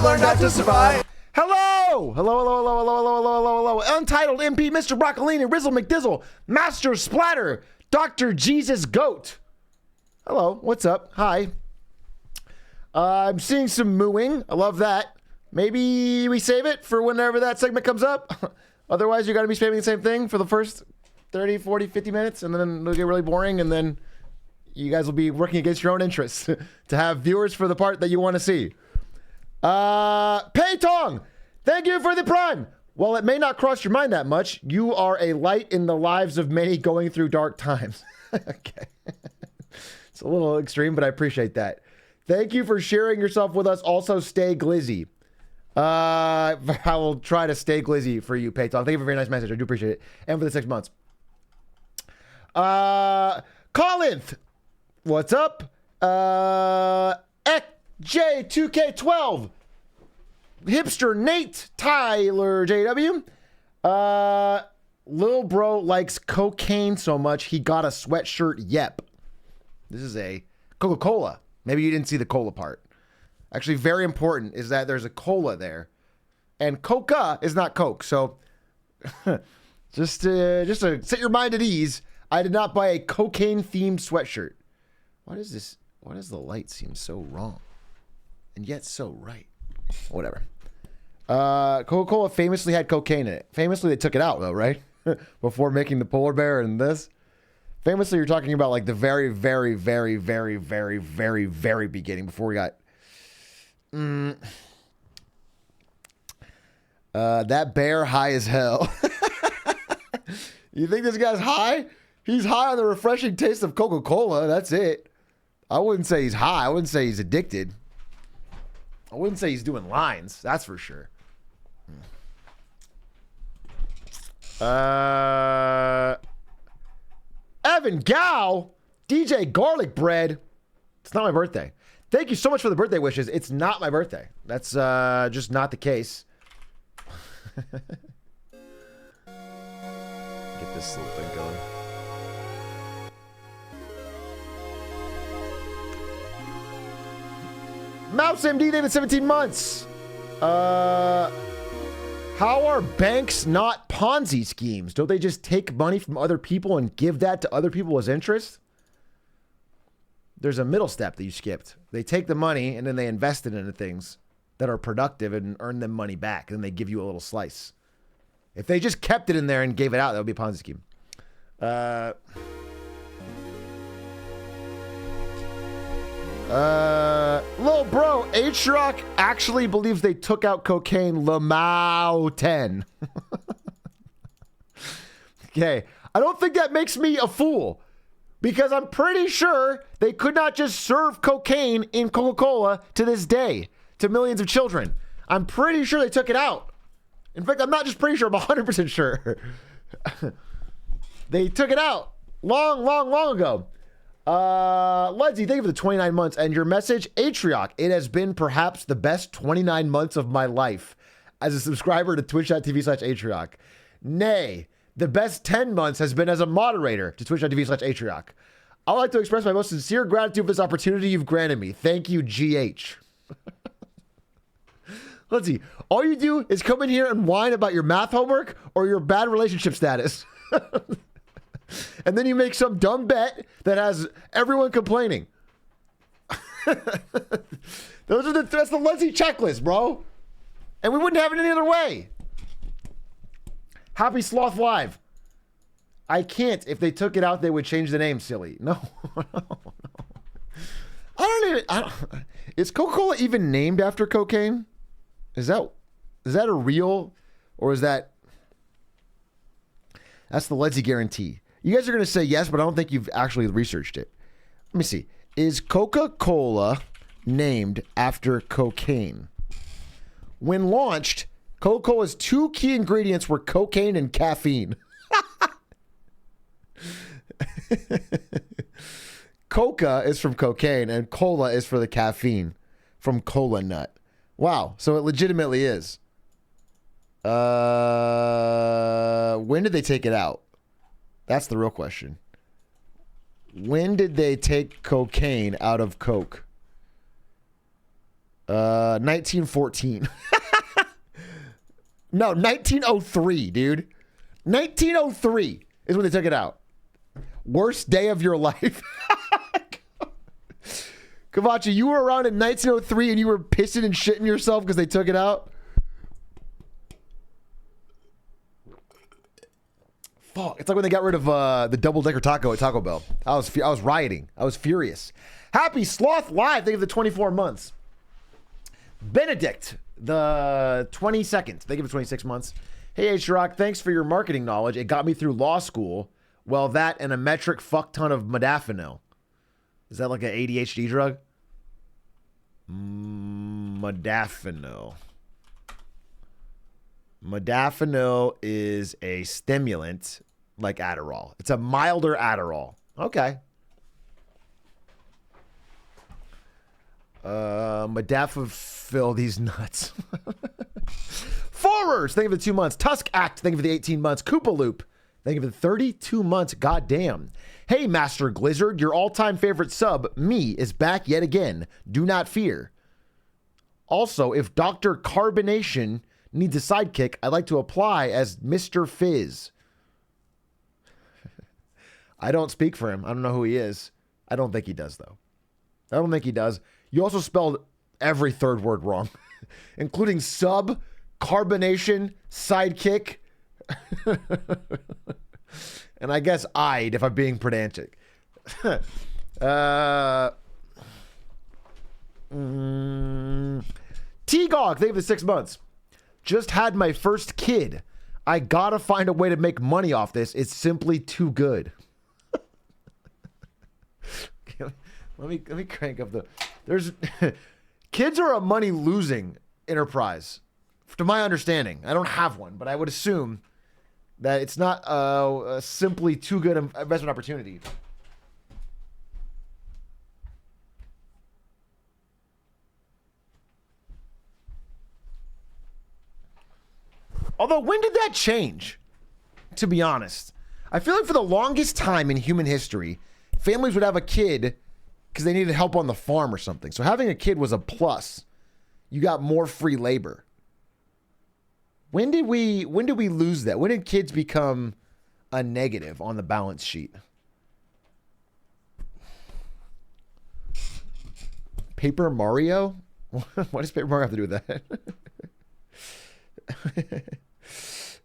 learned how to survive. Hello! Hello. Untitled MP, Mr. Broccolini, Rizzle McDizzle, Master Splatter, Dr. Jesus Goat. Hello, what's up? Hi. I'm seeing some mooing. I love that. Maybe we save it for whenever that segment comes up. Otherwise, you're going to be spamming the same thing for the first 30, 40, 50 minutes, and then it'll get really boring, and then you guys will be working against your own interests to have viewers for the part that you want to see. Pei Tong, thank you for the prime. While it may not cross your mind that much, you are a light in the lives of many going through dark times. Okay. It's a little extreme, but I appreciate that. Thank you for sharing yourself with us. Also, stay glizzy. I will try to stay glizzy for you, Pei Tong. Thank you for a very nice message. I do appreciate it. And for the 6 months. Colinth, what's up? J2K12, Hipster Nate, Tyler JW. Lil bro likes cocaine so much he got a sweatshirt. Yep. This is a Coca-Cola. Maybe you didn't see the cola part. Actually, very important is that there's a cola there, and Coca is not Coke. So, just to set your mind at ease, I did not buy a cocaine-themed sweatshirt. What is this? Why does the light seem so wrong, and yet so right? Whatever. Coca-Cola famously had cocaine in it. Famously, they took it out though, right? Before making the polar bear and this. Famously, you're talking about like the very, very, very, very, very, very, very beginning before we got. That bear high as hell. You think this guy's high? He's high on the refreshing taste of Coca-Cola. That's it. I wouldn't say he's high. I wouldn't say he's addicted. I wouldn't say he's doing lines. That's for sure. Evan Gow, DJ Garlic Bread. It's not my birthday. Thank you so much for the birthday wishes. It's not my birthday. That's just not the case. Get this little thing going. Mouse MD David 17 months. How are banks not Ponzi schemes? Don't they just take money from other people and give that to other people as interest? There's a middle step that you skipped. They take the money and then they invest it into things that are productive and earn them money back. And then they give you a little slice. If they just kept it in there and gave it out, that would be a Ponzi scheme. Little bro, Atrioc actually believes they took out cocaine Lamau 10. Okay. I don't think that makes me a fool. Because I'm pretty sure they could not just serve cocaine in Coca-Cola to this day to millions of children. I'm pretty sure they took it out. In fact, I'm not just pretty sure, I'm 100% sure. They took it out long ago. Ludsy, thank you for the 29 months. And your message, Atrioc, it has been perhaps the best 29 months of my life as a subscriber to twitch.tv/Atrioc. Nay, the best 10 months has been as a moderator to twitch.tv/Atrioc. I'd like to express my most sincere gratitude for this opportunity you've granted me. Thank you, GH. Let's see. All you do is come in here and whine about your math homework or your bad relationship status. And then you make some dumb bet that has everyone complaining. That's the Leslie checklist, bro. And we wouldn't have it any other way. Happy Sloth Live. I can't. If they took it out, they would change the name, silly. No. Is Coca-Cola even named after cocaine? Is that a real, or is that? That's the Ledsy guarantee. You guys are going to say yes, but I don't think you've actually researched it. Let me see. Is Coca-Cola named after cocaine? When launched, Coca-Cola's two key ingredients were cocaine and caffeine. Coca is from cocaine and cola is for the caffeine from cola nut. Wow. So it legitimately is. When did they take it out? That's the real question. When did they take cocaine out of Coke? 1914. No, 1903, dude. 1903 is when they took it out. Worst day of your life. Kavachi, you were around in 1903 and you were pissing and shitting yourself because they took it out? Fuck. It's like when they got rid of the double-decker taco at Taco Bell. I was rioting. I was furious. Happy Sloth Live. They give the 24 months. Benedict, the 22nd. They give it 26 months. Hey, Atrioc, thanks for your marketing knowledge. It got me through law school. Well, that and a metric fuck ton of modafinil. Is that like an ADHD drug? Modafinil. Modafinil is a stimulant like Adderall. It's a milder Adderall. Okay. Modafinil, these nuts. Forers, think of the 2 months. Tusk Act, think of the 18 months. Koopa Loop, think of the 32 months. Goddamn. Hey, Master Glizzard, your all-time favorite sub, me, is back yet again. Do not fear. Also, if Dr. Carbonation needs a sidekick, I'd like to apply as Mr. Fizz. I don't speak for him. I don't know who he is. I don't think he does, though. I don't think he does. You also spelled every third word wrong, including sub, carbonation, sidekick, and I guess I'd if I'm being pedantic. T-Gog, thank you for the 6 months. Just had my first kid. I gotta find a way to make money off this. It's simply too good. Let me crank up the. There's kids are a money losing enterprise, to my understanding. I don't have one, but I would assume that it's not a simply too good investment opportunity. Although, when did that change? To be honest, I feel like for the longest time in human history, families would have a kid because they needed help on the farm or something. So having a kid was a plus. You got more free labor. When did we lose that? When did kids become a negative on the balance sheet? Paper Mario? What does Paper Mario have to do with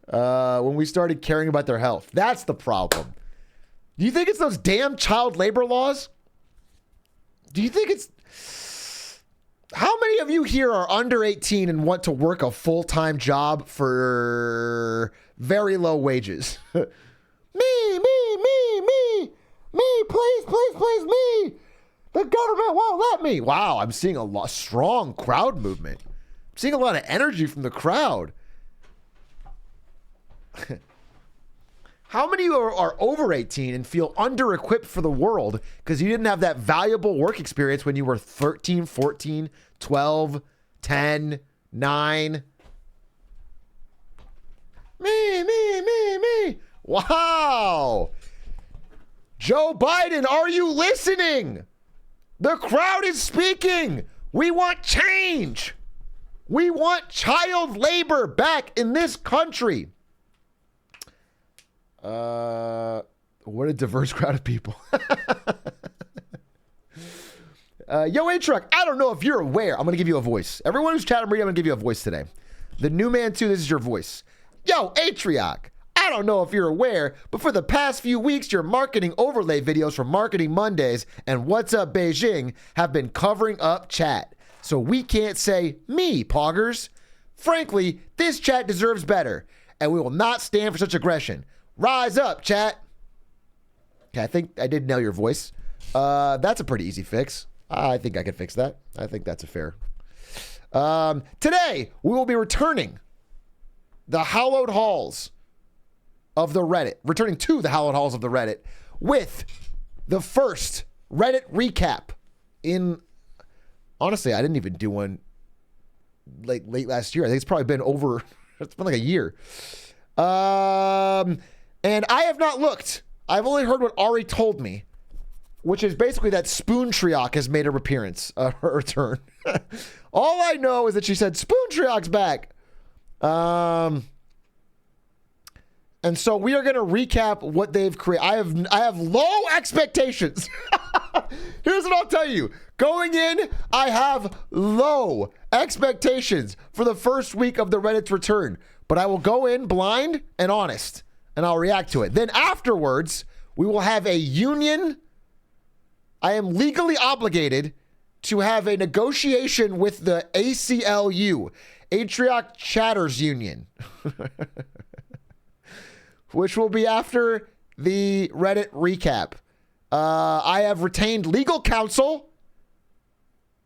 that? When we started caring about their health. That's the problem. Do you think it's those damn child labor laws? Do you think it's... How many of you here are under 18 and want to work a full-time job for very low wages? Me, please, me. The government won't let me. Wow, I'm seeing a strong crowd movement. I'm seeing a lot of energy from the crowd. How many of you are over 18 and feel under-equipped for the world because you didn't have that valuable work experience when you were 13, 14, 12, 10, 9? Me. Wow. Joe Biden, are you listening? The crowd is speaking. We want change. We want child labor back in this country. What a diverse crowd of people. Yo, Atrioc, I don't know if you're aware. I'm going to give you a voice. Everyone who's chatting, I'm going to give you a voice today. The new man, too, this is your voice. Yo, Atrioc, I don't know if you're aware, but for the past few weeks, your marketing overlay videos from Marketing Mondays and What's Up Beijing have been covering up chat. So we can't say me, poggers. Frankly, this chat deserves better, and we will not stand for such aggression. Rise up, chat. Okay, I think I did nail your voice. That's a pretty easy fix. I think I can fix that. I think that's a fair. Today, we will be returning the hallowed halls of the Reddit. Returning to the hallowed halls of the Reddit with the first Reddit recap in... Honestly, I didn't even do one like late last year. I think it's probably been over... It's been like a year. And I have not looked. I've only heard what Ari told me. which is basically that Spoon Atrioc has made a appearance, her return. All I know is that she said Spoon Atrioc's back. And so we are going to recap what they've created. I have low expectations. Here's what I'll tell you. Going in, I have low expectations for the first week of the Reddit's return. But I will go in blind and honest, and I'll react to it. Then afterwards, we will have a union. I am legally obligated to have a negotiation with the ACLU, Atrioc Chatters Union, which will be after the Reddit recap. I have retained legal counsel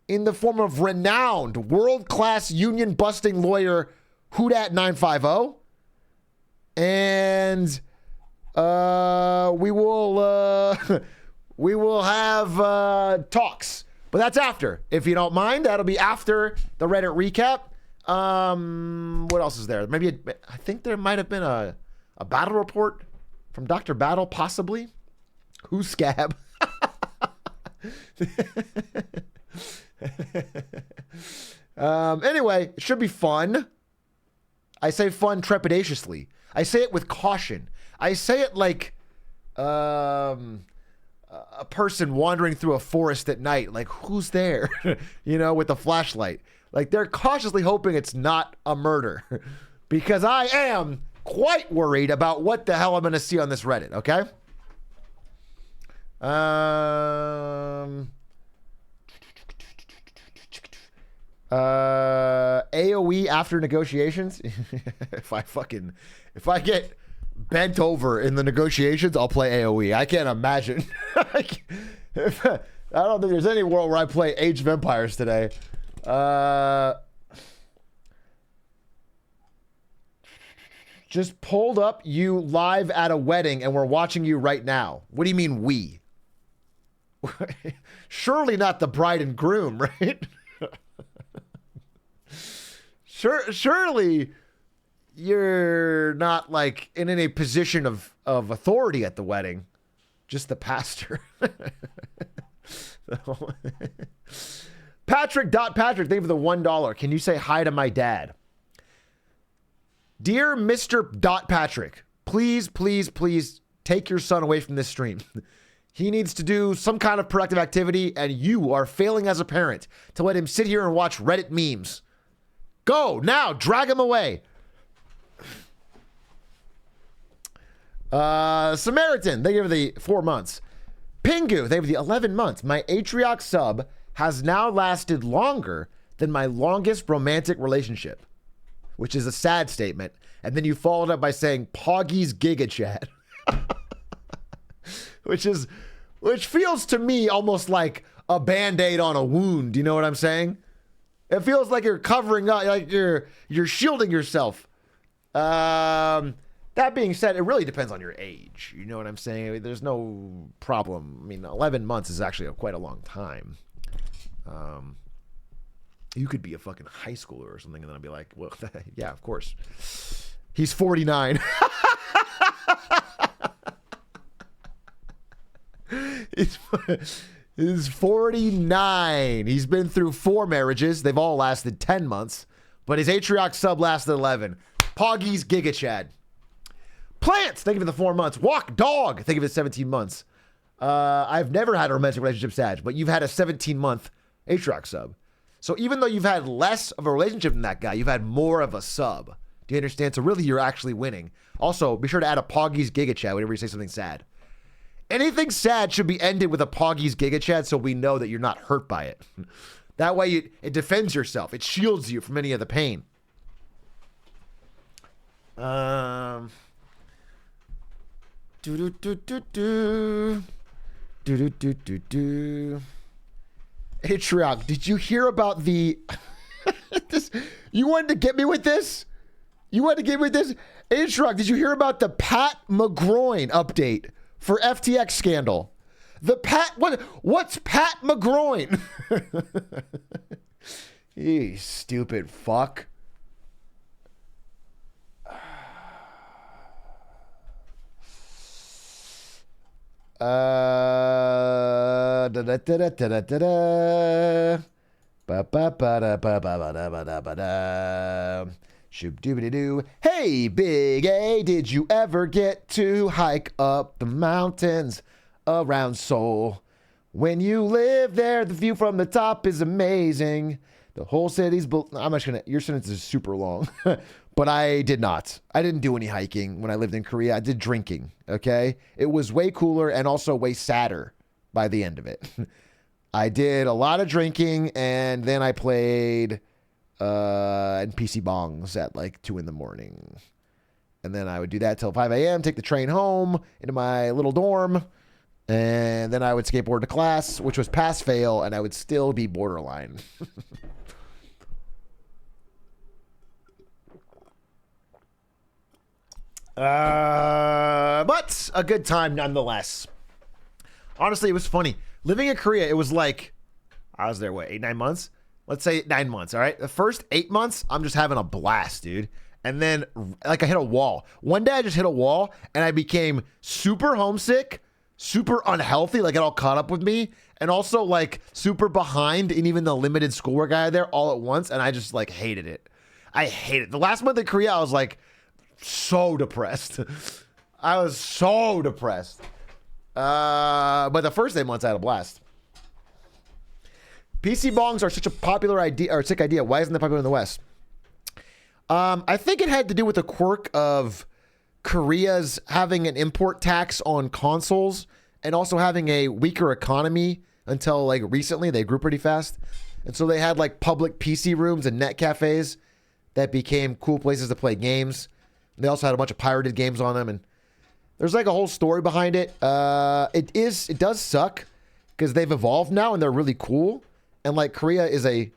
in the form of renowned world-class union-busting lawyer Hoodat 950. And we will have talks. But that's after. If you don't mind, that'll be after the Reddit recap. What else is there? Maybe I think there might have been a battle report from Dr. Battle, possibly. Who's Scab? Anyway, it should be fun. I say fun trepidatiously. I say it with caution. I say it like a person wandering through a forest at night. Like, who's there? With a flashlight. Like, they're cautiously hoping it's not a murder. Because I am quite worried about what the hell I'm going to see on this Reddit, okay? AOE after negotiations. if I get bent over in the negotiations, I'll play AOE. I can't imagine. I don't think there's any world where I play Age of Empires today. Just pulled up you live at a wedding and we're watching you right now. What do you mean we? Surely not the bride and groom, right? Surely you're not like in any position of authority at the wedding. Just the pastor. Patrick, thank you for the $1. Can you say hi to my dad? Dear Mr. Patrick, please take your son away from this stream. He needs to do some kind of productive activity, and you are failing as a parent to let him sit here and watch Reddit memes. Go, now, drag him away. Samaritan, thank you for the 4 months. Pingu, thank you for the 11 months. My Atrioc sub has now lasted longer than my longest romantic relationship, which is a sad statement. And then you followed up by saying Poggy's Giga Chat. Which feels to me almost like a Band-Aid on a wound. You know what I'm saying? It feels like you're covering up, like you're shielding yourself. That being said, it really depends on your age. You know what I'm saying? I mean, there's no problem. I mean, 11 months is actually quite a long time. You could be a fucking high schooler or something, and then I'd be like, well, yeah, of course. He's 49. He's 49. He's been through 4 marriages. They've all lasted 10 months. But his Atrioc sub lasted 11. Poggy's Giga Chad. Plants, thank you for the 4 months. Walk Dog, thank you for the 17 months. I've never had a romantic relationship, Sag, but you've had a 17-month Atrioc sub. So even though you've had less of a relationship than that guy, you've had more of a sub. Do you understand? So really, you're actually winning. Also, be sure to add a Poggy's Giga Chat whenever you say something sad. Anything sad should be ended with a Poggy's Giga Chat so we know that you're not hurt by it. That way, it defends yourself. It shields you from any of the pain. Atrioc, did you hear about the... You wanted to get me with this? Atrioc, did you hear about the Pat McGroin update for FTX scandal? What's Pat McGroin? You stupid fuck. Shoop-doobity-doo. Hey, Big A, did you ever get to hike up the mountains around Seoul? When you live there, the view from the top is amazing. The whole city's built. I'm not gonna. Your sentence is super long, but I did not. I didn't do any hiking when I lived in Korea. I did drinking. Okay, it was way cooler and also way sadder by the end of it. I did a lot of drinking, and then I played PC bongs at like 2 a.m. And then I would do that till 5 a.m., take the train home into my little dorm, and then I would skateboard to class, which was pass fail, and I would still be borderline. But a good time nonetheless. Honestly, it was funny. Living in Korea, it was like, I was there, what, 8, 9 months? Let's say 9 months, all right? The first 8 months, I'm just having a blast, dude. And then, like, I hit a wall. One day, I just hit a wall, and I became super homesick, super unhealthy, like, it all caught up with me, and also, like, super behind in even the limited schoolwork I had there all at once, and I just, like, hated it. I hate it. The last month in Korea, I was, like, so depressed. I was so depressed. But the first 8 months, I had a blast. PC bongs are such a popular idea, or sick idea. Why isn't that popular in the West? I think it had to do with the quirk of Korea's having an import tax on consoles and also having a weaker economy until like recently. They grew pretty fast. And so they had like public PC rooms and net cafes that became cool places to play games. They also had a bunch of pirated games on them, and there's like a whole story behind it. It does suck because they've evolved now and they're really cool. And like Korea is a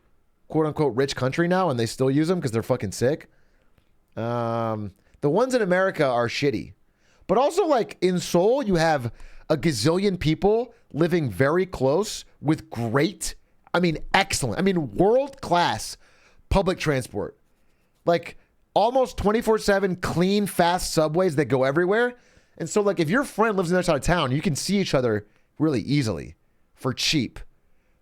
quote unquote rich country now, and they still use them because they're fucking sick. The ones in America are shitty, but also like in Seoul, you have a gazillion people living very close with great, excellent, world class public transport, like almost 24/7 clean, fast subways that go everywhere. And so like if your friend lives in the other side of town, you can see each other really easily for cheap.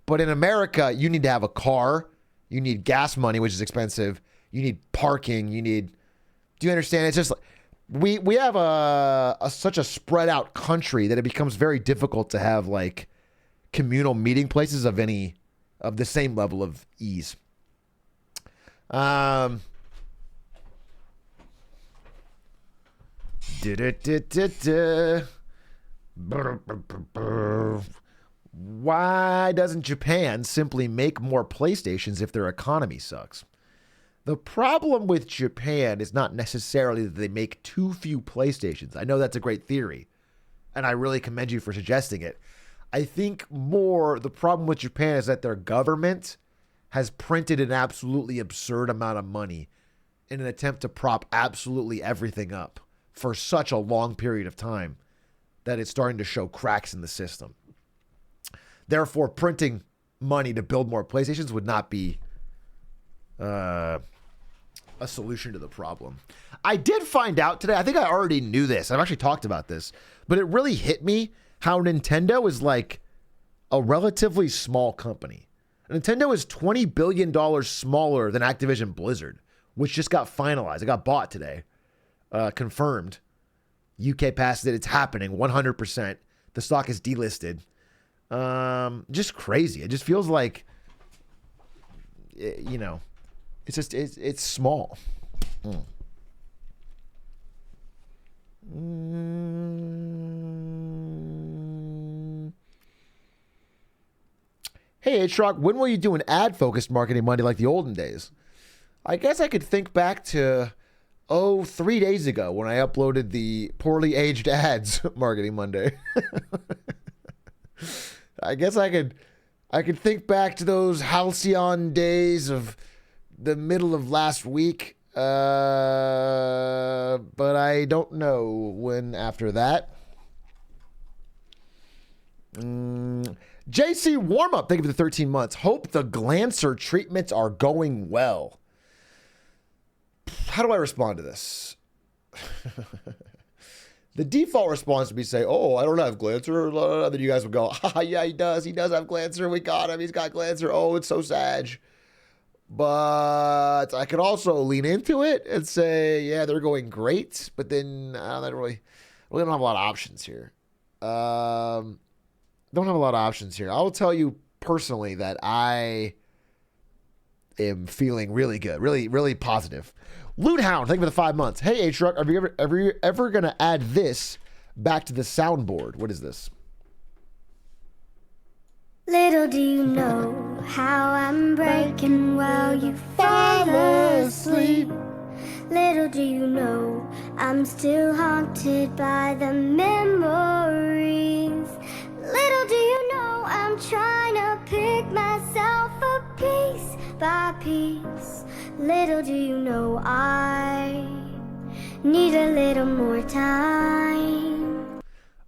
But in America, you need to have a car. You need gas money, which is expensive. You need parking. Do you understand? It's just like, we have such a spread out country that it becomes very difficult to have like communal meeting places of the same level of ease. Why doesn't Japan simply make more PlayStations if their economy sucks? The problem with Japan is not necessarily that they make too few PlayStations. I know that's a great theory, and I really commend you for suggesting it. I think more the problem with Japan is that their government has printed an absolutely absurd amount of money in an attempt to prop absolutely everything up for such a long period of time that it's starting to show cracks in the system. Therefore, printing money to build more PlayStations would not be a solution to the problem. I did find out today, I think I already knew this. I've actually talked about this, but it really hit me how Nintendo is like a relatively small company. Nintendo is $20 billion smaller than Activision Blizzard, which just got finalized. It got bought today. Confirmed. UK passed it. It's happening 100%. The stock is delisted. Just crazy. It just feels like, it's small. Hey, Atrioc, when will you do an ad-focused Marketing Monday like the olden days? I guess I could think back to, 3 days ago when I uploaded the poorly aged ads Marketing Monday. I guess I could think back to those halcyon days of the middle of last week, but I don't know when after that. JC Warmup, thank you for the 13 months. Hope the Glancer treatments are going well. How do I respond to this? The default response would be say, "Oh, I don't have Glancer." Then you guys would go, "Ah, yeah, he does. He does have Glancer. We got him. He's got Glancer. Oh, it's so sad." But I could also lean into it and say, "Yeah, they're going great." But then we don't have a lot of options here. Don't have a lot of options here. I will tell you personally that I am feeling really good, really positive. Loot Hound, thank you for the 5 months. Hey, Atrioc, are you ever going to add this back to the soundboard? What is this? Little do you know how I'm breaking while you fall asleep. Little do you know I'm still haunted by the memories. Little do you know I'm trying to pick myself up piece by piece. Little do you know I need a little more time.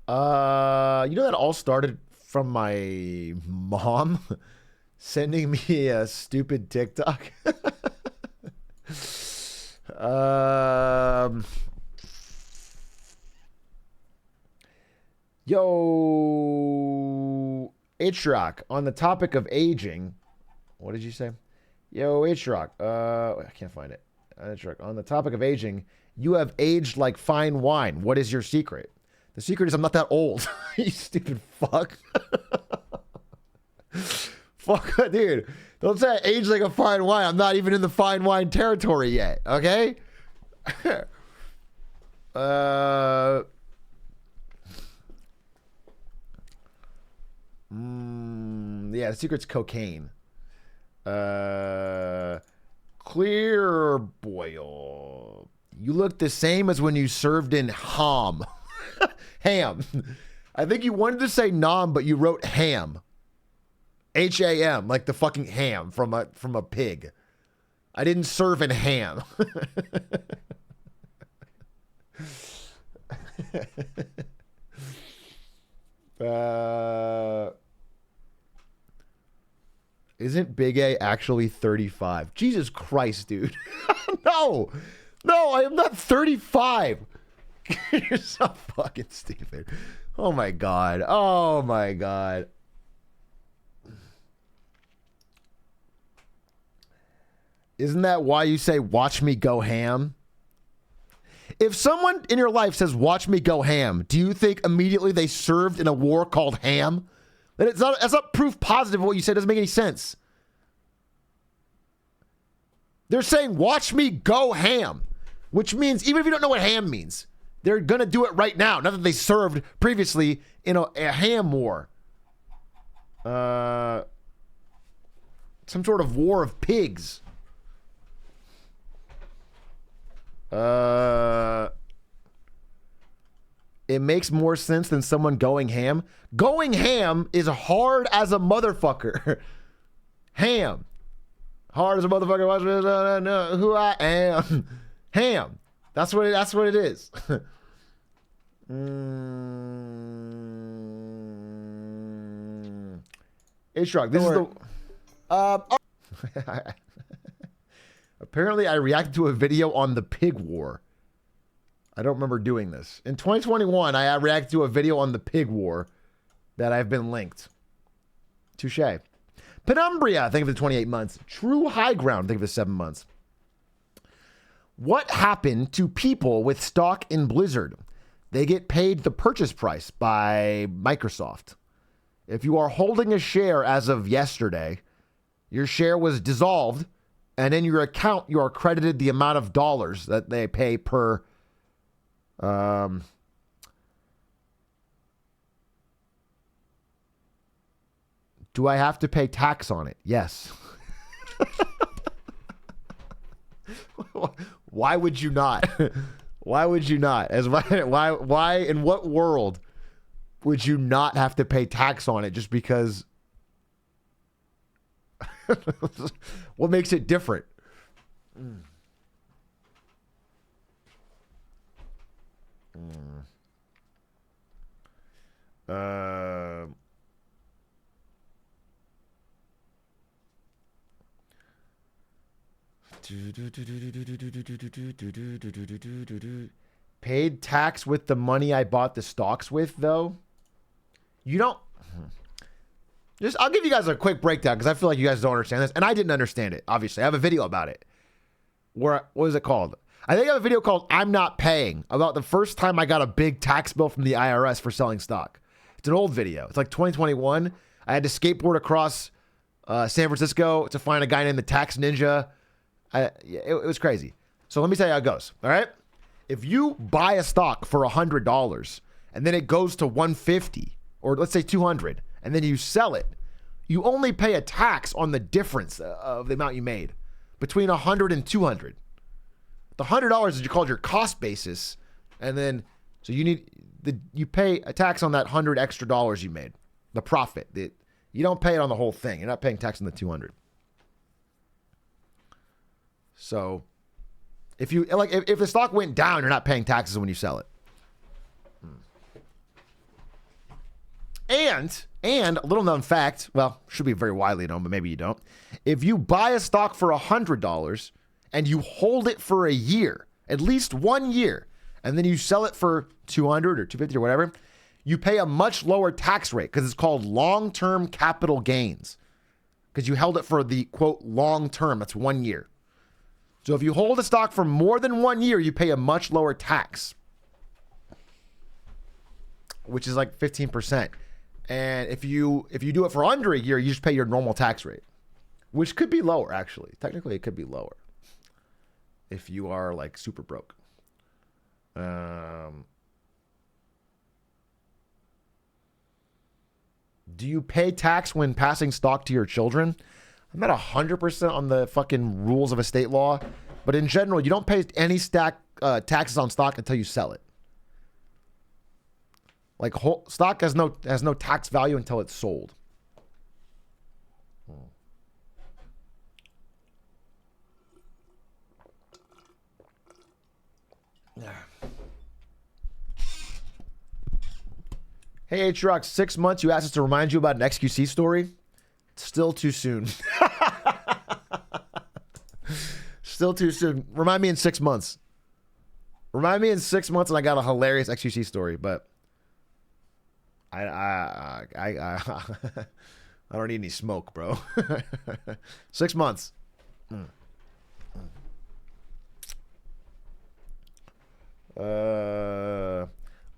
You know that all started from my mom sending me a stupid TikTok. Yo, Atrioc, on the topic of aging, what did you say? Yo, Atrioc, I can't find it. Atrioc, on the topic of aging, you have aged like fine wine. What is your secret? The secret is I'm not that old. You stupid fuck. Fuck, dude. Don't say I age like a fine wine. I'm not even in the fine wine territory yet, okay? Yeah, the secret's cocaine. Clear boil. You look the same as when you served in ham. Ham. I think you wanted to say nom, but you wrote ham. Ham, like the fucking ham from a pig. I didn't serve in ham. Isn't Big A actually 35? Jesus Christ, dude. No, I am not 35. You're so fucking stupid. Oh my God. Isn't that why you say, "Watch me go ham"? If someone in your life says, "Watch me go ham," do you think immediately they served in a war called ham? That's not proof positive of what you said. It doesn't make any sense. They're saying, "Watch me go ham," which means, even if you don't know what ham means, they're going to do it right now. Not that they served previously in a ham war. Some sort of war of pigs. It makes more sense than someone going ham. Going ham is hard as a motherfucker. Ham. Hard as a motherfucker. Watch me know who I am. Ham. That's what it is. Atrioc, this is the apparently I reacted to a video on the pig war. I don't remember doing this. In 2021, I reacted to a video on the pig war that I've been linked. Touche. Penumbria, thank you for the 28 months. True High Ground, thank you for the 7 months. What happened to people with stock in Blizzard? They get paid the purchase price by Microsoft. If you are holding a share as of yesterday, your share was dissolved, and in your account, you are credited the amount of dollars that they pay per... Do I have to pay tax on it? Yes. Why would you not? Why would you not? Why in what world would you not have to pay tax on it just because? What makes it different? Paid tax with the money I bought the stocks with, though. You don't. I'll give you guys a quick breakdown because I feel like you guys don't understand this. And I didn't understand it, obviously. I have a video about it. What is it called? I think I have a video called I'm Not Paying, about the first time I got a big tax bill from the IRS for selling stock. It's an old video. It's like 2021. I had to skateboard across San Francisco to find a guy named the Tax Ninja. It was crazy. So let me tell you how it goes. All right. If you buy a stock for $100 and then it goes to $150 or let's say $200 and then you sell it, you only pay a tax on the difference of the amount you made between $100 and $200. The $100 is called your cost basis, and then so you pay a tax on that $100 extra you made, the profit. You don't pay it on the whole thing. You're not paying tax on the $200. So if the stock went down, you're not paying taxes when you sell it. And a little known fact, well, should be very widely known, but maybe you don't. If you buy a stock for $100 and you hold it for a year, at least 1 year, and then you sell it for $200 or $250 or whatever, you pay a much lower tax rate because it's called long-term capital gains because you held it for the, quote, long term. That's 1 year. So if you hold a stock for more than 1 year, you pay a much lower tax, which is like 15%. And if you do it for under a year, you just pay your normal tax rate, which could be lower, actually. Technically, it could be lower if you are like super broke. Do you pay tax when passing stock to your children? I'm not 100% on the fucking rules of estate law, but in general, you don't pay any taxes on stock until you sell it. Like stock has no tax value until it's sold. Hey, Atrioc, 6 months. You asked us to remind you about an XQC story. It's still too soon. Still too soon. Remind me in 6 months. Remind me in 6 months, and I got a hilarious XQC story. But I don't need any smoke, bro. 6 months.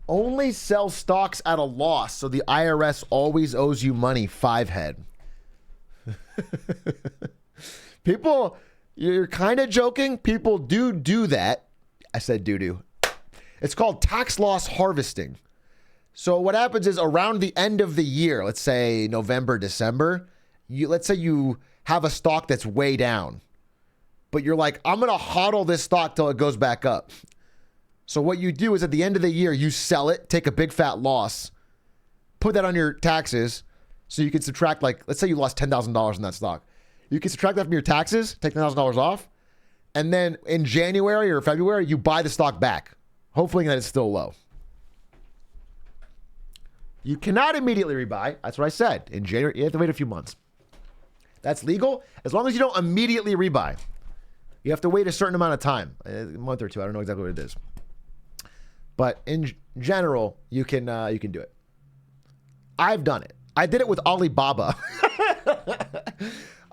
Only sell stocks at a loss, so the IRS always owes you money. 5head. People, you're kind of joking. People do that. I said do. It's called tax loss harvesting. So what happens is around the end of the year, let's say November, December, let's say you have a stock that's way down, but you're like, I'm going to hodl this stock till it goes back up. So what you do is at the end of the year, you sell it, take a big fat loss, put that on your taxes. So you can subtract, like, let's say you lost $10,000 in that stock. You can subtract that from your taxes, take $10,000 off. And then in January or February, you buy the stock back, hopefully that it's still low. You cannot immediately rebuy. That's what I said. In January, you have to wait a few months. That's legal as long as you don't immediately rebuy. You have to wait a certain amount of time, a month or two. I don't know exactly what it is. But in general, you can do it. I've done it. I did it with Alibaba.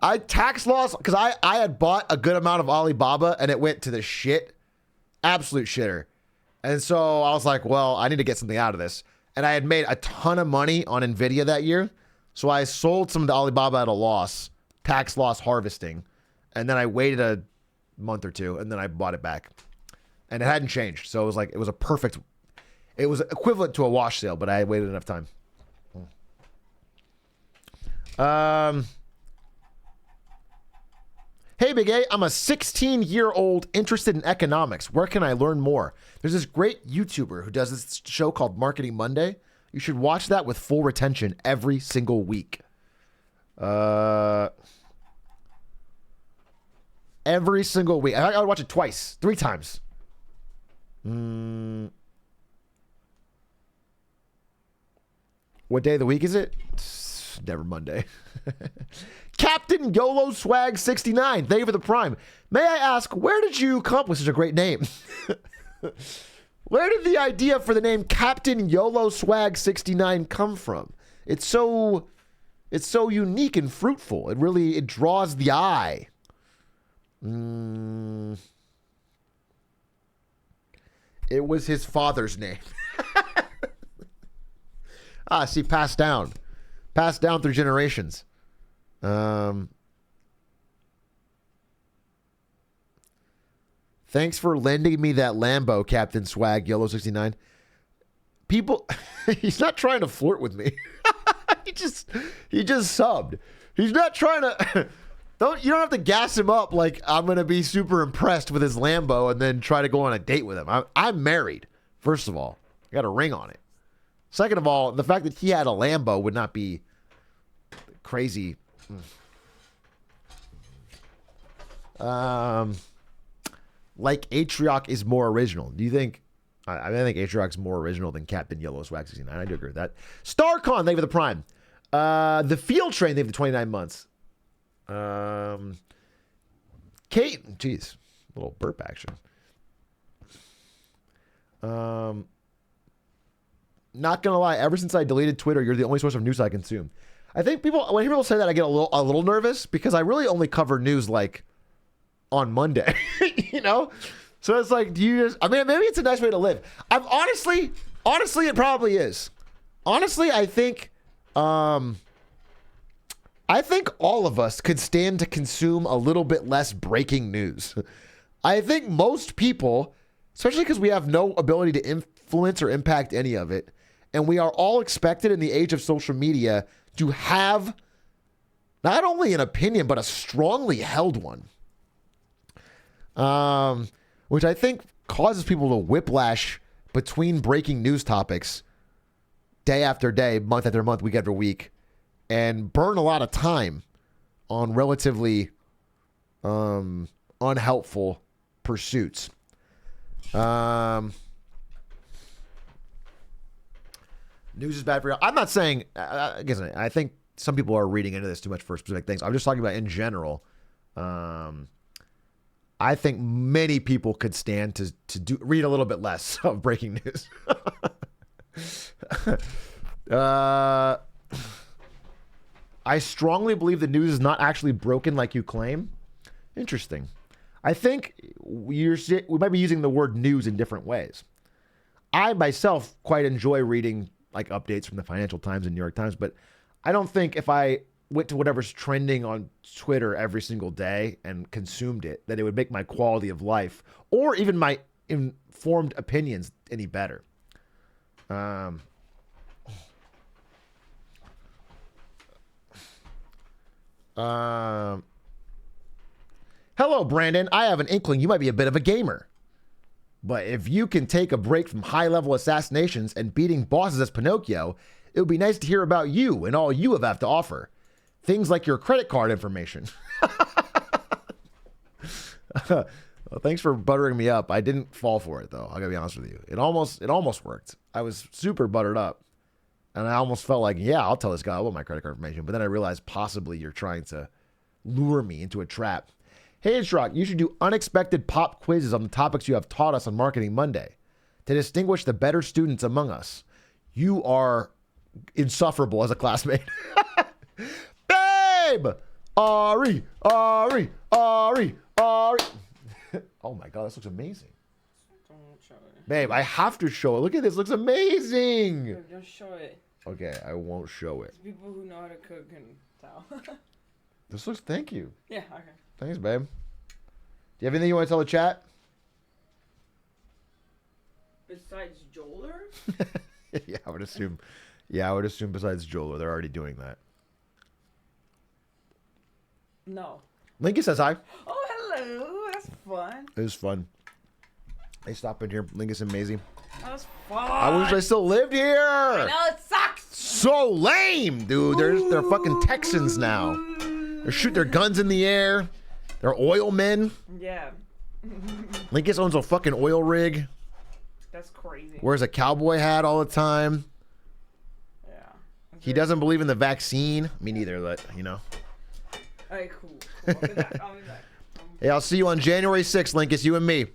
I tax loss because I had bought a good amount of Alibaba and it went to the shit, absolute shitter. And so I was like, well, I need to get something out of this. And I had made a ton of money on Nvidia that year. So I sold some to Alibaba at a loss, tax loss harvesting. And then I waited a month or two and then I bought it back. And it hadn't changed. So it was like, it was equivalent to a wash sale, but I waited enough time. Hey, Big A, I'm a 16-year-old interested in economics. Where can I learn more? There's this great YouTuber who does this show called Marketing Monday. You should watch that with full retention every single week. Every single week. I would watch it twice, 3 times. What day of the week is it? It's never Monday. Captain YOLO Swag 69. Thank you for the prime. May I ask, where did you come up with such a great name? Where did the idea for the name Captain YOLO Swag 69 come from? It's so unique and fruitful. It draws the eye. It was his father's name. See, passed down through generations. Thanks for lending me that Lambo, Captain Swag, Yellow 69. People, he's not trying to flirt with me. he just subbed. He's not trying to. You don't have to gas him up like I'm gonna be super impressed with his Lambo and then try to go on a date with him. I'm married. First of all, I got a ring on it. Second of all, the fact that he had a Lambo would not be crazy. Like Atrioc is more original. Do you think? I think Atrioc's more original than Captain Yellow Swag 69. I do agree with that. StarCon, thank you for the Prime. The Field Train, thank you for the 29 months. Kate, jeez, little burp action. Not gonna lie, ever since I deleted Twitter, you're the only source of news I consume. I think when people say that, I get a little nervous because I really only cover news like on Monday, you know? So it's like, do you just, I mean, maybe it's a nice way to live. Honestly, it probably is. Honestly, I think all of us could stand to consume a little bit less breaking news. I think most people, especially because we have no ability to influence or impact any of it, and we are all expected in the age of social media to have not only an opinion, but a strongly held one. Which I think causes people to whiplash between breaking news topics day after day, month after month, week after week, and burn a lot of time on relatively unhelpful pursuits. News is bad for you. I'm not saying, I think some people are reading into this too much for specific things. I'm just talking about in general. I think many people could stand to read a little bit less of breaking news. I strongly believe the news is not actually broken like you claim. Interesting. I think we might be using the word news in different ways. I myself quite enjoy reading like updates from the Financial Times and New York Times, but I don't think if I went to whatever's trending on Twitter every single day and consumed it, that it would make my quality of life or even my informed opinions any better. Hello, Brandon. I have an inkling you might be a bit of a gamer. But if you can take a break from high-level assassinations and beating bosses as Pinocchio, it would be nice to hear about you and all you have to offer. Things like your credit card information. Well, thanks for buttering me up. I didn't fall for it, though. I gotta be honest with you. It almost worked. I was super buttered up. And I almost felt like, yeah, I'll tell this guy about my credit card information. But then I realized possibly you're trying to lure me into a trap. Hey, Atrioc, you should do unexpected pop quizzes on the topics you have taught us on Marketing Monday to distinguish the better students among us. You are insufferable as a classmate. Babe! Ari! Oh my God, this looks amazing. Don't show it. Babe, I have to show it. Look at this. It looks amazing. Don't show it. Okay, I won't show it. People who know how to cook can tell. This looks, thank you. Yeah, okay. Thanks, babe. Do you have anything you want to tell the chat? Besides Joler? Yeah, I would assume. Yeah, I would assume besides Joel, they're already doing that. No. Linky says hi. Oh, hello. That's fun. It was fun. They stopped in here. Linkus and Maisie. That was fun. I wish I still lived here. I know, it sucks. So lame, dude. They're fucking Texans now. They shoot their guns in the air. They're oil men. Yeah. Linkus owns a fucking oil rig. That's crazy. Wears a cowboy hat all the time. Yeah. He doesn't believe in the vaccine. Me neither, but, you know. All right, cool. I'll be back. I'll be back. Hey, I'll see you on January 6th, Linkus, you and me.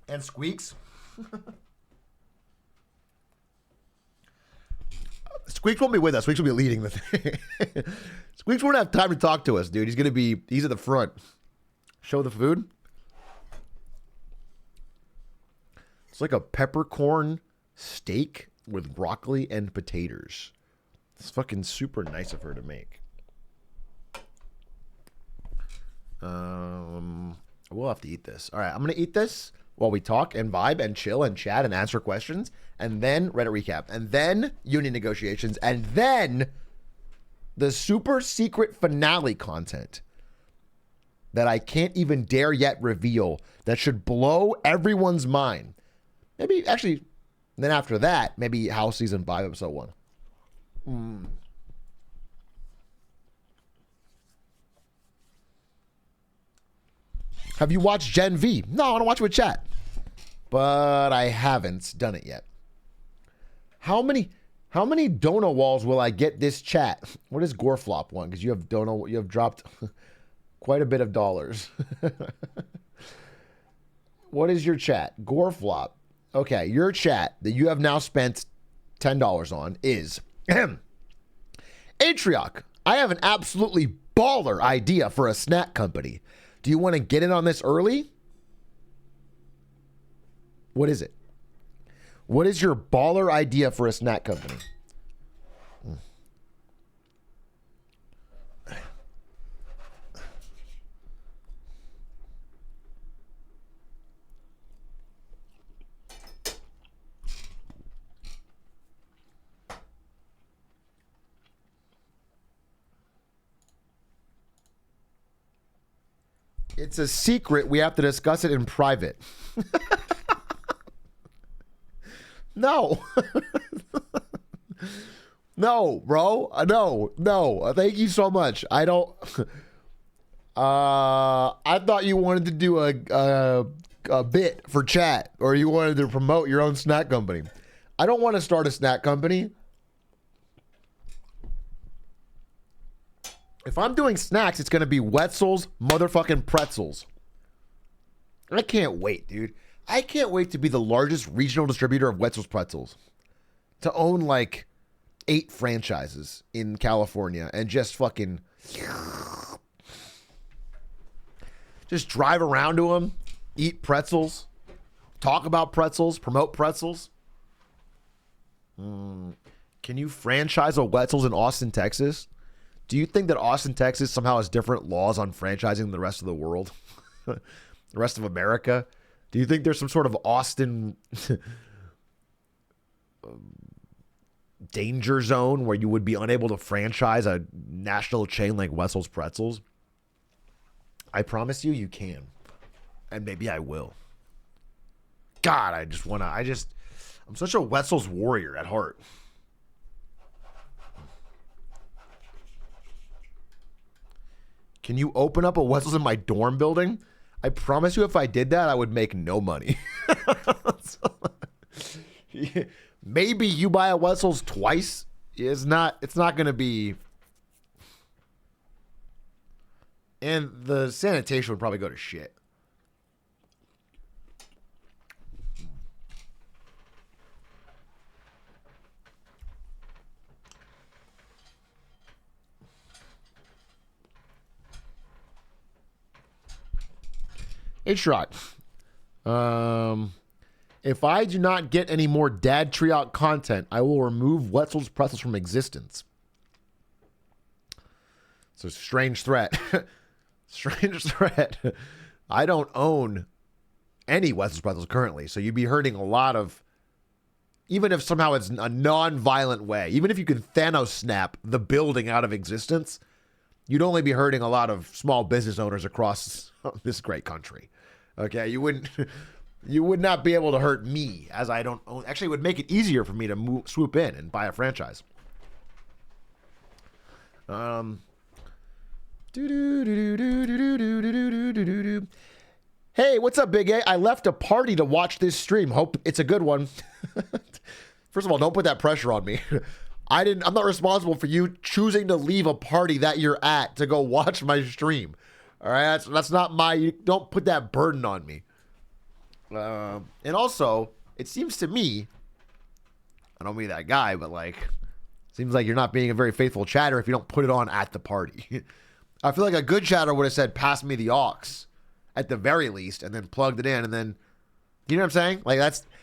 And Squeaks. Squeaks won't be with us. Squeaks will be leading the thing. Squeaks won't have time to talk to us, dude. He's at the front. Show the food. It's like a peppercorn steak with broccoli and potatoes. It's fucking super nice of her to make. We'll have to eat this. All right, I'm going to eat this while we talk and vibe and chill and chat and answer questions. And then Reddit recap. And then union negotiations. And then the super secret finale content that I can't even dare yet reveal that should blow everyone's mind. Maybe, actually, then after that, maybe House Season 5, Episode 1. Have you watched Gen V? No, I don't watch it with chat. But I haven't done it yet. How many donut walls will I get this chat? What is Goreflop one? Because you have dropped quite a bit of dollars. What is your chat? Goreflop. Okay, your chat that you have now spent $10 on is Atrioc. I have an absolutely baller idea for a snack company. Do you want to get in on this early? What is it? What is your baller idea for a snack company? It's a secret. We have to discuss it in private. No. No, bro. No. Thank you so much. I don't. I thought you wanted to do a bit for chat, or you wanted to promote your own snack company. I don't want to start a snack company. If I'm doing snacks, it's going to be Wetzel's motherfucking pretzels. I can't wait, dude. I can't wait to be the largest regional distributor of Wetzel's pretzels. To own like 8 franchises in California and just fucking just drive around to them, eat pretzels, talk about pretzels, promote pretzels. Can you franchise a Wetzel's in Austin, Texas? Do you think that Austin, Texas somehow has different laws on franchising than the rest of the world? The rest of America? Do you think there's some sort of Austin danger zone where you would be unable to franchise a national chain like Wetzel's Pretzels? I promise you, you can. And maybe I will. God, I'm such a Wetzel's warrior at heart. Can you open up a Wetzel's in my dorm building? I promise you if I did that, I would make no money. Maybe you buy a Wetzel's twice. It's not going to be. And the sanitation would probably go to shit. Atrioc. If I do not get any more Dad Trioc content, I will remove Wetzel's Pretzels from existence. It's a strange threat. Strange threat. I don't own any Wetzel's Pretzels currently, so you'd be hurting a lot of, even if somehow it's a non-violent way, even if you could Thanos snap the building out of existence, you'd only be hurting a lot of small business owners across this great country. Okay, you would not be able to hurt me, as I don't own. Actually, it would make it easier for me to swoop in and buy a franchise. Hey, what's up, Big A? I left a party to watch this stream. Hope it's a good one. First of all, don't put that pressure on me. I'm not responsible for you choosing to leave a party that you're at to go watch my stream. All right, that's not don't put that burden on me. And also, it seems to me, I don't mean that guy, but like, seems like you're not being a very faithful chatter if you don't put it on at the party. I feel like a good chatter would have said, pass me the aux at the very least, and then plugged it in, and then, you know what I'm saying? Like,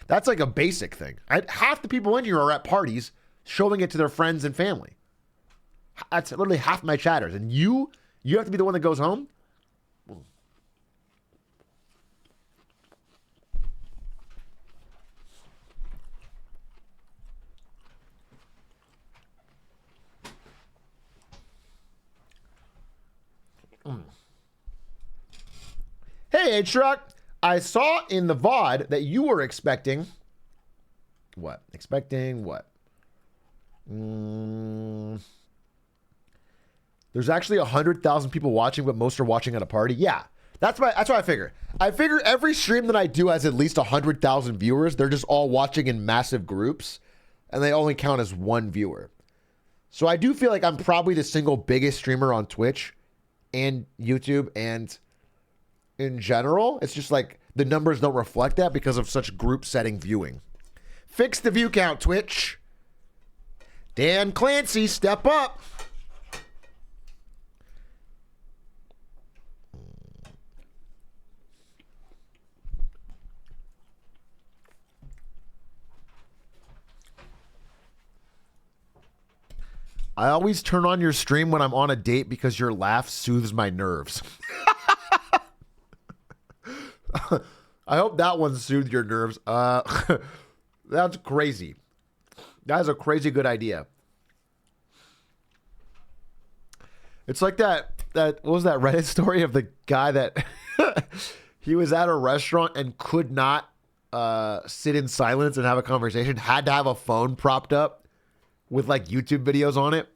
that's like a basic thing. Half the people in here are at parties showing it to their friends and family. That's literally half my chatters. And you have to be the one that goes home? Hey, Atrioc, I saw in the VOD that you were expecting... What? Expecting what? There's actually 100,000 people watching, but most are watching at a party. Yeah, that's what I figure. I figure every stream that I do has at least 100,000 viewers. They're just all watching in massive groups, and they only count as one viewer. So I do feel like I'm probably the single biggest streamer on Twitch and YouTube, and in general, it's just like the numbers don't reflect that because of such group setting viewing. Fix the view count, Twitch. Dan Clancy, step up. I always turn on your stream when I'm on a date because your laugh soothes my nerves. I hope that one soothed your nerves. That's crazy. That is a crazy good idea. It's like that what was that Reddit story of the guy that he was at a restaurant and could not sit in silence and have a conversation, had to have a phone propped up with like YouTube videos on it.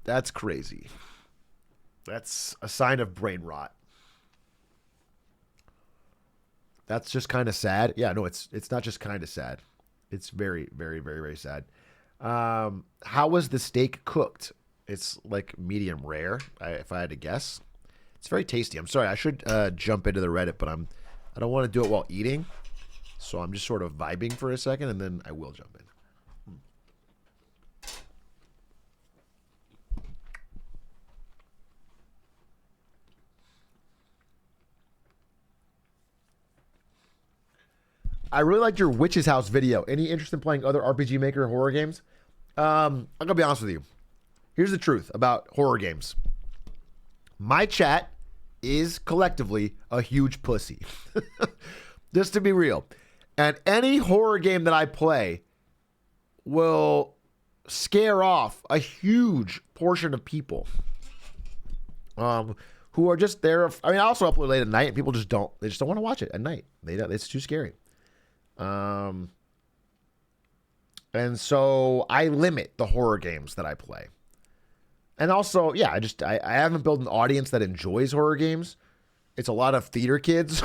That's crazy. That's a sign of brain rot. That's just kind of sad. Yeah, no, it's not just kind of sad. It's very, very, very, very sad. How was the steak cooked? It's like medium rare, if I had to guess. It's very tasty. I'm sorry, I should jump into the Reddit, but I don't want to do it while eating. So I'm just sort of vibing for a second, and then I will jump in. I really liked your Witch's House video. Any interest in playing other RPG Maker horror games? I'm going to be honest with you. Here's the truth about horror games. My chat is collectively a huge pussy. Just to be real. And any horror game that I play will scare off a huge portion of people who are just there. I mean, I also upload late at night, and people just don't want to watch it at night. It's too scary. And so I limit the horror games that I play. And also, yeah, I haven't built an audience that enjoys horror games. It's a lot of theater kids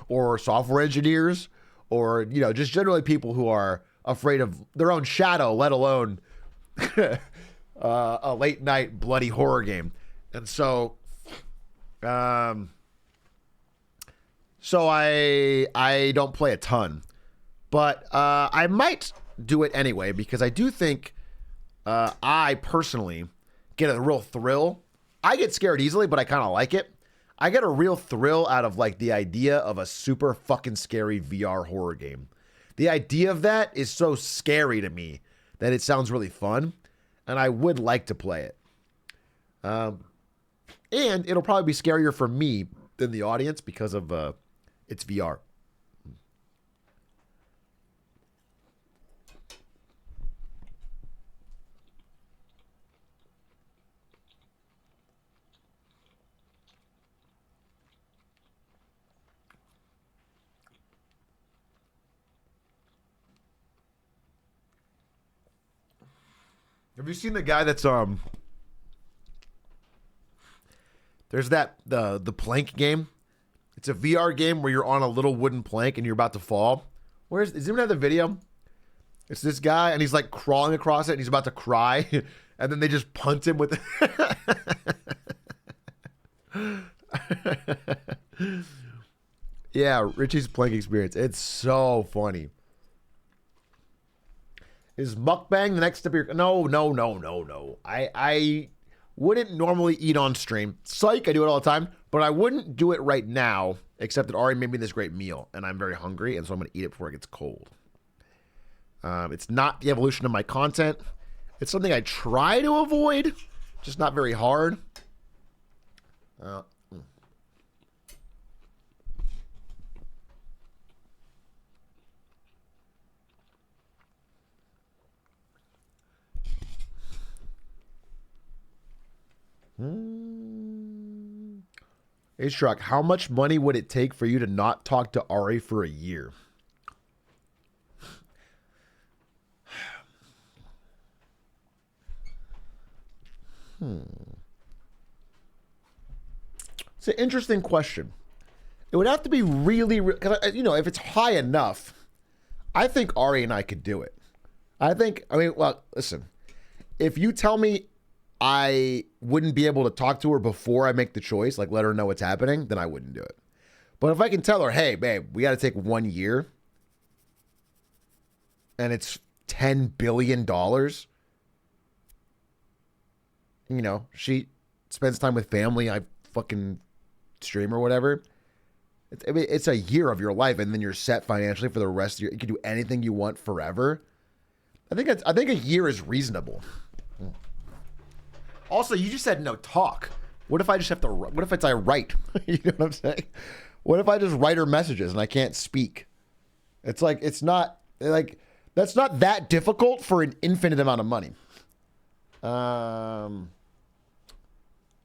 or software engineers or, just generally people who are afraid of their own shadow, let alone a late night bloody horror game. And so, I don't play a ton, but I might do it anyway because I do think I personally get a real thrill. I get scared easily, but I kind of like it. I get a real thrill out of like the idea of a super fucking scary VR horror game. The idea of that is so scary to me that it sounds really fun, and I would like to play it. And it'll probably be scarier for me than the audience because of it's VR. Have you seen the guy that's there's the plank game? It's a VR game where you're on a little wooden plank and you're about to fall. Does anyone have the video? It's this guy and he's like crawling across it and he's about to cry and then they just punt him with Yeah, Richie's playing experience. It's so funny. Is mukbang the next step of your... No. I wouldn't normally eat on stream. Psych, I do it all the time. But I wouldn't do it right now, except that Ari made me this great meal, and I'm very hungry, and so I'm going to eat it before it gets cold. It's not the evolution of my content. It's something I try to avoid, just not very hard. Atrioc, how much money would it take for you to not talk to Ari for a year? It's an interesting question. It would have to be really, because, you know, if it's high enough, I think Ari and I could do it. Well, listen, if you tell me I wouldn't be able to talk to her before I make the choice, like let her know what's happening, then I wouldn't do it. But if I can tell her, hey, babe, we got to take 1 year and it's $10 billion, you know, she spends time with family, I fucking stream or whatever. It's a year of your life, and then you're set financially for the rest of your... You can do anything you want forever. I think a year is reasonable. Also, you just said no talk. What if I just have to... What if I write? You know what I'm saying? What if I just write her messages and I can't speak? It's like... It's not... Like... That's not that difficult for an infinite amount of money.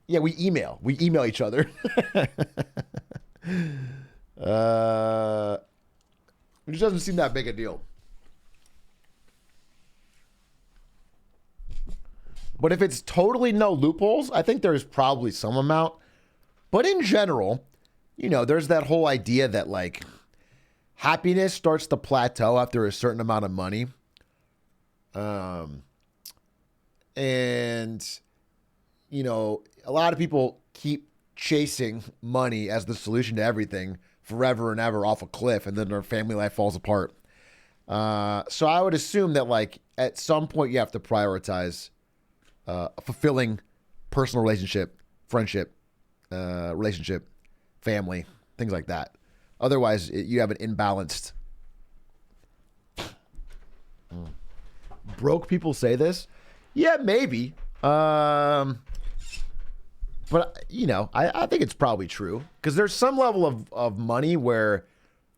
Yeah, we email. We email each other. It just doesn't seem that big a deal. But if it's totally no loopholes, I think there's probably some amount. But in general, you know, there's that whole idea that, like, happiness starts to plateau after a certain amount of money. And, you know, a lot of people keep chasing money as the solution to everything forever and ever off a cliff, and then their family life falls apart. So I would assume that, like, at some point you have to prioritize a fulfilling personal relationship, friendship, relationship, family, things like that. Otherwise, you have an imbalanced... Broke people say this? Yeah, maybe. But, you know, I think it's probably true. Because there's some level of money where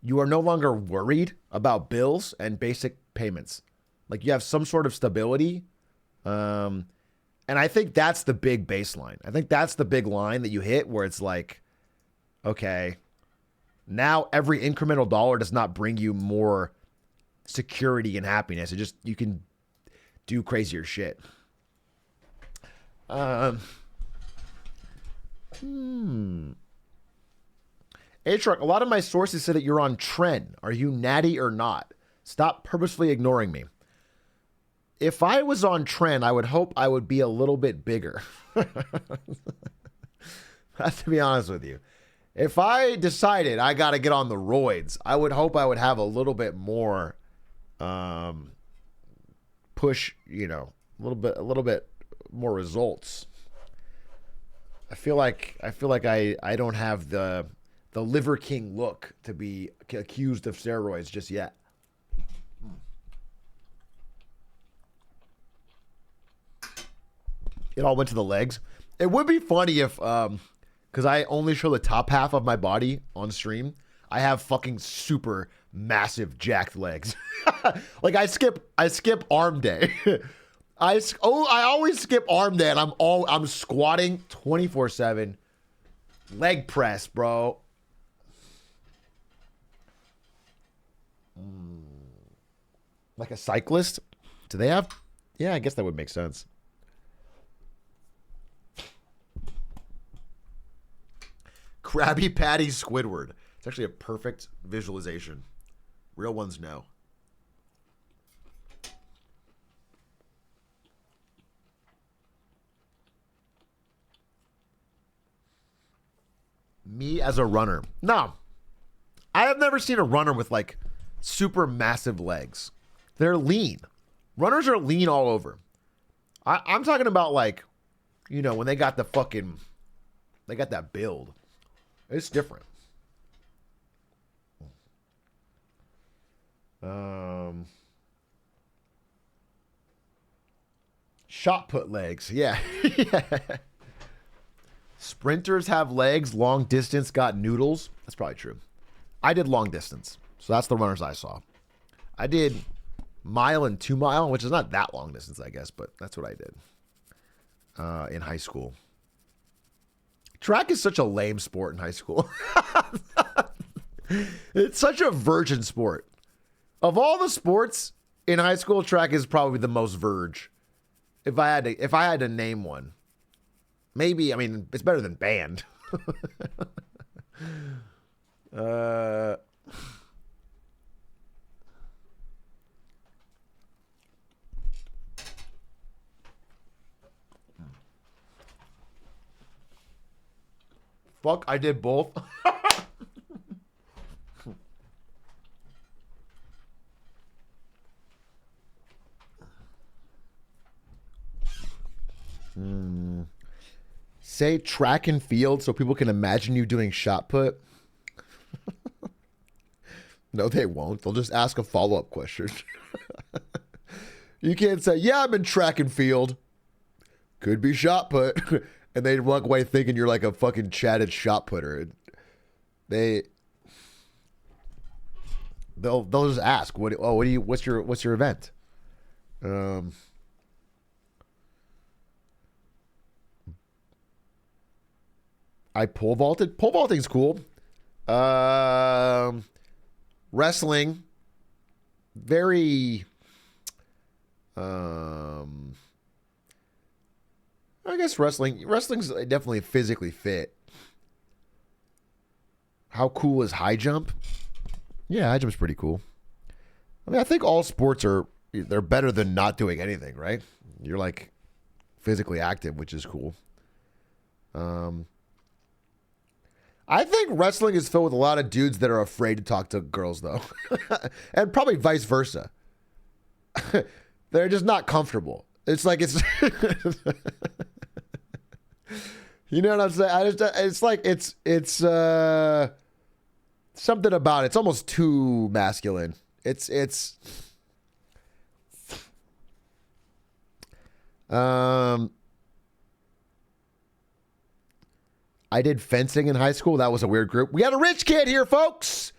you are no longer worried about bills and basic payments. Like, you have some sort of stability. And I think that's the big baseline. I think that's the big line that you hit where it's like, okay, now every incremental dollar does not bring you more security and happiness. It just, you can do crazier shit. Atrioc, a lot of my sources say that you're on trend. Are you natty or not? Stop purposefully ignoring me. If I was on trend, I would hope I would be a little bit bigger. Have to be honest with you. If I decided I got to get on the roids, I would hope I would have a little bit more push, you know, a little bit more results. I feel like I don't have the Liver King look to be accused of steroids just yet. It all went to the legs. It would be funny if, because I only show the top half of my body on stream, I have fucking super massive jacked legs. Like I skip arm day. I always skip arm day, and I'm squatting 24/7, leg press, bro. Like a cyclist? Do they have? Yeah, I guess that would make sense. Krabby Patty Squidward. It's actually a perfect visualization. Real ones know. Me as a runner. No. I have never seen a runner with like super massive legs. They're lean. Runners are lean all over. I'm talking about like, you know, when they got they got that build. It's different. Shot put legs. Yeah. Yeah. Sprinters have legs. Long distance got noodles. That's probably true. I did long distance. So that's the runners I saw. I did mile and 2 mile, which is not that long distance, I guess, but that's what I did in high school. Track is such a lame sport in high school. It's such a virgin sport. Of all the sports in high school, track is probably the most verge. If I had to name one. Maybe, I mean, it's better than band. Fuck, I did both. Say track and field so people can imagine you doing shot put. No, they won't. They'll just ask a follow-up question. You can't say, yeah, I'm in track and field. Could be shot put. And they'd walk away thinking you're like a fucking chatted shot putter. They'll just ask, what's your event? I pole vaulted. Pole vaulting's cool. Wrestling, very. I guess wrestling's definitely physically fit. How cool is high jump? Yeah, high jump's pretty cool. I mean, I think all sports they're better than not doing anything, right? You're like physically active, which is cool. I think wrestling is filled with a lot of dudes that are afraid to talk to girls, though. And probably vice versa. They're just not comfortable. It's like it's... You know what I'm saying? It's like it's something about it. It's almost too masculine. I did fencing in high school. That was a weird group. We got a rich kid here, folks.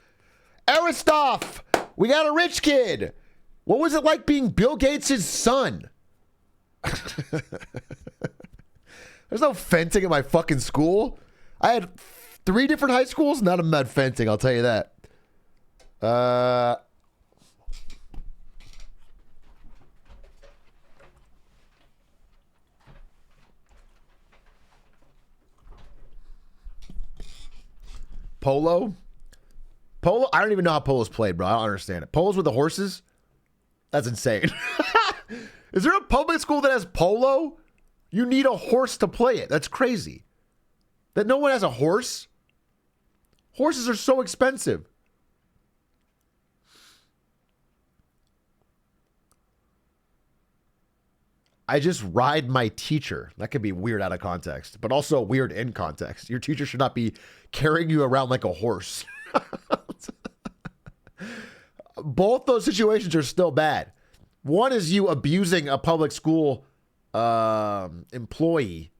Aristoff. We got a rich kid. What was it like being Bill Gates' son? There's no fencing at my fucking school. I had 3 different high schools. None of them had fencing, I'll tell you that. Polo? Polo? I don't even know how polo's played, bro. I don't understand it. Polo's with the horses? That's insane. Is there a public school that has polo? You need a horse to play it. That's crazy. That no one has a horse? Horses are so expensive. I just ride my teacher. That could be weird out of context, but also weird in context. Your teacher should not be carrying you around like a horse. Both those situations are still bad. One is you abusing a public school employee,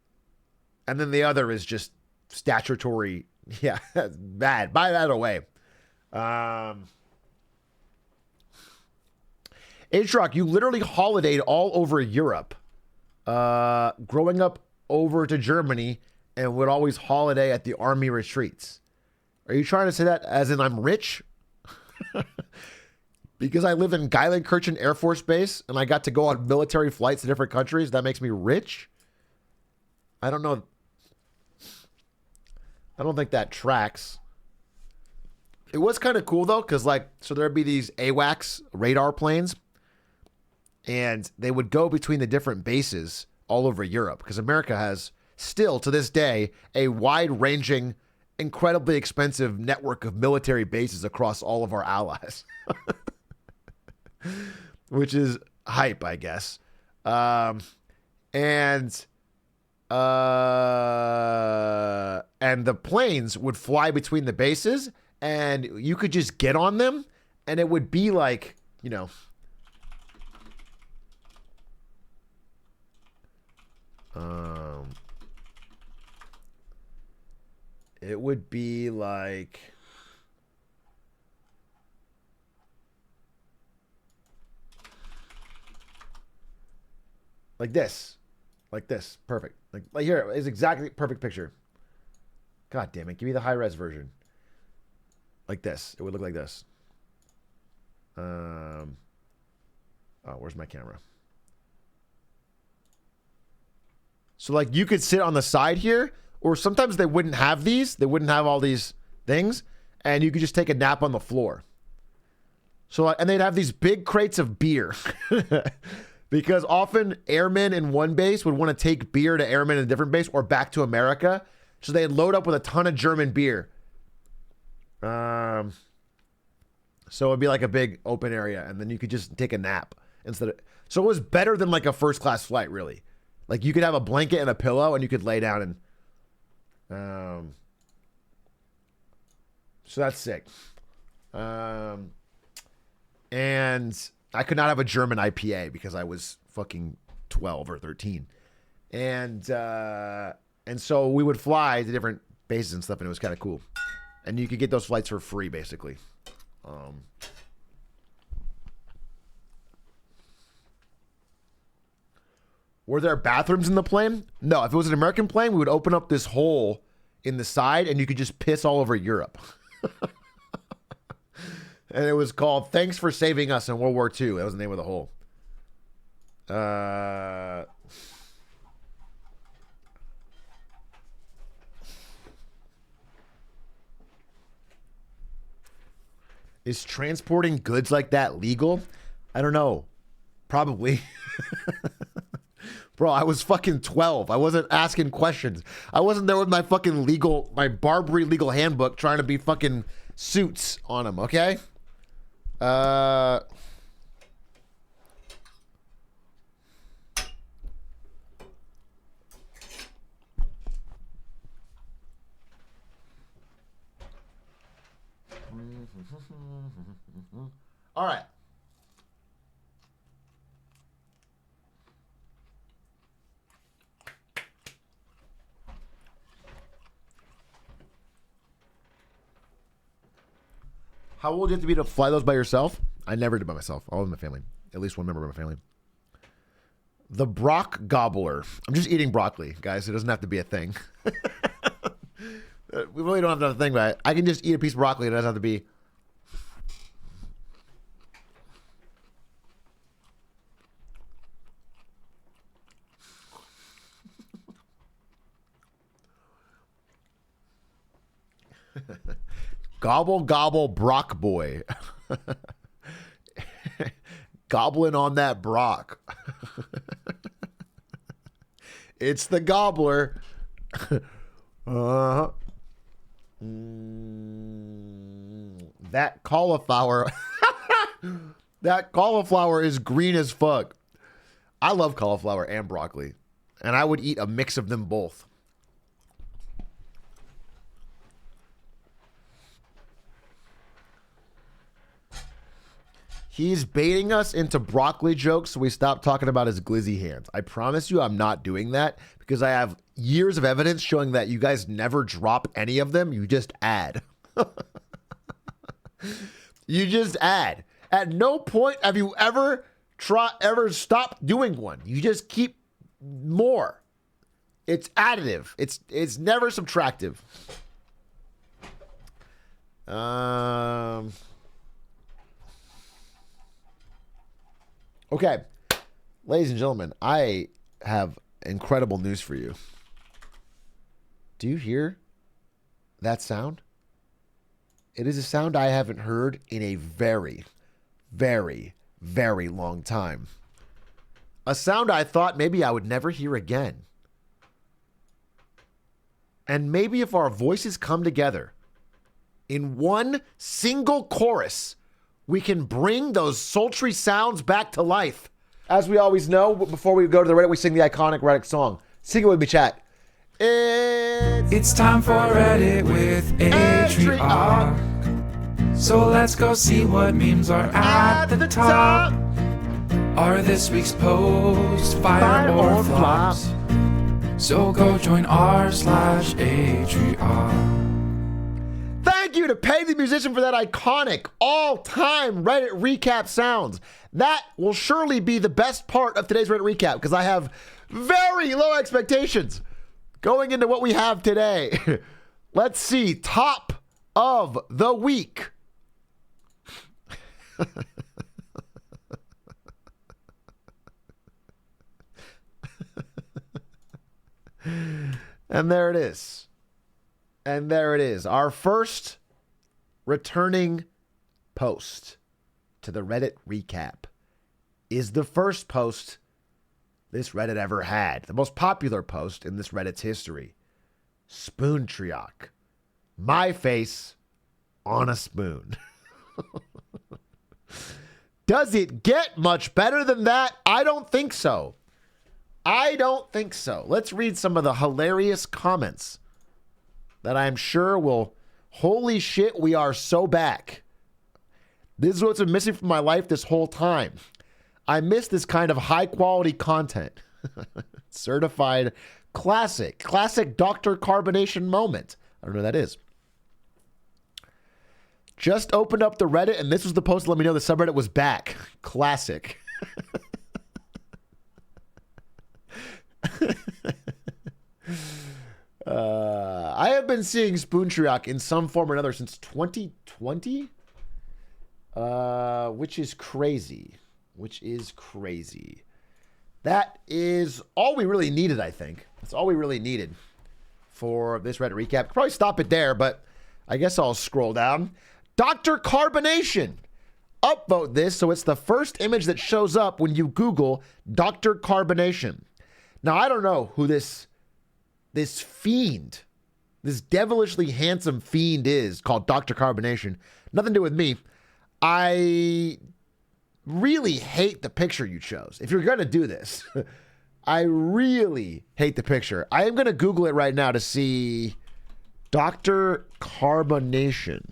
and then the other is just statutory. Yeah, bad. Buy that away. Atrioc, you literally holidayed all over Europe. Growing up over to Germany and would always holiday at the army retreats. Are you trying to say that as in I'm rich? Because I live in Geilenkirchen Air Force Base and I got to go on military flights to different countries, that makes me rich? I don't know. I don't think that tracks. It was kind of cool though, because so there'd be these AWACS radar planes, and they would go between the different bases all over Europe, because America has still to this day a wide-ranging incredibly expensive network of military bases across all of our allies, which is hype, I guess. And the planes would fly between the bases, and you could just get on them, and it would be like, you know, it would be like this. Like this. Perfect. Like here is exactly perfect picture. God damn it. Give me the high res version. Like this. It would look like this. Oh, where's my camera? So like you could sit on the side here, or sometimes they wouldn't have these. They wouldn't have all these things, and you could just take a nap on the floor. So and they'd have these big crates of beer. Because often airmen in one base would want to take beer to airmen in a different base or back to America. So they'd load up with a ton of German beer. So it'd be like a big open area, and then you could just take a nap instead of. So it was better than like a first class flight, really. Like you could have a blanket and a pillow, and you could lay down and. So that's sick. And I could not have a German IPA because I was fucking 12 or 13. And so we would fly to different bases and stuff, and it was kind of cool. And you could get those flights for free, basically. Were there bathrooms in the plane? No. If it was an American plane, we would open up this hole in the side, and you could just piss all over Europe. And it was called "Thanks for Saving Us" in World War II. That was the name of the hole. Is transporting goods like that legal? I don't know. Probably. Bro, I was fucking 12. I wasn't asking questions. I wasn't there with my fucking my Barbary legal handbook trying to be fucking suits on them, okay? All right. How old do you have to be to fly those by yourself? I never did by myself. All in my family. At least one member of my family. The Brock Gobbler. I'm just eating broccoli, guys. It doesn't have to be a thing. We really don't have to have a thing, but I can just eat a piece of broccoli. It doesn't have to be. Gobble, gobble, Brock boy. Gobbling on that Brock. It's the gobbler. That cauliflower. That cauliflower is green as fuck. I love cauliflower and broccoli, and I would eat a mix of them both. He's baiting us into broccoli jokes, so we stop talking about his glizzy hands. I promise you I'm not doing that because I have years of evidence showing that you guys never drop any of them. You just add. You just add. At no point have you ever stopped doing one. You just keep more. It's additive. It's never subtractive. Okay, ladies and gentlemen, I have incredible news for you. Do you hear that sound? It is a sound I haven't heard in a very, very, very long time. A sound I thought maybe I would never hear again. And maybe if our voices come together in one single chorus, we can bring those sultry sounds back to life. As we always know, before we go to the Reddit, we sing the iconic Reddit song. Sing it with me, chat. It's time for Reddit with Atrioc. So let's go see what memes are at the top. Are this week's posts fire or flops? So go join r/Atrioc. Thank you to Pay the Musician for that iconic all-time Reddit recap sounds. That will surely be the best part of today's Reddit recap because I have very low expectations going into what we have today. Let's see. Top of the week. And there it is. And there it is. Our first returning post to the Reddit recap is the first post this Reddit ever had. The most popular post in this Reddit's history. Spoon Atrioc. My face on a spoon. Does it get much better than that? I don't think so. I don't think so. Let's read some of the hilarious comments that I'm sure will, holy shit, we are so back. This is what's been missing from my life this whole time. I miss this kind of high quality content. Certified classic Dr. Carbonation moment. I don't know what that is. Just opened up the Reddit and this was the post to let me know the subreddit was back. Classic. I have been seeing Spoon Atrioc in some form or another since 2020, which is crazy. That is all we really needed, I think. That's all we really needed for this Reddit recap. Could probably stop it there, but I guess I'll scroll down. Dr. Carbonation. Upvote this so it's the first image that shows up when you Google Dr. Carbonation. Now, I don't know who this fiend, this devilishly handsome fiend is called Dr. Carbonation. Nothing to do with me. I really hate the picture you chose. If you're going to do this, I really hate the picture. I am going to Google it right now to see Dr. Carbonation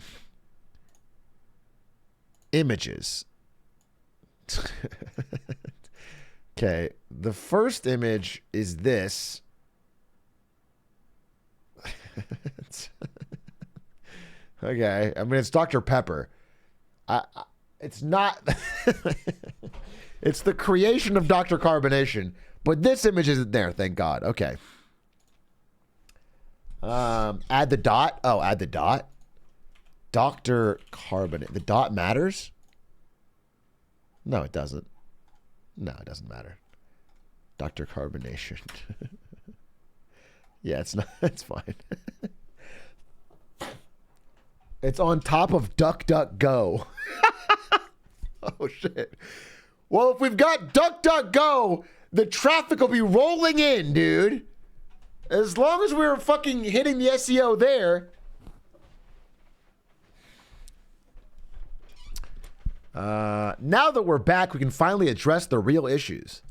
images. Okay, the first image is this. Okay, I mean, it's Dr. Pepper. It's not. It's the creation of Dr. Carbonation, but this image isn't there, thank God. Okay. Add the dot. Oh, add the dot. Dr. Carbonate. The dot matters? No, it doesn't. No, it doesn't matter. Dr. Carbonation. Yeah, it's not. It's fine. It's on top of DuckDuckGo. Oh, shit. Well, if we've got DuckDuckGo, the traffic will be rolling in, dude. As long as we're fucking hitting the SEO there. Now that we're back, we can finally address the real issues.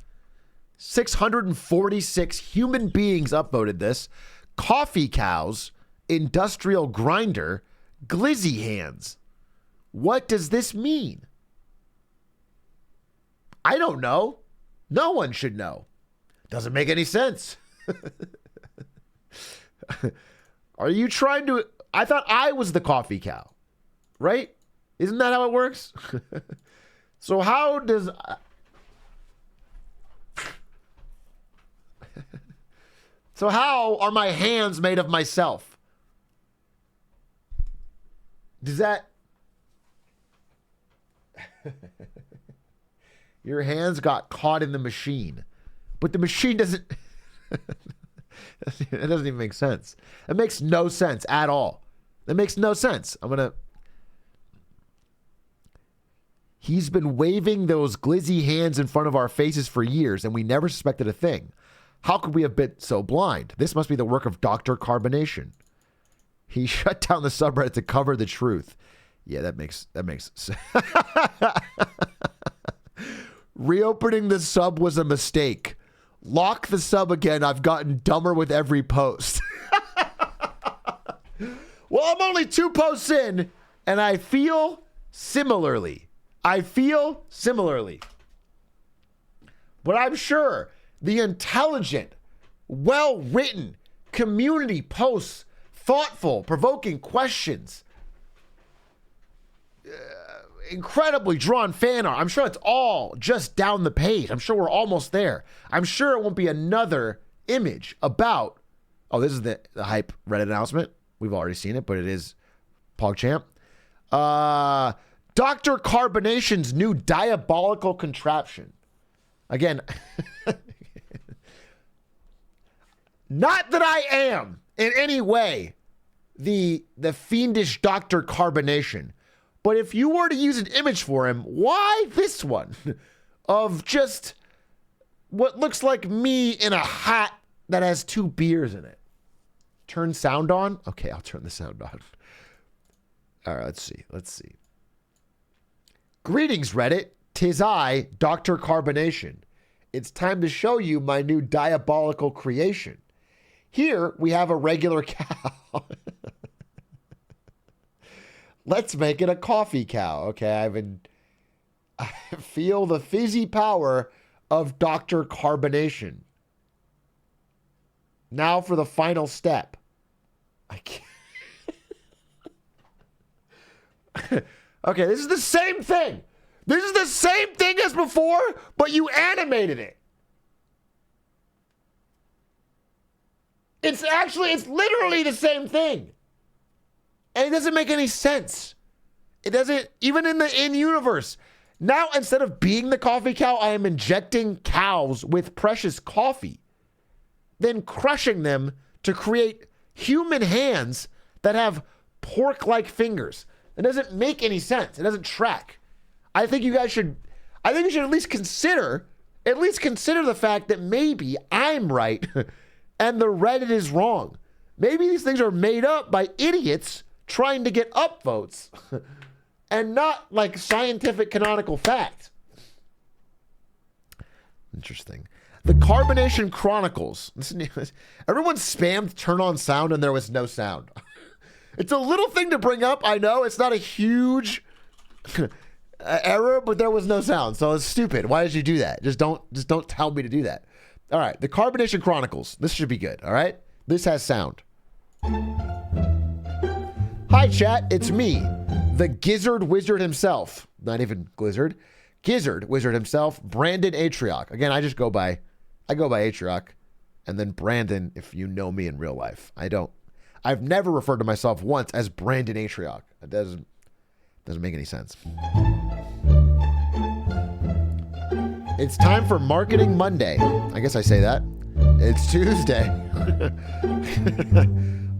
646 human beings upvoted this. Coffee cows, industrial grinder, glizzy hands. What does this mean? I don't know. No one should know. Doesn't make any sense. Are you trying to... I thought I was the coffee cow, right? Isn't that how it works? So how does... So how are my hands made of myself? Does that... Your hands got caught in the machine. But the machine doesn't... It doesn't even make sense. It makes no sense at all. It makes no sense. I'm going to... He's been waving those glizzy hands in front of our faces for years, and we never suspected a thing. How could we have been so blind? This must be the work of Dr. Carbonation. He shut down the subreddit to cover the truth. Yeah, that makes sense. Reopening the sub was a mistake. Lock the sub again. I've gotten dumber with every post. Well, I'm only 2 posts in, and I feel similarly. But I'm sure the intelligent, well-written community posts, thoughtful, provoking questions, incredibly drawn fan art. I'm sure it's all just down the page. I'm sure we're almost there. I'm sure it won't be another image about, oh, this is the hype Reddit announcement. We've already seen it, but it is PogChamp. Dr. Carbonation's new diabolical contraption. Again, not that I am in any way the fiendish Dr. Carbonation, but if you were to use an image for him, why this one of just what looks like me in a hat that has 2 beers in it? Turn sound on? Okay, I'll turn the sound on. All right, let's see. Greetings, Reddit. 'Tis I, Dr. Carbonation. It's time to show you my new diabolical creation. Here we have a regular cow. Let's make it a coffee cow. Okay, I feel the fizzy power of Dr. Carbonation. Now for the final step. I can't. Okay, this is the same thing. This is the same thing as before, but you animated it. It's literally the same thing. And it doesn't make any sense. It doesn't, even in the in-universe. Now, instead of being the coffee cow, I am injecting cows with precious coffee, then crushing them to create human hands that have pork-like fingers. It doesn't make any sense. It doesn't track. I think you should at least consider the fact that maybe I'm right and the Reddit is wrong. Maybe these things are made up by idiots trying to get upvotes and not like scientific canonical fact. Interesting. The Carbonation Chronicles. Everyone spammed turn on sound and there was no sound. It's a little thing to bring up. I know it's not a huge error, but there was no sound. So it's stupid. Why did you do that? Just don't tell me to do that. All right. The Carbonation Chronicles. This should be good. All right. This has sound. Hi, chat. It's me, the Gizzard Wizard himself. Not even Glizzard. Gizzard Wizard himself, Brandon Atrioc. Again, I go by Atrioc, and then Brandon if you know me in real life. I've never referred to myself once as Brandon Atrioc. It doesn't make any sense. It's time for Marketing Monday. I guess I say that. It's Tuesday.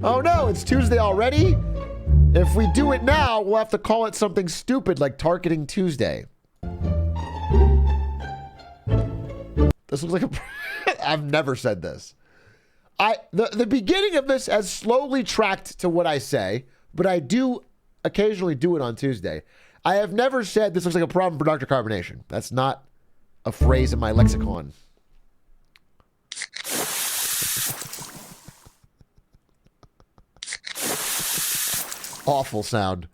Oh no, it's Tuesday already? If we do it now, we'll have to call it something stupid like Targeting Tuesday. This looks like a... I've never said this. The beginning of this has slowly tracked to what I say, but I do occasionally do it on Tuesday. I have never said this looks like a problem for Dr. Carbonation. That's not a phrase in my lexicon. Awful sound.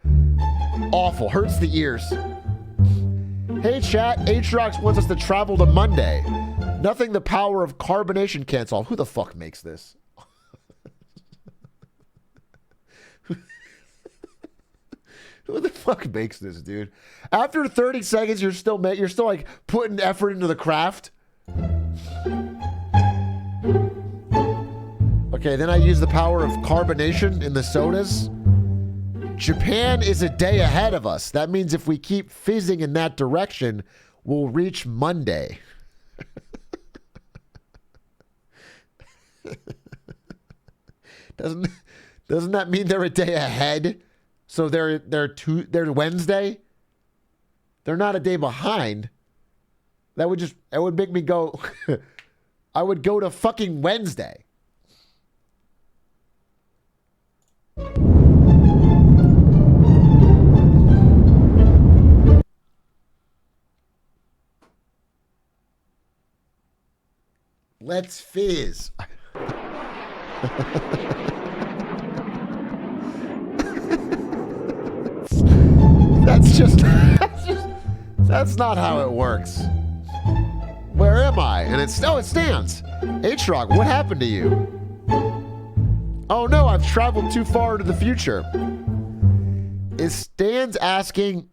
Awful. Hurts the ears. Hey chat, Atrioc wants us to travel to Monday. Nothing the power of carbonation can't solve. Who the fuck makes this? Who the fuck makes this, dude? After 30 seconds, you're still like putting effort into the craft. Okay, then I use the power of carbonation in the sodas. Japan is a day ahead of us. That means if we keep fizzing in that direction, we'll reach Monday. Doesn't that mean they're a day ahead? So they're Wednesday? They're not a day behind. That would make me go I would go to fucking Wednesday. Let's fizz. That's not how it works. Where am I? And it stands. Atrioc, what happened to you? Oh no, I've traveled too far into the future. Is Stan's asking...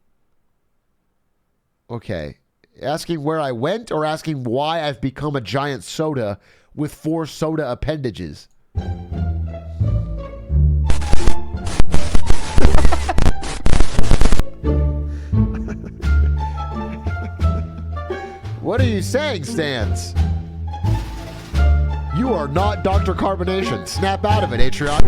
Okay. Asking where I went or asking why I've become a giant soda with 4 soda appendages? What are you saying, Stans? You are not Dr. Carbonation. Snap out of it, Atrioc.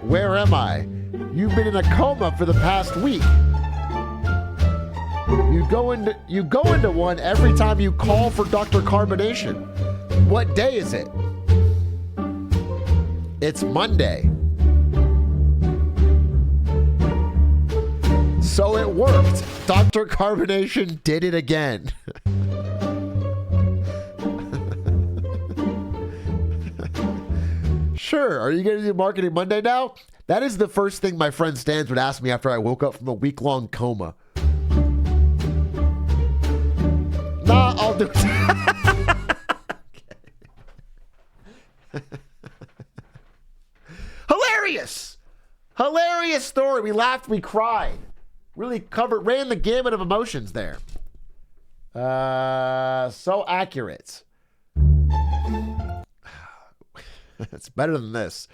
Where am I? You've been in a coma for the past week. You go into one every time you call for Dr. Carbonation. What day is it? It's Monday. So it worked. Dr. Carbonation did it again. Sure. Are you going to do Marketing Monday now? That is the first thing my friend Stans would ask me after I woke up from a week-long coma. Nah, I'll do it. Hilarious! Hilarious story. We laughed, we cried. Really ran the gamut of emotions there. So accurate. It's better than this.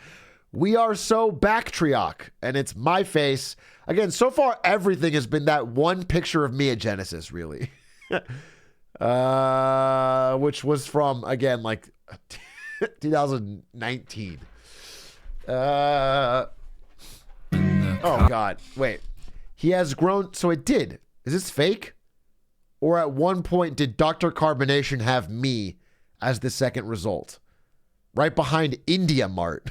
We are so back, Atrioc, and it's my face. Again, so far, everything has been that one picture of me at Genesis, really. Which was from, again, like 2019. Oh, God. Wait. He has grown. So it did. Is this fake? Or at one point, did Dr. Carbonation have me as the second result? Right behind India Mart.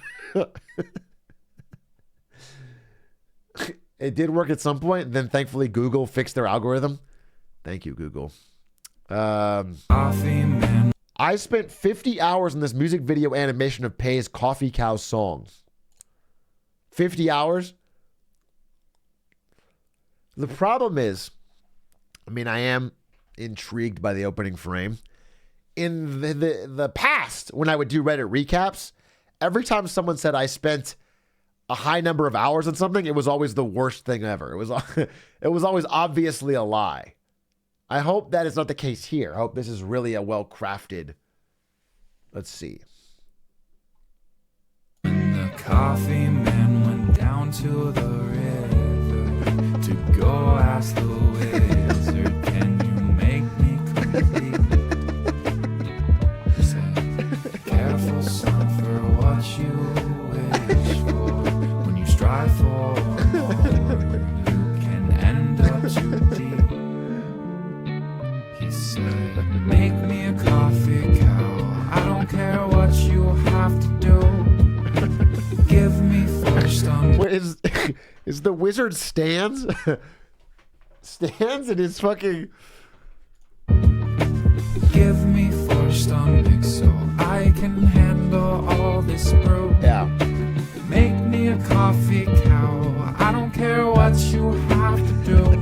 It did work at some point. And then thankfully, Google fixed their algorithm. Thank you, Google. I spent 50 hours in this music video animation of Pei's Coffee Cow song. 50 hours? The problem is, I mean, I am intrigued by the opening frame. In the past, when I would do Reddit recaps, every time someone said I spent a high number of hours on something, it was always the worst thing ever. It was always obviously a lie. I hope that is not the case here. I hope this is really a well-crafted... Let's see. When the coffee man went down to the river to go ask the wizard, can you make me complete? He said, careful son, for what you wish for. When you strive for more, you can end up too deep. He said, make me a coffee cow. I don't care what you have to do. Give me first on. What is the wizard Stans? Stans and his fucking... Give me first on mix so I can handle all this brew. Yeah. Make me a coffee cow. I don't care what you have to do.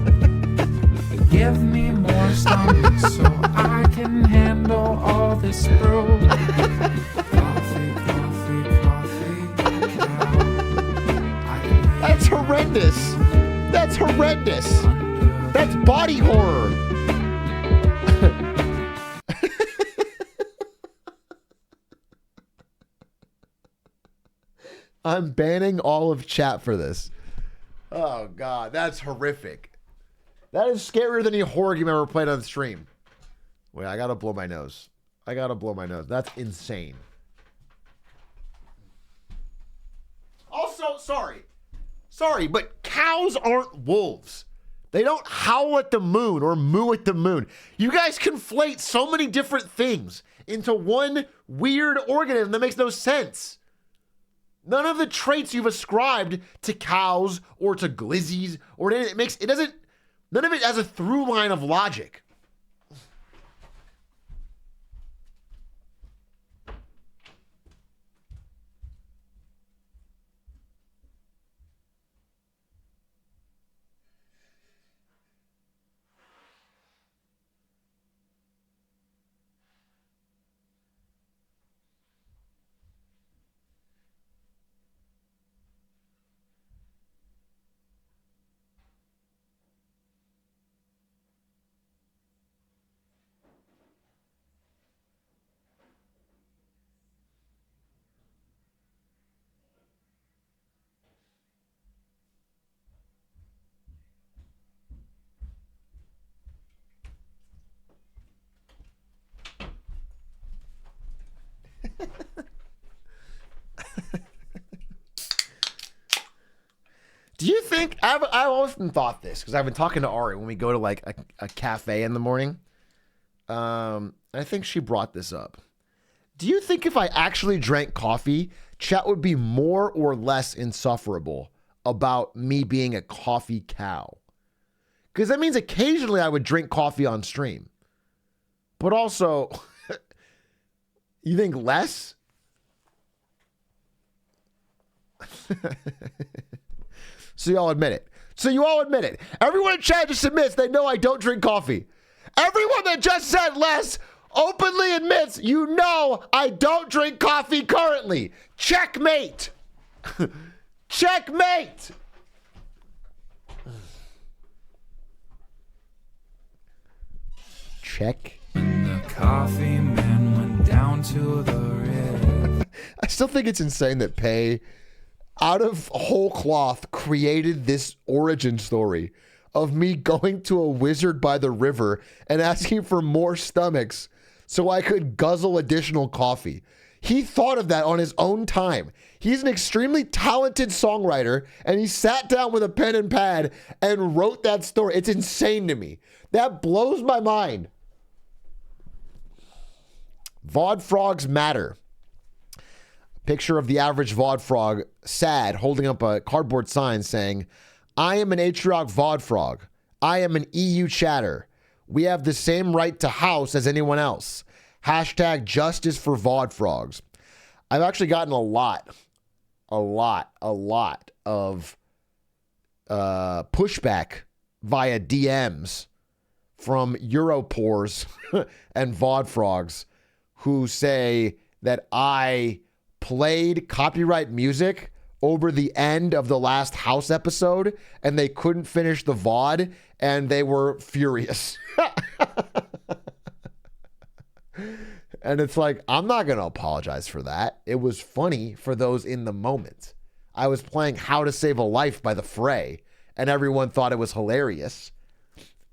Give me more stomach so I can handle all this brew. Coffee, coffee, coffee cow. That's horrendous. That's horrendous. That's body horror. I'm banning all of chat for this. Oh, God. That's horrific. That is scarier than any horror game I ever played on stream. Wait, I gotta blow my nose. I gotta blow my nose. That's insane. Also, sorry, but cows aren't wolves. They don't howl at the moon or moo at the moon. You guys conflate so many different things into one weird organism that makes no sense. None of the traits you've ascribed to cows or to glizzies or none of it has a through line of logic. Do you think, I've often thought this, because I've been talking to Ari when we go to like a cafe in the morning. I think she brought this up. Do you think if I actually drank coffee, chat would be more or less insufferable about me being a coffee cow? Because that means occasionally I would drink coffee on stream. But also, you think less? So you all admit it. Everyone in chat just admits they know I don't drink coffee. Everyone that just said less openly admits you know I don't drink coffee currently. Checkmate. Checkmate. Check. When the coffee man went down to the river. I still think it's insane that Pei, out of whole cloth, created this origin story of me going to a wizard by the river and asking for more stomachs so I could guzzle additional coffee. He thought of that on his own time. He's an extremely talented songwriter, and he sat down with a pen and pad and wrote that story. It's insane to me. That blows my mind. VOD frogs matter. Picture of the average VOD frog, sad, holding up a cardboard sign saying, I am an Atrioc VOD frog. I am an EU chatter. We have the same right to house as anyone else. Hashtag justice for VOD frogs. I've actually gotten a lot of pushback via DMs from Europores and VOD frogs who say that I played copyright music over the end of the last House episode and they couldn't finish the VOD and they were furious. And it's like, I'm not going to apologize for that. It was funny for those in the moment. I was playing How to Save a Life by The Fray and everyone thought it was hilarious.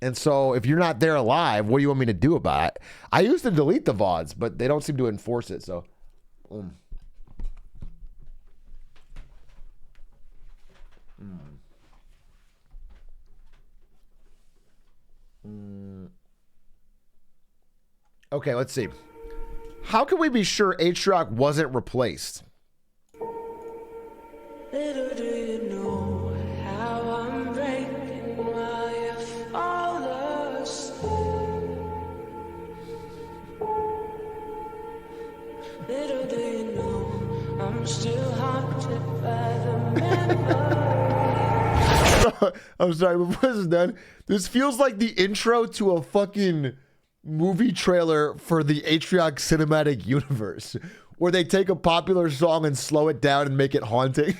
And so if you're not there live, what do you want me to do about it? I used to delete the VODs, but they don't seem to enforce it. So, Okay, let's see. How can we be sure Atrioc wasn't replaced? Little do you know how I'm breaking while you fall asleep. Little do you know I'm still haunted by the memory. I'm sorry, before this is done, this feels like the intro to a fucking movie trailer for the Atrioc cinematic universe, where they take a popular song and slow it down and make it haunting.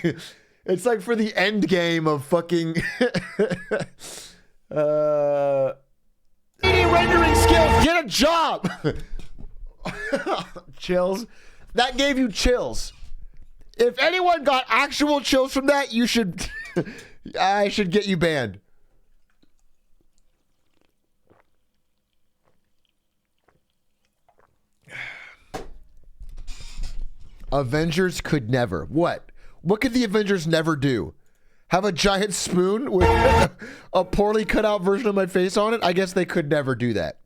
It's like for the end game of fucking rendering skills. Get a job. Chills. That gave you chills. If anyone got actual chills from that, you should I should get you banned. Avengers could never. What? What could the Avengers never do? have a giant spoon with a poorly cut out version of my face on it? I guess they could never do that.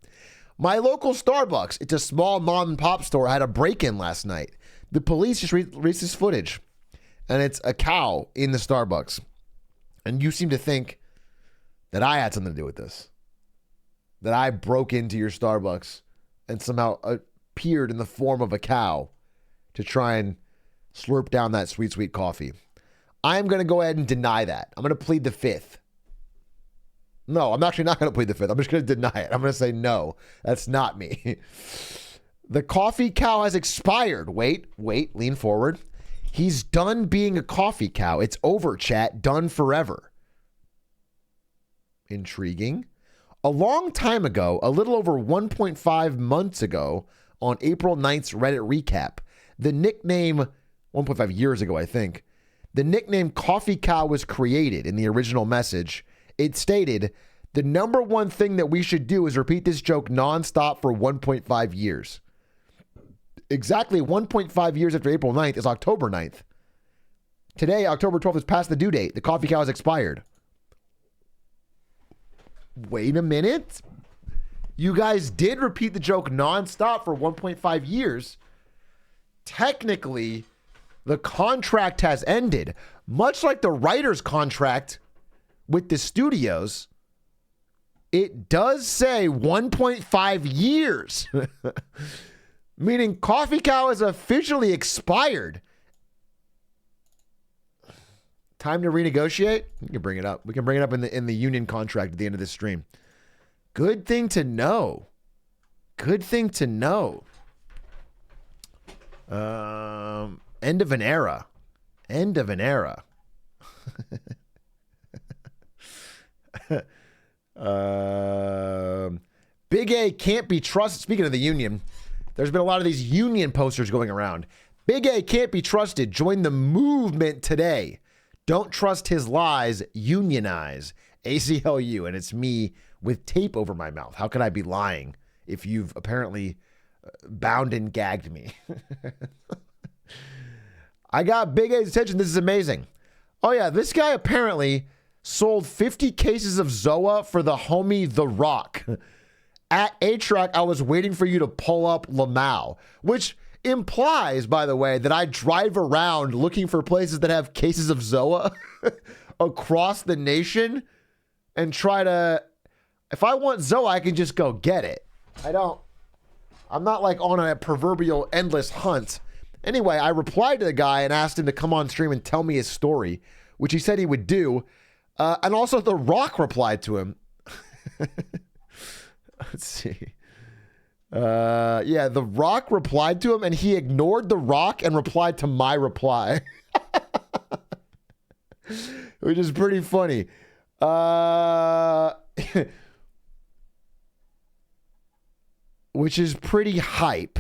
My local Starbucks, it's a small mom and pop store, had a break-in last night. The police just released this footage, and it's a cow in the Starbucks. And you seem to think that I had something to do with this. That I broke into your Starbucks and somehow appeared in the form of a cow to try and slurp down that sweet, sweet coffee. I'm going to go ahead and deny that. I'm going to plead the fifth. No, I'm actually not going to plead the fifth. I'm just going to deny it. I'm going to say no, that's not me. The coffee cow has expired. Wait, lean forward. He's done being a coffee cow. It's over, chat. Done forever. Intriguing. A long time ago, a little over 1.5 months ago, on April 9th's Reddit recap, the nickname, 1.5 years ago, I think, the nickname Coffee Cow was created in the original message. It stated, the number one thing that we should do is repeat this joke nonstop for 1.5 years. Exactly 1.5 years after April 9th is October 9th. Today, October 12th, is past the due date. The coffee cow has expired. Wait a minute. You guys did repeat the joke nonstop for 1.5 years. Technically, the contract has ended. Much like the writer's contract with the studios, it does say 1.5 years. Meaning Coffee Cow is officially expired. Time to renegotiate? We can bring it up. We can bring it up in the union contract at the end of this stream. Good thing to know. Good thing to know. End of an era. End of an era. Big A can't be trusted. Speaking of the union, there's been a lot of these union posters going around. Big A can't be trusted. Join the movement today. Don't trust his lies. Unionize. ACLU. And it's me with tape over my mouth. How could I be lying if you've apparently bound and gagged me? I got Big A's attention. This is amazing. Oh yeah, this guy apparently sold 50 cases of Zoa for the homie The Rock. At Atrioc, I was waiting for you to pull up Lamau, which implies, by the way, that I drive around looking for places that have cases of Zoa across the nation and try to, if I want Zoa, I can just go get it. I'm not like on a proverbial endless hunt. Anyway, I replied to the guy and asked him to come on stream and tell me his story, which he said he would do. And also The Rock replied to him. Let's see. Yeah, The Rock replied to him and he ignored The Rock and replied to my reply. Which is pretty funny. Which is pretty hype.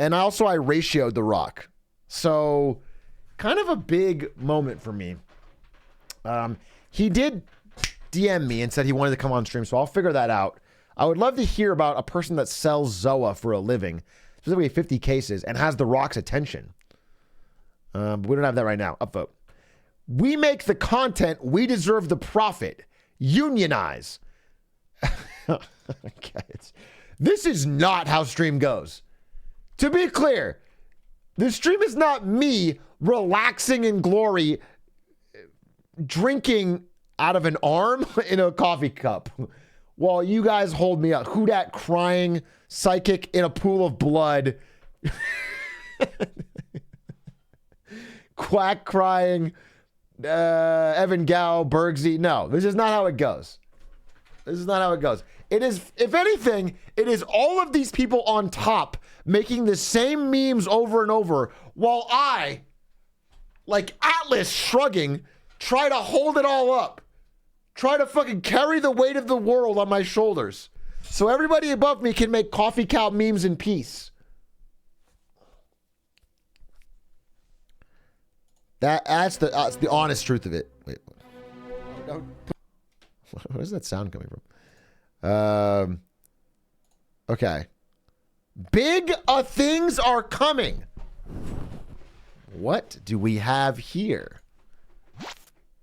And also I ratioed The Rock. So kind of a big moment for me. He did DM me and said he wanted to come on stream, so I'll figure that out. I would love to hear about a person that sells Zoa for a living, specifically 50 cases, and has The Rock's attention. But we don't have that right now. Upvote. We make the content. We deserve the profit. Unionize. Okay, this is not how stream goes. To be clear, the stream is not me relaxing in glory, drinking out of an arm in a coffee cup while you guys hold me up. Who dat crying, psychic in a pool of blood. Quack crying, Evan Gao, Bergsy. No, this is not how it goes. This is not how it goes. It is, if anything, it is all of these people on top making the same memes over and over while I, like Atlas shrugging, try to hold it all up. Try to fucking carry the weight of the world on my shoulders so everybody above me can make coffee cow memes in peace. That's the honest truth of it. Wait, where's that sound coming from? Okay. Big things are coming. What do we have here?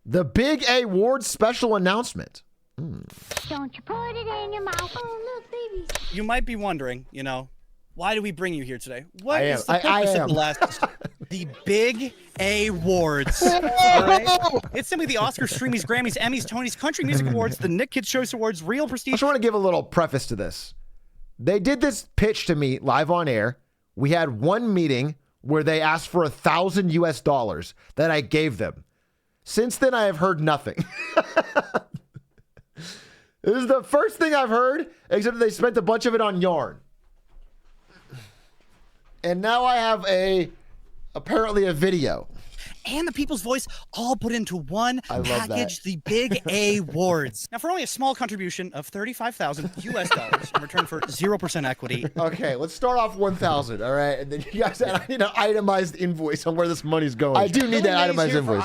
The big awards special announcement. Don't you put it in your mouth. Oh, look, babies. You might be wondering, why do we bring you here today? What I is am. the I purpose am. of the last? The Big Awards. Right? It's simply the Oscars, Streamies, Grammys, Emmys, Tonys, Country Music Awards, the Nick Kids Choice Awards, Real I Prestige. just want to give a little preface to this. They did this pitch to me live on air. We had one meeting where they asked for $1,000 that I gave them. Since then, I have heard nothing. This is the first thing I've heard, except that they spent a bunch of it on yarn. And now I have apparently a video. And the People's Voice all put into one I love package, that. the Big Awards. Now, for only a small contribution of $35,000 in return for 0% equity. Okay, let's start off 1,000, all right? And then you guys, I need an itemized invoice on where this money's going. I do need that itemized invoice.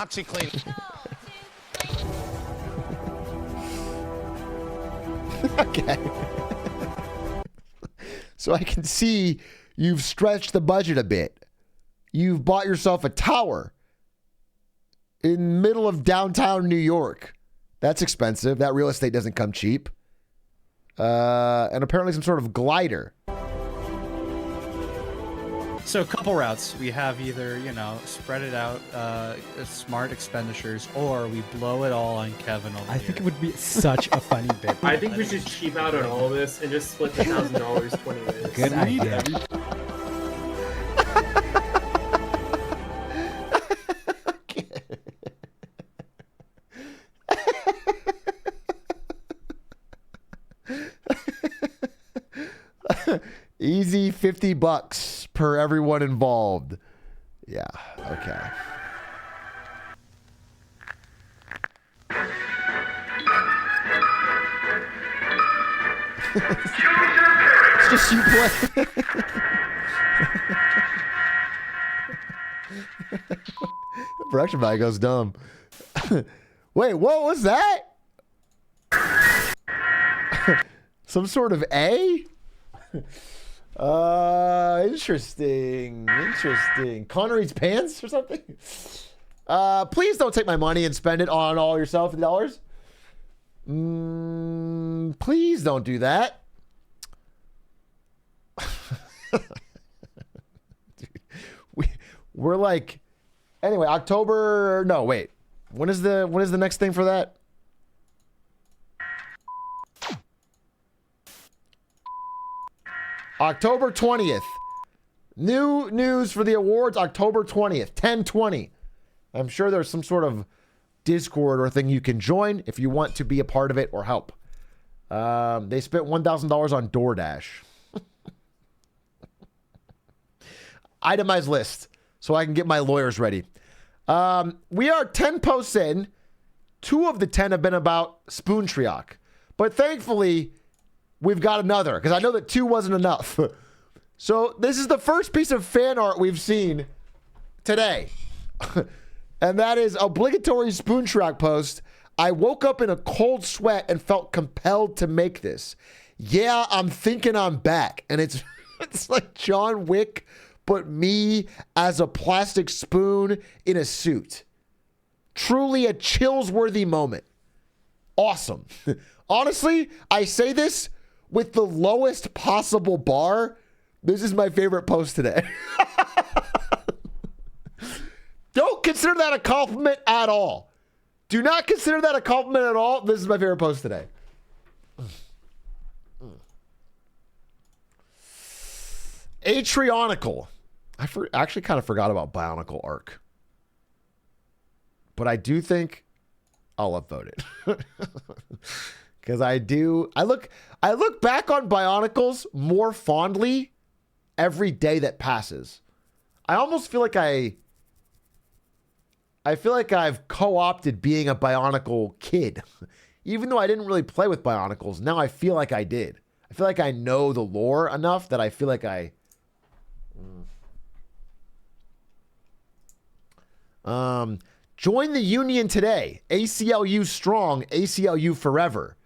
Okay. So I can see you've stretched the budget a bit. You've bought yourself a tower in the middle of downtown New York. That's expensive. That real estate doesn't come cheap. And apparently some sort of glider. So a couple routes. We have either, spread it out, smart expenditures, or we blow it all on Kevin over I think it would be such a funny bit. I think we should cheap out on all of this and just split the $1,000 20 ways. Good idea. Easy $50 per everyone involved. Yeah, okay. It's just you play. The production value goes dumb. Wait, what was that? Some sort of A? Interesting. Connery's pants or something? Please don't take my money and spend it on all yourself $50. Please don't do that. Dude, we're like, anyway, October. No, wait. When is the next thing for that? October 20th. New news for the awards, October 20th, 10/20. I'm sure there's some sort of Discord or thing you can join if you want to be a part of it or help. They spent $1,000 on DoorDash. Itemized list so I can get my lawyers ready. We are 10 posts in. 2 of the 10 have been about Spoon Atrioc. But thankfully, we've got another, because I know that 2 wasn't enough. So this is the first piece of fan art we've seen today. And that is obligatory Spoon Atrioc post. I woke up in a cold sweat and felt compelled to make this. Yeah, I'm thinking I'm back. And it's like John Wick, but me as a plastic spoon in a suit. Truly a chills-worthy moment. Awesome. Honestly, I say this with the lowest possible bar. This is my favorite post today. Don't consider that a compliment at all. Do not consider that a compliment at all. This is my favorite post today. Atrionical. I actually kind of forgot about Bionicle Arc. But I do think I'll upvote it. Because I look back on Bionicles more fondly every day that passes. I almost feel like I've co-opted being a Bionicle kid. Even though I didn't really play with Bionicles, now I feel like I did. I feel like I know the lore enough that I feel like I... Join the union today. ACLU strong, ACLU forever.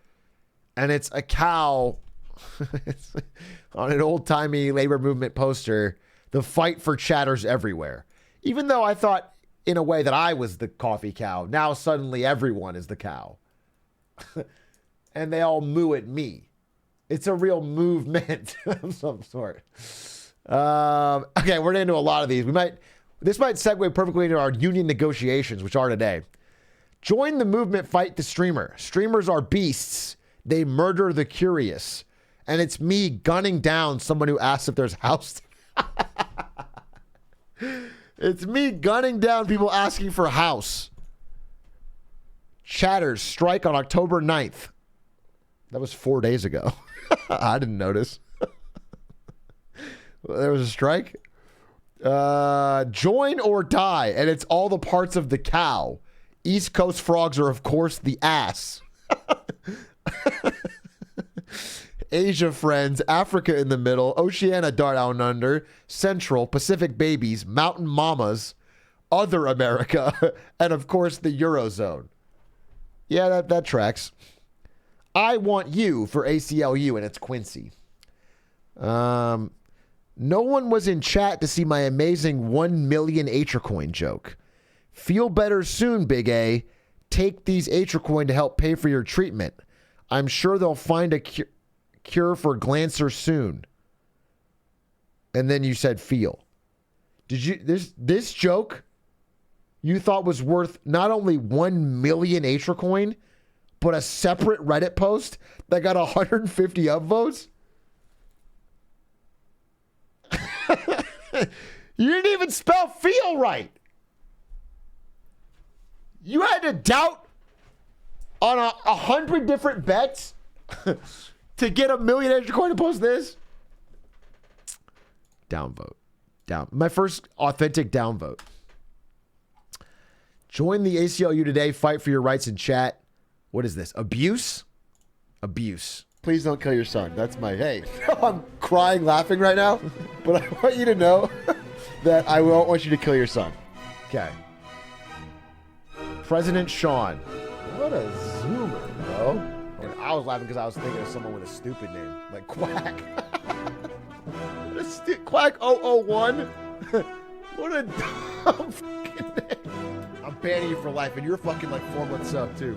And it's a cow it's on an old-timey labor movement poster. The fight for chatters everywhere. Even though I thought in a way that I was the coffee cow. Now suddenly everyone is the cow. And they all moo at me. It's a real movement of some sort. Okay, we're into a lot of these. This might segue perfectly into our union negotiations, which are today. Join the movement, fight the streamer. Streamers are beasts. They murder the curious. And it's me gunning down someone who asks if there's house. It's me gunning down people asking for house. Chatters strike on October 9th. That was 4 days ago. I didn't notice. There was a strike. Join or die, and it's all the parts of the cow. East Coast frogs are, of course, the ass. Asia friends, Africa in the middle, Oceania down under, Central, Pacific babies, Mountain mamas, other America, and of course the Eurozone. Yeah, that tracks. I want you for ACLU, and it's Quincy. No one was in chat to see my amazing 1 million Atrioc joke. Feel better soon, Big A. Take these Atrioc to help pay for your treatment. I'm sure they'll find a cure for Glancer soon. And then you said feel. Did you this joke you thought was worth not only 1 million Atrioc, but a separate Reddit post that got 150 upvotes? You didn't even spell feel right. You had to doubt on 100 different bets to get 1 million Atrioc to post this. Downvote. Down. My first authentic downvote. Join the ACLU today. Fight for your rights in chat. What is this? Abuse? Abuse. Please don't kill your son. That's my, hey. I'm crying, laughing right now, but I want you to know that I won't want you to kill your son. Okay. President Sean. What a zoomer, bro. And I was laughing because I was thinking of someone with a stupid name, like Quack. Quack 001. What a dumb fucking name. I'm banning you for life, and you're fucking like 4 months up, too.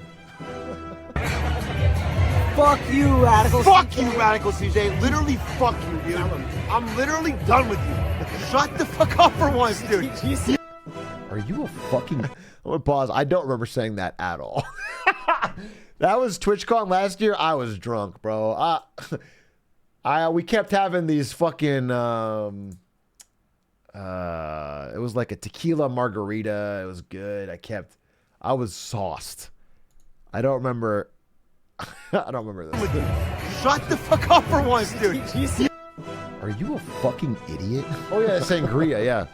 Fuck you, Radical Fuck you, Radical CJ. Literally, fuck you, dude. I'm literally done with you. Shut the fuck up for once, dude. Are you a fucking... I'm gonna pause. I don't remember saying that at all. That was TwitchCon last year. I was drunk, bro. We kept having these fucking... it was like a tequila margarita. It was good. I was sauced. I don't remember... I don't remember this. Shut the fuck up for once, dude. Are you a fucking idiot? Oh yeah, sangria, yeah.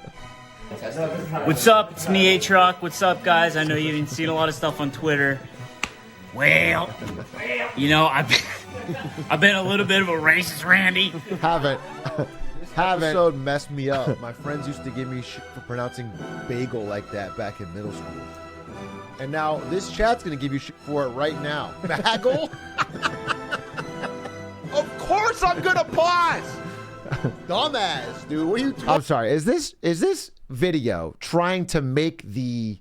What's up? It's me, Atrioc. What's up, guys? I know you've seen a lot of stuff on Twitter. Well, you know, I've been a little bit of a racist, Randy. Haven't. This episode messed me up. My friends used to give me shit for pronouncing bagel like that back in middle school. And now this chat's gonna give you shit for it right now. Bagel? Of course I'm gonna pause! Dumbass, dude. What are you talking? I'm sorry. Is this video trying to make the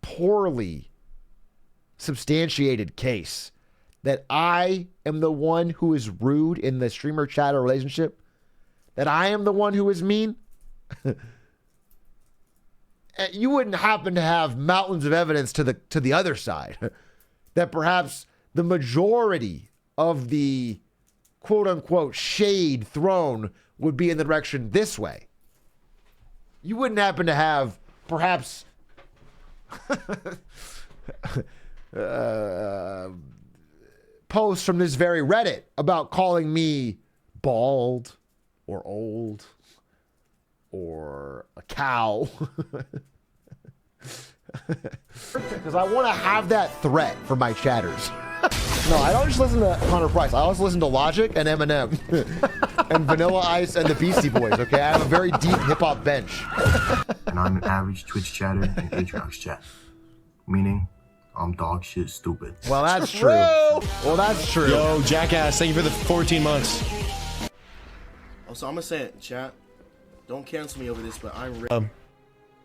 poorly substantiated case that I am the one who is rude in the streamer chatter relationship? That I am the one who is mean? You wouldn't happen to have mountains of evidence to the other side that perhaps the majority of the quote unquote shade thrown would be in the direction this way. You wouldn't happen to have perhaps posts from this very Reddit about calling me bald or old or a cow. Because I want to have that threat for my chatters. No, I don't just listen to Connor Price. I also listen to Logic and Eminem and Vanilla Ice and the Beastie Boys, okay? I have a very deep hip-hop bench. And I'm an average Twitch chatter in Atrioc's chat. Meaning, I'm dog shit stupid. Well, that's true. Well, that's true. Yo, jackass, thank you for the 14 months. Oh, so I'm gonna say it, chat. Don't cancel me over this, but I'm ready.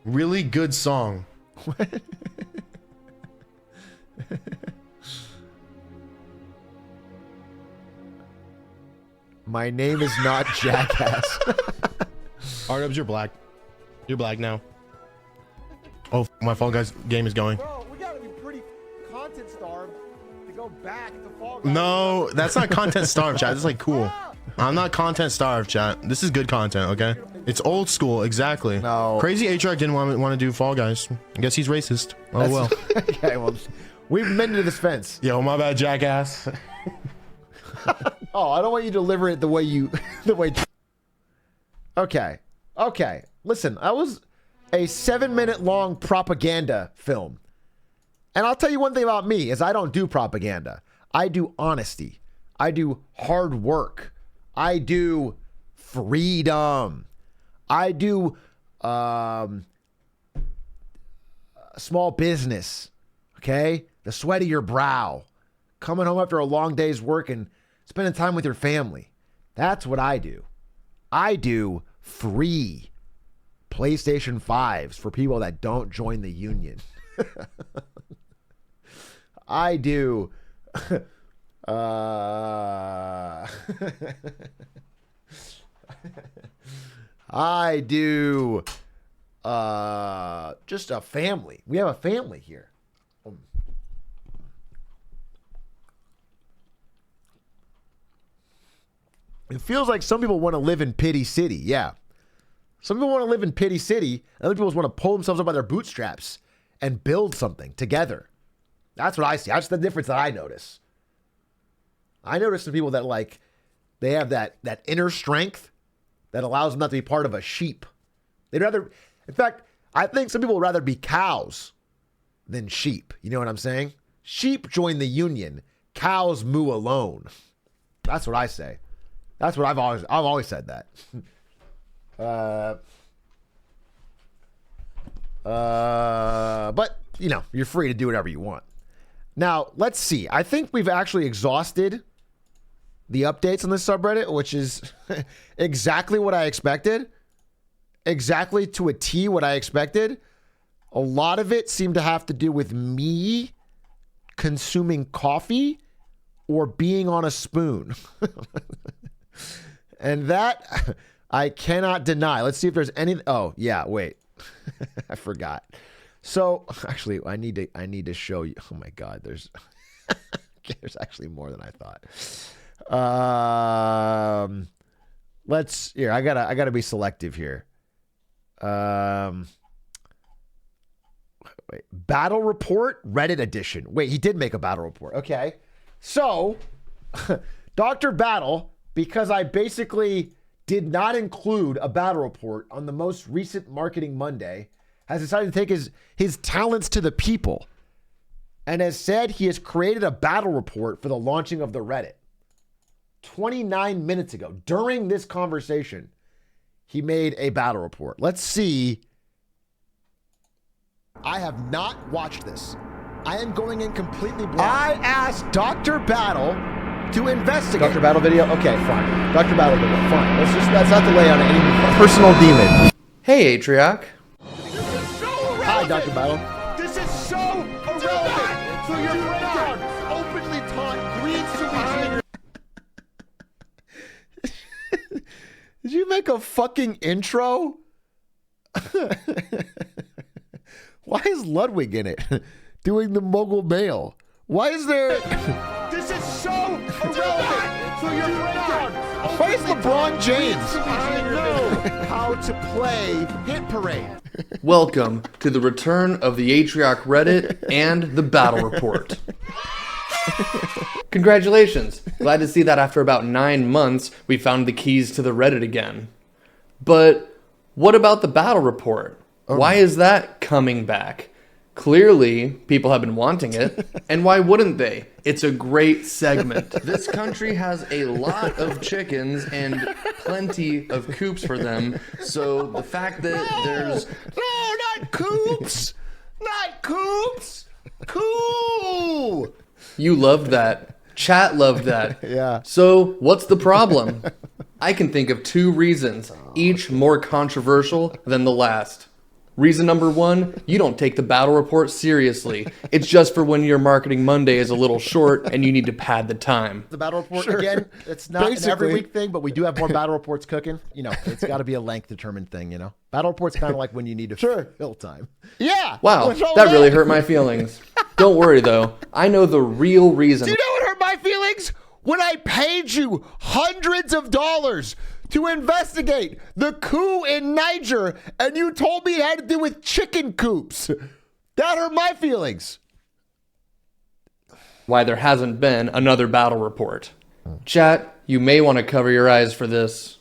Really good song. My name is not Jackass. R-Dubs, you're black. You're black now. Oh, my Fall Guys game is going. Bro, we gotta be pretty content starved to go back to Fall Guys. No, that's not content starved, chat. It's like cool. I'm not content starved, chat. This is good content, okay? It's old school, exactly. No. Crazy Atrioc didn't want to do Fall Guys. I guess he's racist. Oh, That's- well. Okay, well, we've been to this fence. Yo, my bad, jackass. Oh, I don't want you to deliver it the way you, Okay. Okay. Listen, that was a 7-minute long propaganda film. And I'll tell you one thing about me is I don't do propaganda. I do honesty. I do hard work. I do freedom. I do small business. Okay? The sweat of your brow. Coming home after a long day's work and spending time with your family. That's what I do. I do free PlayStation 5s for people that don't join the union. I do. I do. Just a family. We have a family here. It feels like some people want to live in Pity City. Yeah. Some people want to live in Pity City. And other people want to pull themselves up by their bootstraps and build something together. That's what I see. That's the difference that I notice. I notice some people that like, they have that inner strength that allows them not to be part of a sheep. They'd rather, in fact, I think some people would rather be cows than sheep. You know what I'm saying? Sheep join the union. Cows moo alone. That's what I say. That's what I've always said that. But you know, you're free to do whatever you want. Now, let's see. I think we've actually exhausted the updates on this subreddit, which is exactly what I expected. Exactly to a T what I expected. A lot of it seemed to have to do with me consuming coffee or being on a spoon. And that I cannot deny. Let's see if there's any. Oh, yeah, wait. I forgot. So actually, I need to show you. Oh my God, there's actually more than I thought. Here. I gotta be selective here. Wait, battle report, Reddit edition. Wait, he did make a battle report. Okay, so Dr. Battle, because I basically did not include a battle report on the most recent Marketing Monday, has decided to take his talents to the people and has said he has created a battle report for the launching of the Reddit. 29 minutes ago, during this conversation, he made a battle report. Let's see. I have not watched this. I am going in completely blind. I asked Dr. Battle to investigate. Dr. Battle video? Okay, fine. Dr. Battle video, fine. Let's not delay on any personal demon. Hey, Atrioc. Hi, Dr. Battle. This is so irrelevant. So your friend openly taught green solution. Did you make a fucking intro? Why is Ludwig in it? Doing the mogul mail. Why is there... This is so irrelevant. So your friend why is LeBron James? I know how to play Hit Parade. Welcome to the return of the Atrioc Reddit and the battle report. Congratulations. Glad to see that after about 9 months, we found the keys to the Reddit again. But what about the battle report? Why is that coming back? Clearly, people have been wanting it, and why wouldn't they? It's a great segment. This country has a lot of chickens and plenty of coops for them, so the fact that there's... No, not coops! Not coops! Cool! You loved that. Chat loved that. Yeah. So, what's the problem? I can think of 2 reasons, each more controversial than the last. Reason number one, you don't take the battle report seriously. It's just for when your marketing Monday is a little short and you need to pad the time. The battle report, again, it's not an every week thing, but we do have more battle reports cooking. You know, it's got to be a length determined thing, you know. Battle report's kind of like when you need to fill time. Yeah. Wow, that really hurt my feelings. Don't worry, though. I know the real reason. Do you know what hurt my feelings? When I paid you hundreds of dollars to investigate the coup in Niger, and you told me it had to do with chicken coops. That hurt my feelings. Why there hasn't been another battle report. Chat, you may want to cover your eyes for this.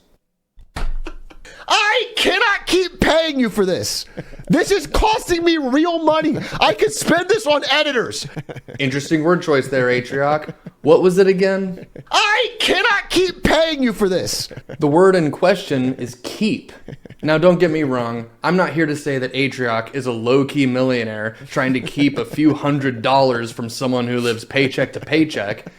I cannot keep paying you for this. This is costing me real money. I could spend this on editors. Interesting word choice there, Atrioc. What was it again? I cannot keep paying you for this. The word in question is keep. Now, don't get me wrong. I'm not here to say that Atrioc is a low-key millionaire trying to keep a few $100s from someone who lives paycheck to paycheck.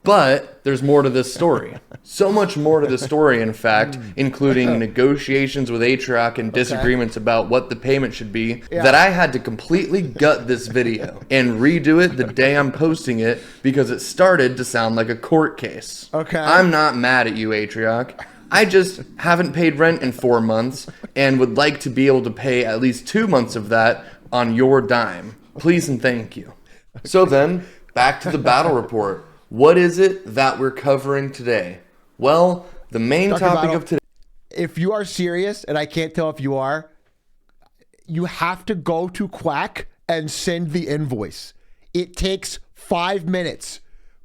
But there's more to this story. So much more to the story, in fact, including negotiations with Atrioc and disagreements about what the payment should be, that I had to completely gut this video and redo it the day I'm posting it because it started to sound like a court case. Okay. I'm not mad at you, Atrioc. I just haven't paid rent in 4 months and would like to be able to pay at least 2 months of that on your dime. Please and thank you. So then, back to the battle report. What is it that we're covering today? Well, the main topic of today... If you are serious, and I can't tell if you are, you have to go to Quack and send the invoice. It takes 5 minutes.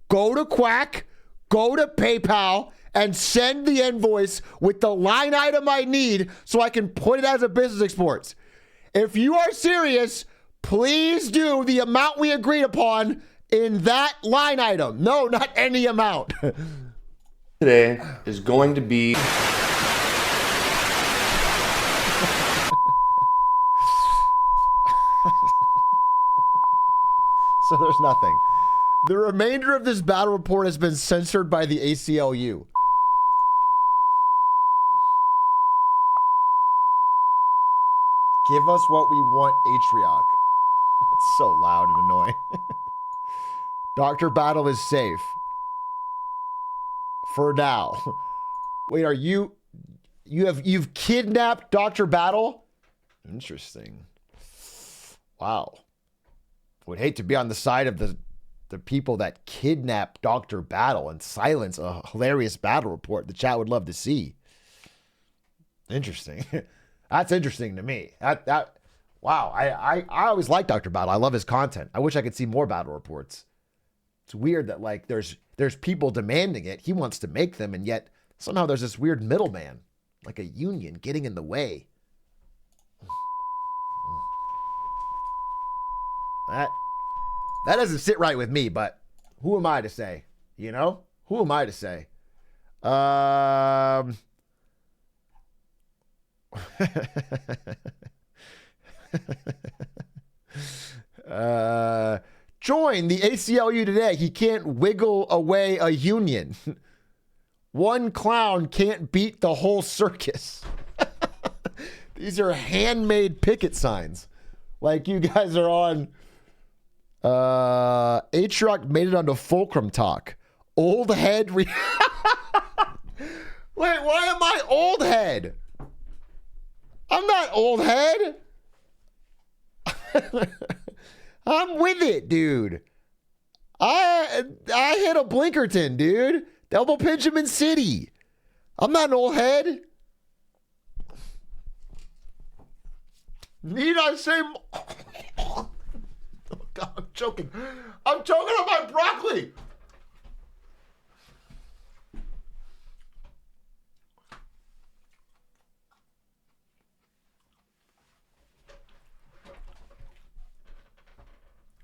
Go to Quack, go to PayPal, and send the invoice with the line item I need so I can put it as a business exports. If you are serious, please do the amount we agreed upon in that line item. No, not any amount. Today is going to be... So there's nothing. The remainder of this battle report has been censored by the ACLU. Give us what we want, Atrioc. That's so loud and annoying. Dr. Battle is safe. For now. Wait, are you've kidnapped Dr. Battle? Interesting. Wow. Would hate to be on the side of the people that kidnap Dr. Battle and silence a hilarious battle report the chat would love to see. Interesting. That's interesting to me. Wow. I always liked Dr. Battle. I love his content. I wish I could see more battle reports. It's weird that like there's people demanding it. He wants to make them, and yet somehow there's this weird middleman, like a union, getting in the way. That doesn't sit right with me, but who am I to say? You know? Who am I to say? Join the ACLU today. He can't wiggle away a union. One clown can't beat the whole circus. These are handmade picket signs. Like you guys are on. Atrioc made it onto Fulcrum Talk. Old head. Wait, why am I old head? I'm not old head. I'm with it, dude. I hit a Blinkerton, dude. Double Benjamin City. I'm not an old head. Need I say more? Oh God, I'm choking. I'm choking on my broccoli.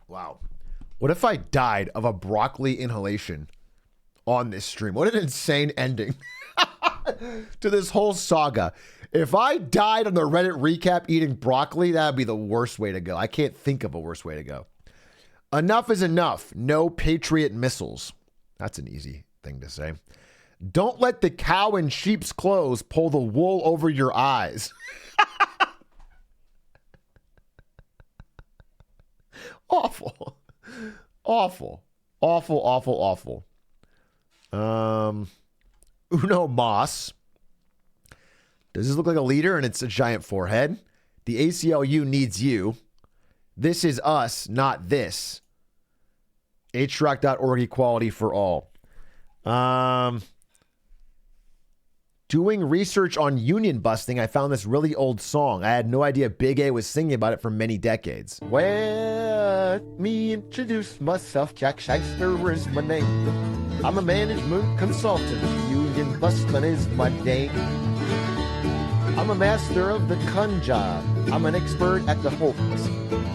Wow. What if I died of a broccoli inhalation on this stream? What an insane ending to this whole saga. If I died on the Reddit recap eating broccoli, that would be the worst way to go. I can't think of a worse way to go. Enough is enough. No Patriot missiles. That's an easy thing to say. Don't let the cow in sheep's clothes pull the wool over your eyes. awful. Awful. Awful, awful, awful. Uno Moss. Does this look like a leader and it's a giant forehead? The ACLU needs you. This is us, not this. Atrioc.org equality for all. Doing research on union busting, I found this really old song. I had no idea Big A was singing about it for many decades. Well, let me introduce myself. Jack Shyster is my name. I'm a management consultant. Union busting is my name. I'm a master of the con job. I'm an expert at the hopes.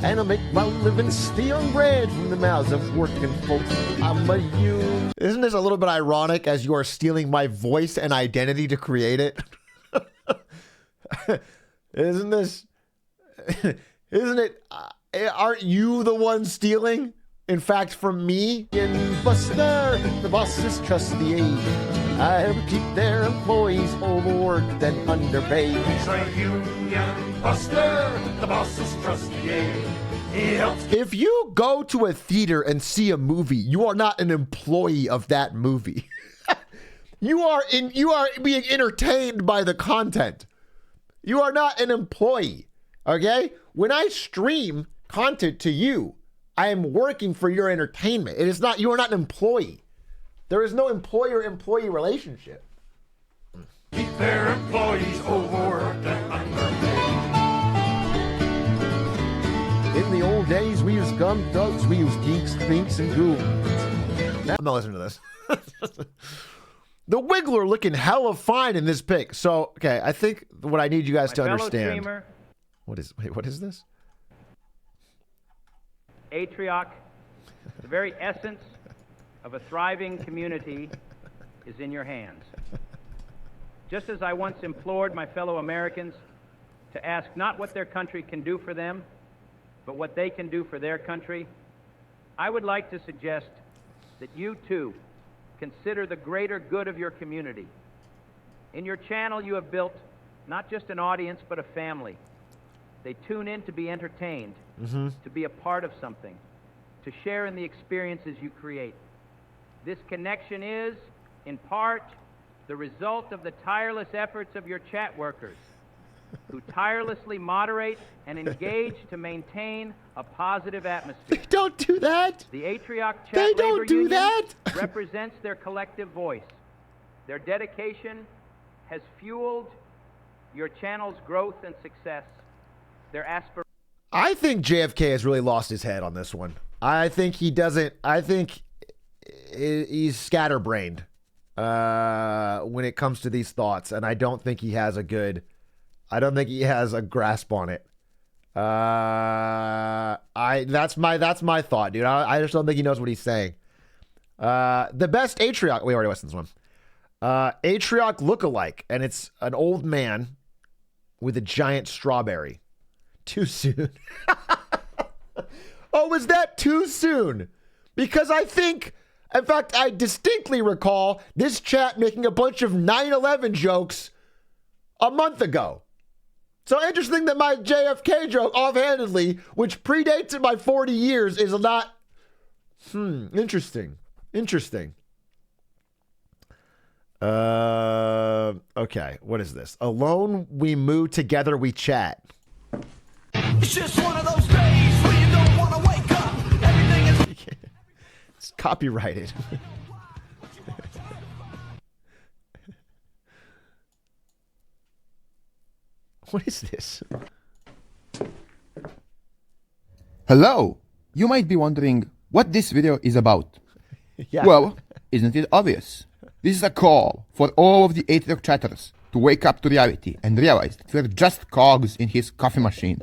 And I make my living stealing bread from the mouths of working folks. I'm a union. Isn't this a little bit ironic as you are stealing my voice and identity to create it? Isn't this? Isn't it? Aren't you the one stealing? In fact, from me? In Buster, the bosses trust the age. I help keep their employees overworked and underpaid. He's a union buster, the bosses trust the age. If you go to a theater and see a movie, you are not an employee of that movie. You are being entertained by the content. You are not an employee. Okay? When I stream content to you, I am working for your entertainment. It is not, you are not an employee. There is no employer-employee relationship. Keep their employees overworked and underpaid. In the old days, we used gum thugs, we used geeks, thinks, and goons. I'm not listening to this. The Wiggler looking hella fine in this pic. So, okay, I think what I need you guys to understand. Streamer, what is this? Atrioc, the very essence of a thriving community is in your hands. Just as I once implored my fellow Americans to ask not what their country can do for them, but what they can do for their country, I would like to suggest that you too consider the greater good of your community. In your channel, you have built not just an audience, but a family. They tune in to be entertained, to be a part of something, to share in the experiences you create. This connection is, in part, the result of the tireless efforts of your chat workers, who tirelessly moderate and engage to maintain a positive atmosphere. They don't do that. The Atrioc Chat Labor Union represents their collective voice. Their dedication has fueled your channel's growth and success. Their aspirations. I think JFK has really lost his head on this one. I think he doesn't. I think he's scatterbrained when it comes to these thoughts, and I don't think he has a good. I don't think he has a grasp on it. That's my thought, dude. I just don't think he knows what he's saying. The best Atrioc. We already listened to this one. Atrioc lookalike, and it's an old man with a giant strawberry. Too soon. Oh, was that too soon? Because I think, in fact, I distinctly recall this chat making a bunch of 9/11 jokes a month ago. So interesting that my JFK joke offhandedly, which predates it by 40 years, is not... Interesting. Interesting. Okay, what is this? Alone we moo, together we chat. It's just one of those days where you don't want to wake up. Everything is... It's copyrighted. What is this? Hello! You might be wondering what this video is about. Yeah. Well, isn't it obvious? This is a call for all of the Atrioc chatters to wake up to reality and realize that we're just cogs in his coffee machine.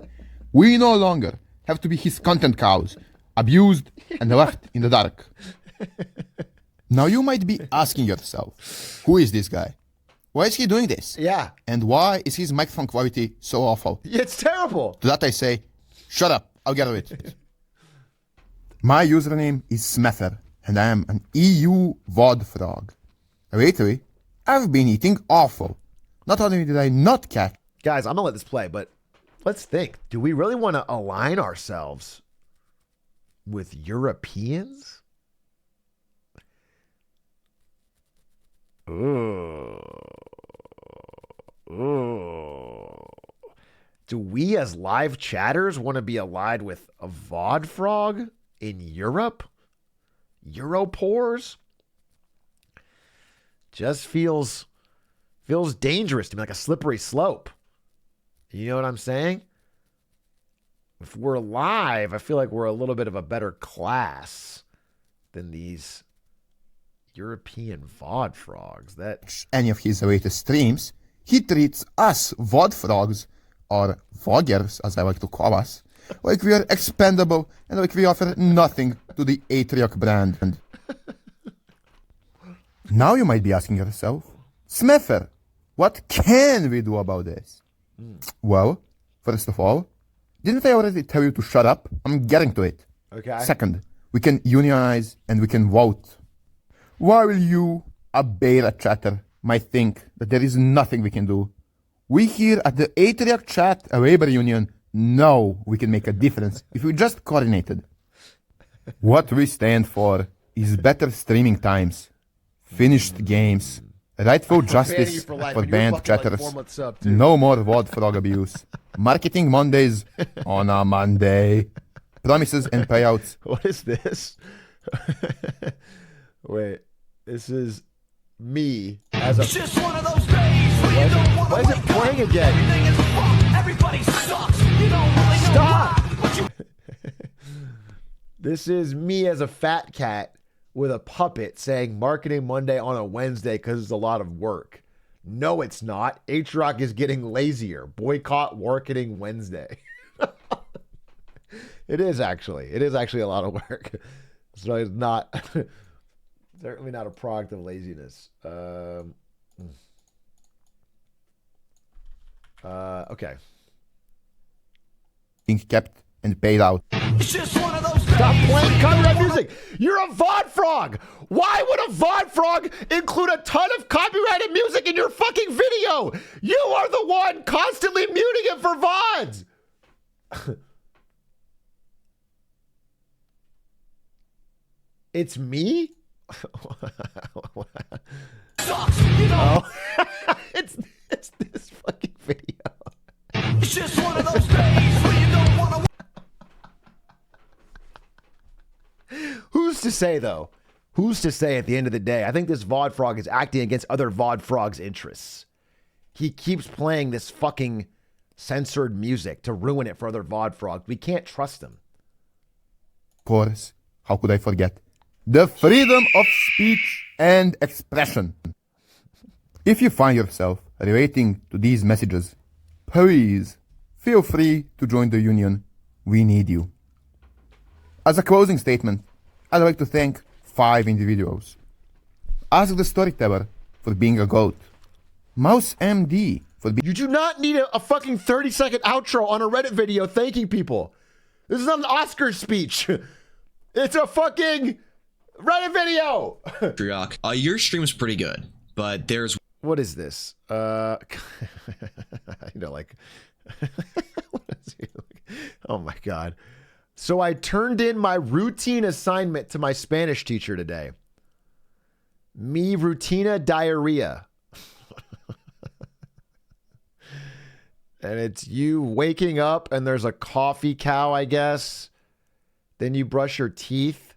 We no longer have to be his content cows, abused and left in the dark. Now you might be asking yourself, who is this guy? Why is he doing this? Yeah. And why is his microphone quality so awful? It's terrible. To that I say, shut up, I'll get with it. My username is Smether, and I am an EU VOD frog. Lately, I've been eating awful. Not only did I not catch... Guys, I'm gonna let this play, but let's think. Do we really want to align ourselves with Europeans? Ooh. Ooh. Do we as live chatters want to be allied with a VOD frog in Europe? Europores? Just feels dangerous to me, like a slippery slope. You know what I'm saying? If we're live, I feel like we're a little bit of a better class than these European VOD frogs. That any of his latest streams, he treats us VOD frogs, or vloggers as I like to call us, like we are expendable and like we offer nothing to the Atrioc brand. Now you might be asking yourself, Smither, what can we do about this? Well, first of all, didn't I already tell you to shut up? I'm getting to it. Okay. Second, we can unionize and we can vote. While you, a beta chatter, might think that there is nothing we can do, we here at the Atrioc Chat, a labor union, know we can make a difference if we just coordinated. What we stand for is better streaming times, finished games, rightful justice for banned chatters, no more VOD frog abuse, marketing Mondays on a Monday, promises and payouts. What is this? Wait, this is me as a... Just one of those days where you don't want to Why is it playing again? Everybody sucks. You don't really know Stop! why, but you This is me as a fat cat with a puppet saying Marketing Monday on a Wednesday because it's a lot of work. No, it's not. Atrioc is getting lazier. Boycott Marketing Wednesday. It is actually. It is actually a lot of work. So it's not... certainly not a product of laziness. Okay. Being kept and paid out. Stop playing copyright music. You're a VOD frog. Why would a VOD frog include a ton of copyrighted music in your fucking video? You are the one constantly muting it for VODs. It's me? Oh. it's this fucking video. It's just one of those days where you don't want to. Who's to say, though? Who's to say at the end of the day? I think this VOD frog is acting against other VOD frogs' interests. He keeps playing this fucking censored music to ruin it for other VOD frogs. We can't trust him. Of course, how could I forget? The freedom of speech and expression. If you find yourself relating to these messages, please feel free to join the union. We need you. As a closing statement, I'd like to thank 5 individuals. Ask the Storyteller for being a goat. Mouse MD for being... You do not need a fucking 30-second outro on a Reddit video thanking people. This is not an Oscar speech. It's a fucking Reddit video. Atrioc, your stream is pretty good, but there's... What is this? You know, like... Oh my God. So I turned in my routine assignment to my Spanish teacher today. Mi rutina diarrhea. And it's you waking up and there's a coffee cow, I guess. Then you brush your teeth.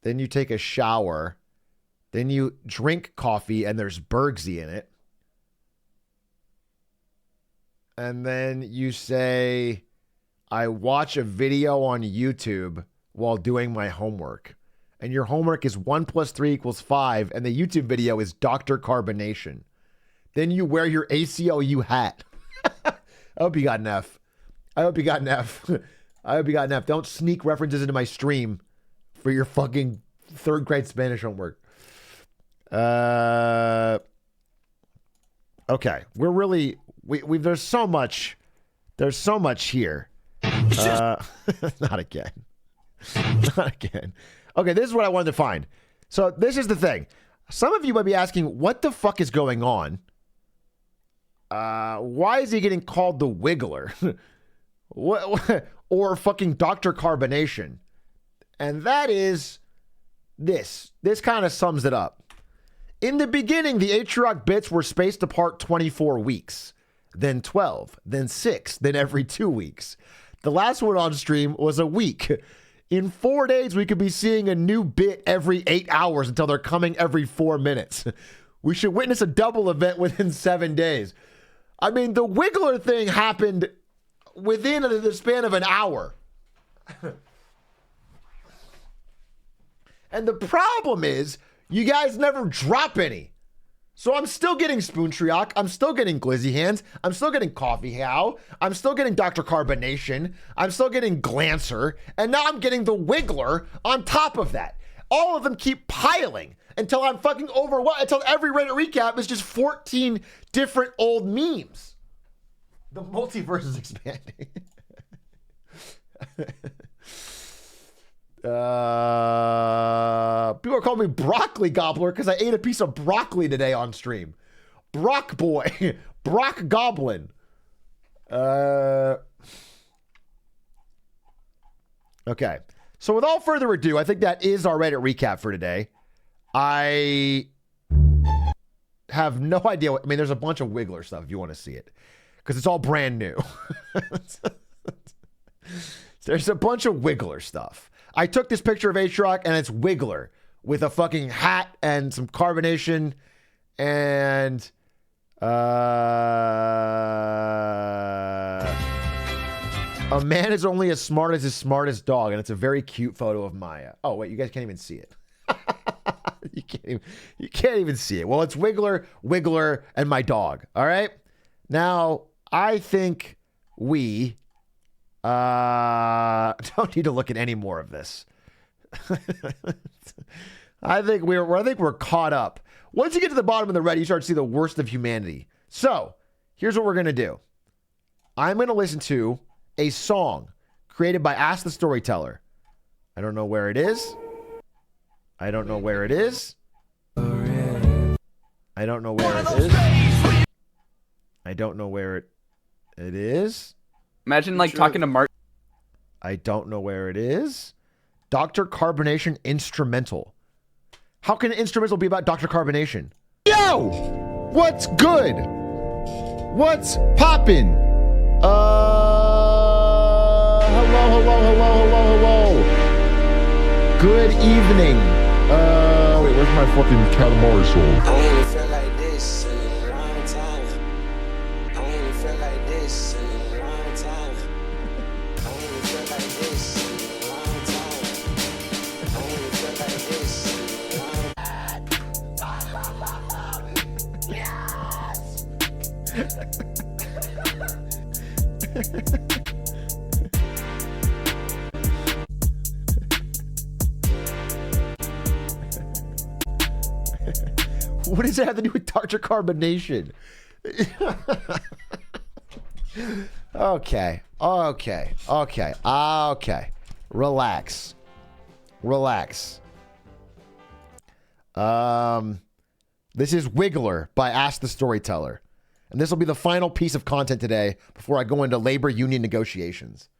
Then you take a shower. Then you drink coffee and there's Bergsy in it. And then you say, I watch a video on YouTube while doing my homework. And your homework is 1 + 3 = 5. And the YouTube video is Dr. Carbonation. Then you wear your ACLU hat. I hope you got an F. I hope you got an F. I hope you got an F. Don't sneak references into my stream for your fucking 3rd grade Spanish homework. Okay. We're really... There's so much here. Not again. Not again. Okay, this is what I wanted to find. So this is the thing. Some of you might be asking, what the fuck is going on? Why is he getting called the Wiggler? What, or fucking Dr. Carbonation? And that is this. This kind of sums it up. In the beginning, the Atrioc bits were spaced apart 24 weeks, then 12, then 6, then every 2 weeks. The last one on stream was a week. In 4 days, we could be seeing a new bit every 8 hours until they're coming every 4 minutes. We should witness a double event within 7 days. I mean, the Wiggler thing happened within the span of an hour. And the problem is, you guys never drop any. So I'm still getting Spoontrioc. I'm still getting Glizzy Hands. I'm still getting Coffee How. I'm still getting Dr. Carbonation. I'm still getting Glancer. And now I'm getting the Wiggler on top of that. All of them keep piling until I'm fucking overwhelmed. Until every Reddit recap is just 14 different old memes. The multiverse is expanding. People are calling me Broccoli Gobbler because I ate a piece of broccoli today on stream. Brock Boy. Brock Goblin. Okay. So without further ado, I think that is our Reddit recap for today. I have no idea what... I mean, there's a bunch of Wiggler stuff if you want to see it. Because it's all brand new. There's a bunch of Wiggler stuff. I took this picture of Atrioc and it's Wiggler with a fucking hat and some carbonation and a man is only as smart as his smartest dog, and it's a very cute photo of Maya. Oh wait, you guys can't even see it. You can't even see it. Well, it's Wiggler, and my dog. All right. Now I think we don't need to look at any more of this. I think we're caught up. Once you get to the bottom of the Reddit, you start to see the worst of humanity. So here's what we're gonna do. I'm gonna listen to a song created by Ask the Storyteller. I don't know where it is. I don't know where it is. I don't know where it is. I don't know where it is. Imagine like talking to Mark. I don't know where it is. Dr. Carbonation Instrumental. How can an instrumental be about Dr. Carbonation? Yo! What's good? What's poppin'? Hello. Good evening. Wait, where's my fucking calamari song? I ain't felt like this in a long time. I ain't felt like this in a long time. I ain't felt like this in a long time. I ain't felt like this in a long time. What does it have to do with Dr. Carbonation? Okay. Relax. This is Wiggler by Ask the Storyteller. And this will be the final piece of content today before I go into labor union negotiations.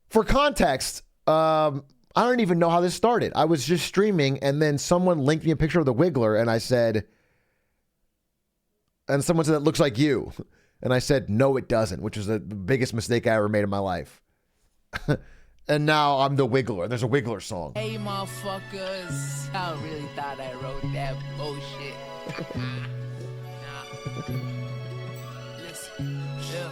For context, I don't even know how this started. I was just streaming and then someone linked me a picture of the Wiggler and I said, and someone said, "That looks like you." And I said, "No, it doesn't," which was the biggest mistake I ever made in my life. And now I'm the Wiggler. There's a Wiggler song. Hey, motherfuckers. I really thought I wrote that bullshit. Listen, yeah.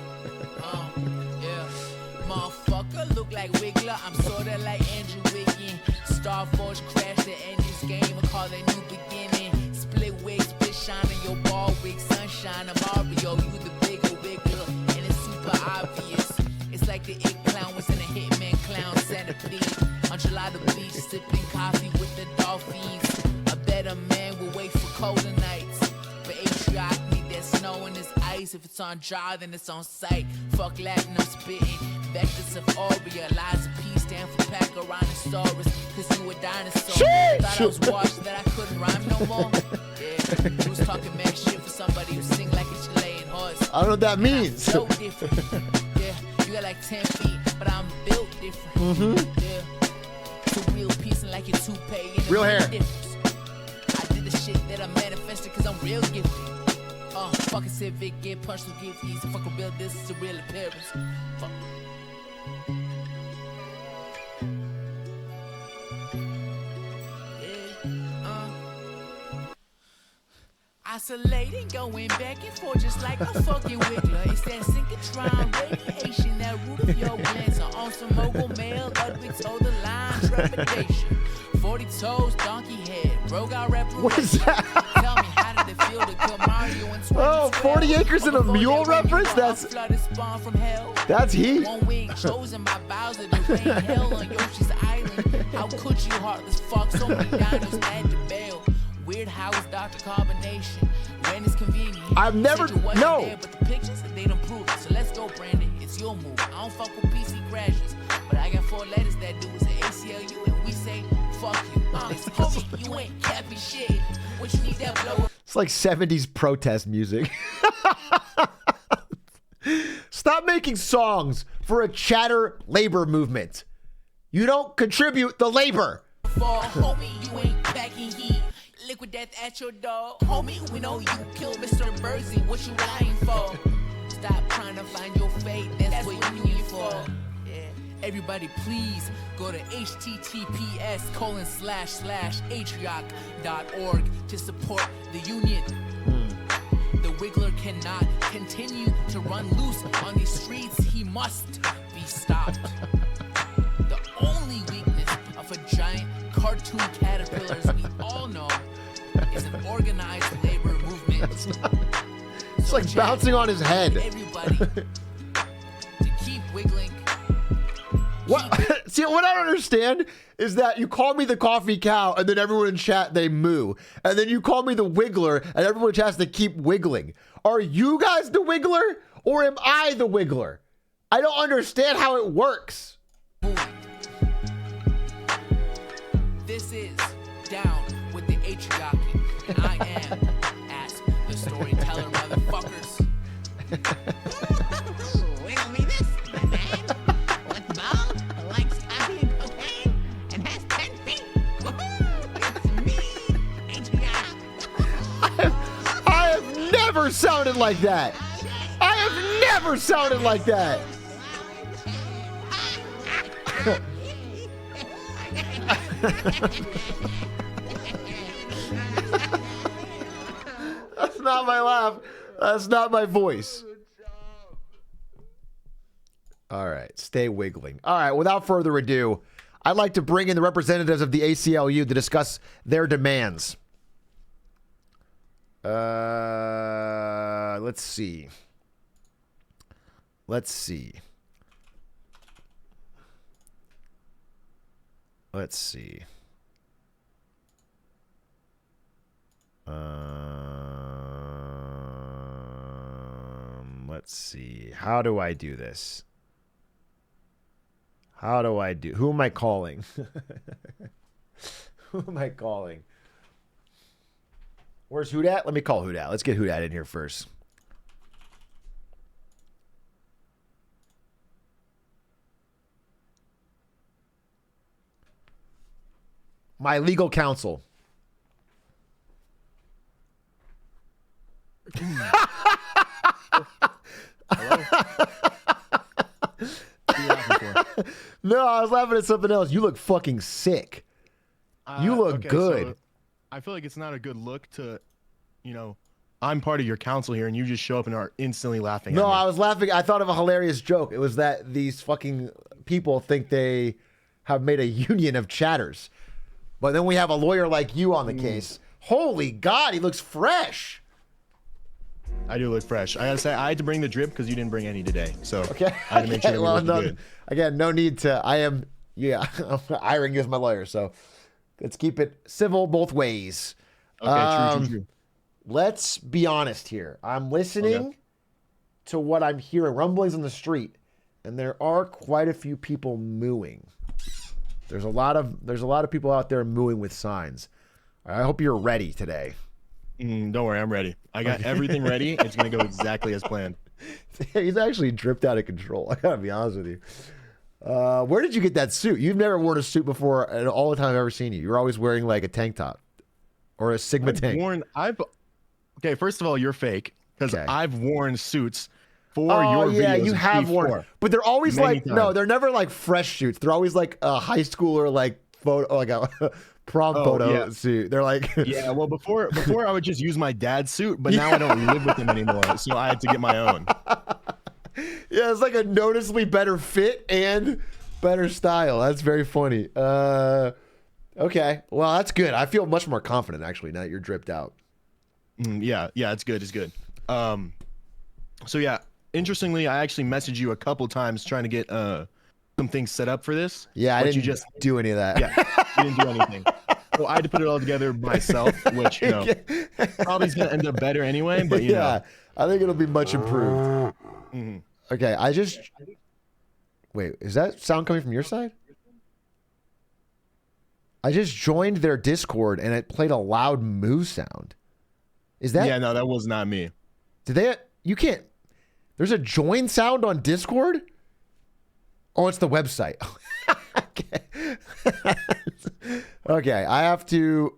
Motherfucker look like Wiggler. I'm sorta like Andrew Wiggin. Star Force crashed to end this game and call it new beginning. Split wig, split shining your ball wig, sunshine. I'm Mario, you the bigger Wiggler, and it's super obvious. It's like the It Clown was in a Hitman Clown centipede. On Gelato Beach, sipping coffee with the dolphins. A better man will wait for colder nights. But Atrioc need that snow and this ice. If it's on dry, then it's on sight. Fuck Latin, I'm spitting. Vectors of Aurea, lies of peace stand for Pachyrhinosaurus. Cause you a dinosaur. Thought I was washed that I couldn't rhyme no more. Yeah, who's talking mad shit for somebody who sing like a Chilean horse? I don't know what that means. So different. Yeah, you got like 10 feet, but I'm built different. Mm-hmm. Yeah. It's a real piece and like your toupee. And Real hair. Difference. I did the shit that I manifested cause I'm real gifted. Fucking civic, get punched to give easy. Fuck a real, this is a real appearance. Fuck. Isolating, going back and forth just like a fucking wiggler. It's that synchrotron radiation, that root of your glands. On some mogul male, Ludwig told the line, trepidation. 40 toes, donkey head, broke out reparation. What is that? Tell me, how did it feel to kill Mario in 2012? Oh, 40 acres and a mule reference? That's he. One wing chosen by Bowser to rain hell on Yoshi's Island. How could you heartless fuck so many dinos had to bail? Weird house doctor combination. When it's convenient. I've never no. There, but the pictures they don't prove it. So let's go, Brandon. It's your move. I don't fuck with PC crashes, but I got 4 letters that do is an ACLU, and we say fuck you. Homie, you ain't capping shit. What you need that blow? It's like 70s protest music. Stop making songs for a chatter labor movement. You don't contribute the labor. Homie, you ain't packing heat. Liquid death at your door. Homie, we know you killed Mr. Bursey. What you lying for? Stop trying to find your fate. That's what you need for. Yeah. Everybody, please go to https://atrioc.org to support the union. The Wiggler cannot continue to run loose on these streets. He must be stopped. The only weakness of a giant cartoon caterpillar, as we all know, is an organized labor movement. It's like bouncing on his head. Everybody to keep wiggling. What? See, what I don't understand is that you call me the coffee cow and then everyone in chat, they moo. And then you call me the wiggler and everyone has to keep wiggling. Are you guys the wiggler or am I the wiggler? I don't understand how it works. This is Down with the Atrioc, and I am Ask the Storyteller, motherfuckers. Wiggle me this, my man. With bone, likes coffee and cocaine, and has 10 feet. Woohoo! It's me, Atrioc. I have never sounded like that. I have never sounded like that. That's not my laugh. That's not my voice. All right, stay wiggling. All right, without further ado, I'd like to bring in the representatives of the ACLU to discuss their demands. Let's see. Let's see. Let's see. Let's see. How do I do this? How do I do? Who am I calling? Who am I calling? Where's Hoodat? Let me call Hoodat. Let's get Hoodat in here first. My legal counsel. No, I was laughing at something else. You look fucking sick. You look okay, good. So I feel like it's not a good look to, you know, I'm part of your council here and you just show up and are instantly laughing No, at me. I was laughing. I thought of a hilarious joke. It was that these fucking people think they have made a union of chatters. But then we have a lawyer like you on the case. Holy God, he looks fresh. I do look fresh. I gotta say, I had to bring the drip because you didn't bring any today. So Okay. I had to make sure that we looked good. Again, no need to. I am, yeah, I'm hiring you as my lawyer. So let's keep it civil both ways. Okay, true. Let's be honest here. I'm listening to what I'm hearing, rumblings on the street, and there are quite a few people mooing. There's a lot of people out there mooing with signs. I hope you're ready today. Don't worry, I'm ready. I got everything ready. It's gonna go exactly as planned. He's actually dripped out of control. I gotta be honest with you. Where did you get that suit? You've never worn a suit before in all the time I've ever seen you. You're always wearing like a tank top or a Sigma tank. Okay, first of all, you're fake because I've worn suits for Oh your yeah, videos you have before. worn, but they're always Many like times. no, they're never like fresh suits. They're always like a high schooler like photo, like a prom photo suit. They're like Yeah, well, before I would just use my dad's suit, but now I don't live with him anymore, so I had to get my own. Yeah, it's like a noticeably better fit and better style. That's very funny. Okay, well that's good. I feel much more confident actually now that you're dripped out. Yeah, it's good. It's good. So yeah, interestingly, I actually messaged you a couple times trying to get some things set up for this. Yeah, I but didn't you just do any of that. Yeah, you didn't do anything. So I had to put it all together myself, which probably is gonna end up better anyway. But you know, I think it'll be much improved. Okay, wait, is that sound coming from your side? I just joined their Discord and it played a loud moo sound. Is that? Yeah, no, that was not me. Did they? You can't. There's a join sound on Discord. Oh, it's the website. Okay, I have to.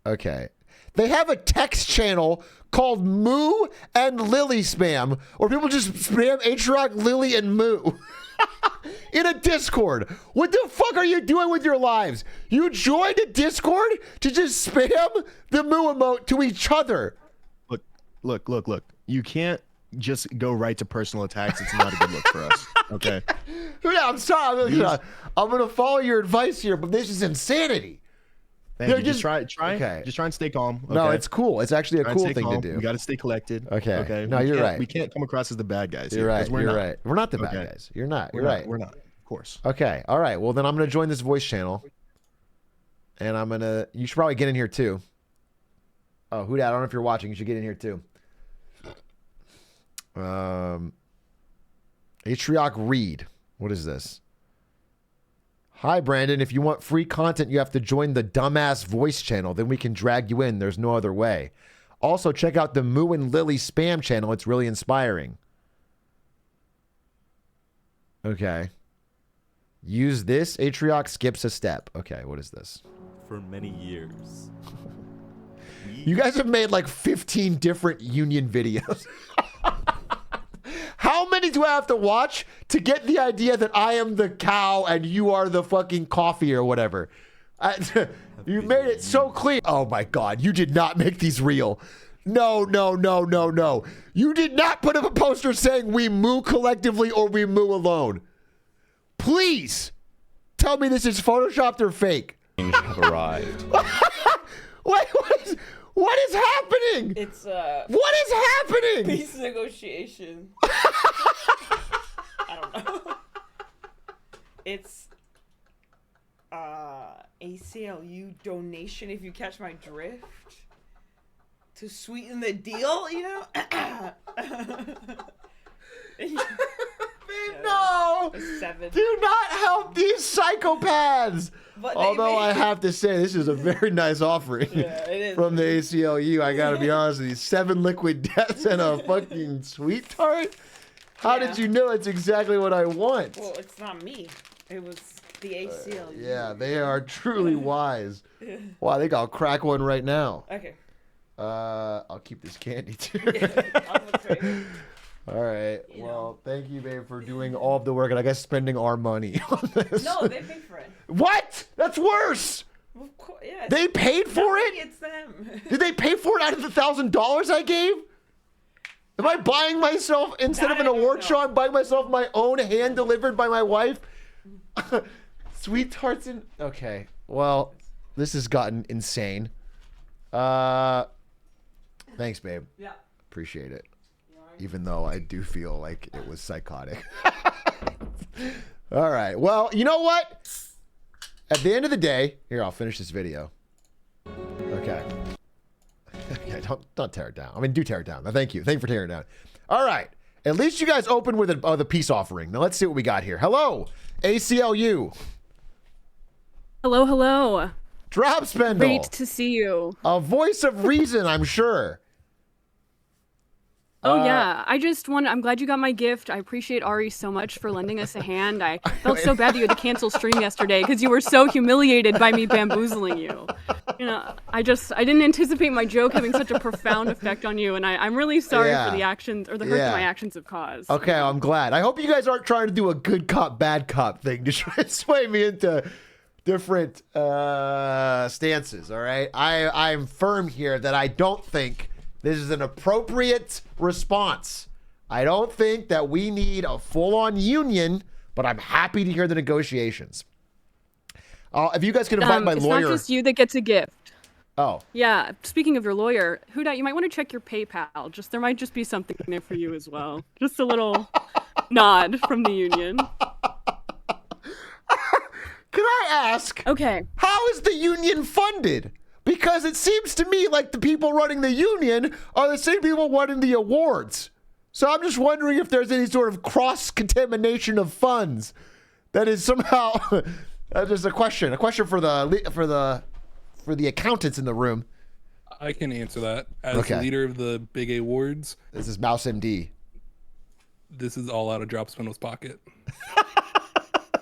Okay, they have a text channel called Moo and Lily Spam, where people just spam Atrioc, Lily, and Moo. In a Discord. What the fuck are you doing with your lives? You joined a Discord to just spam the Moo emote to each other. Look. You can't just go right to personal attacks. It's not a good look for us. Okay. Yeah, I'm sorry. I'm gonna follow your advice here, but this is insanity. Thank you. Just try. Okay. Just try and stay calm. Okay? No, it's cool. It's actually a Try and cool stay thing calm. to do. We got to stay collected. Okay. No, We you're can't- right. We can't come across as the bad guys. You're here, 'cause right. We're You're not. right. We're not the bad Okay. guys. You're not. You're We're right. Not, we're not. Of course. Okay. All right. Well, then I'm gonna join this voice channel, and I'm gonna. You should probably get in here too. Oh, who dat? I don't know if you're watching. You should get in here too. Atrioc Reed. What is this? Hi, Brandon. If you want free content, you have to join the dumbass voice channel. Then we can drag you in. There's no other way. Also, check out the Moo and Lily spam channel. It's really inspiring. Okay. Use this. Atrioc skips a step. Okay, what is this? For many years. You guys have made like 15 different union videos. How many do I have to watch to get the idea that I am the cow and you are the fucking coffee or whatever? You made it so clear. Oh my God, you did not make these real. No. You did not put up a poster saying we moo collectively or we moo alone. Please tell me this is photoshopped or fake. Have arrived. What is happening? It's What is happening? peace negotiation. I don't know. It's ACLU donation, if you catch my drift, to sweeten the deal, you know? No! Do not help these psychopaths! But they Although I made- have to say, this is a very nice offering Yeah, it is. from the ACLU. I gotta be honest with you. 7 liquid deaths and a fucking sweet tart? How did you know it's exactly what I want? Well, it's not me. It was the ACLU. Yeah, they are truly wise. Wow, I think I'll crack one right now. Okay. I'll keep this candy too. All right. Well, thank you, babe, for doing all of the work and I guess spending our money on this. No, they paid for it. What? That's worse. Of course, yeah. They paid for Not it? me, it's them. Did they pay for it out of the $1,000 I gave? Am I buying myself instead of an award show? I'm buying myself my own hand delivered by my wife. Sweet tarts and okay. Well, this has gotten insane. Thanks, babe. Yeah. Appreciate it. Even though I do feel like it was psychotic. All right. Well, you know what? At the end of the day, here, I'll finish this video. Okay. Okay, don't tear it down. I mean, do tear it down. Thank you. Thank you for tearing it down. All right. At least you guys opened with the peace offering. Now let's see what we got here. Hello, ACLU. Hello. Drop Spindle. Great to see you. A voice of reason, I'm sure. Oh yeah, I'm glad you got my gift. I appreciate Ari so much for lending us a hand. I felt so bad that you had to cancel stream yesterday because you were so humiliated by me bamboozling you. You know, I didn't anticipate my joke having such a profound effect on you, and I'm really sorry for the actions or the hurt that my actions have caused. Okay, I'm glad. I hope you guys aren't trying to do a good cop, bad cop thing to try to sway me into different stances. All right, I'm firm here that I don't think this is an appropriate response. I don't think that we need a full-on union, but I'm happy to hear the negotiations. If you guys could invite my lawyer. It's not just you that gets a gift. Oh. Yeah. Speaking of your lawyer, Huda, you might want to check your PayPal. There might just be something there for you as well. Just a little nod from the union. Can I ask? Okay. How is the union funded? Because it seems to me like the people running the union are the same people running the awards. So I'm just wondering if there's any sort of cross-contamination of funds that is somehow just a question for the accountants in the room. I can answer that. As the leader of the Big A Awards. This is Mouse MD. This is all out of Drop Spindle's pocket.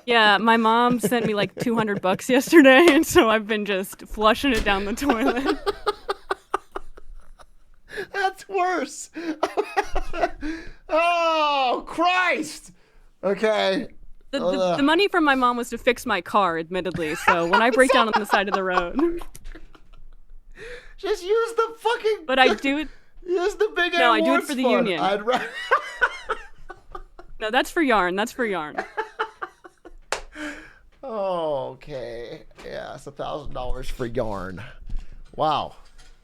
Yeah, my mom sent me like $200 yesterday, and so I've been just flushing it down the toilet. That's worse. Oh, Christ. Okay. The money from my mom was to fix my car, admittedly, so when I break down on the side of the road. Just use the fucking... But I do it... Use the big No, I do it awards for the fund. union. I'd rather... No, that's for yarn. That's for yarn. Oh, okay. Yeah, it's $1,000 for yarn. Wow.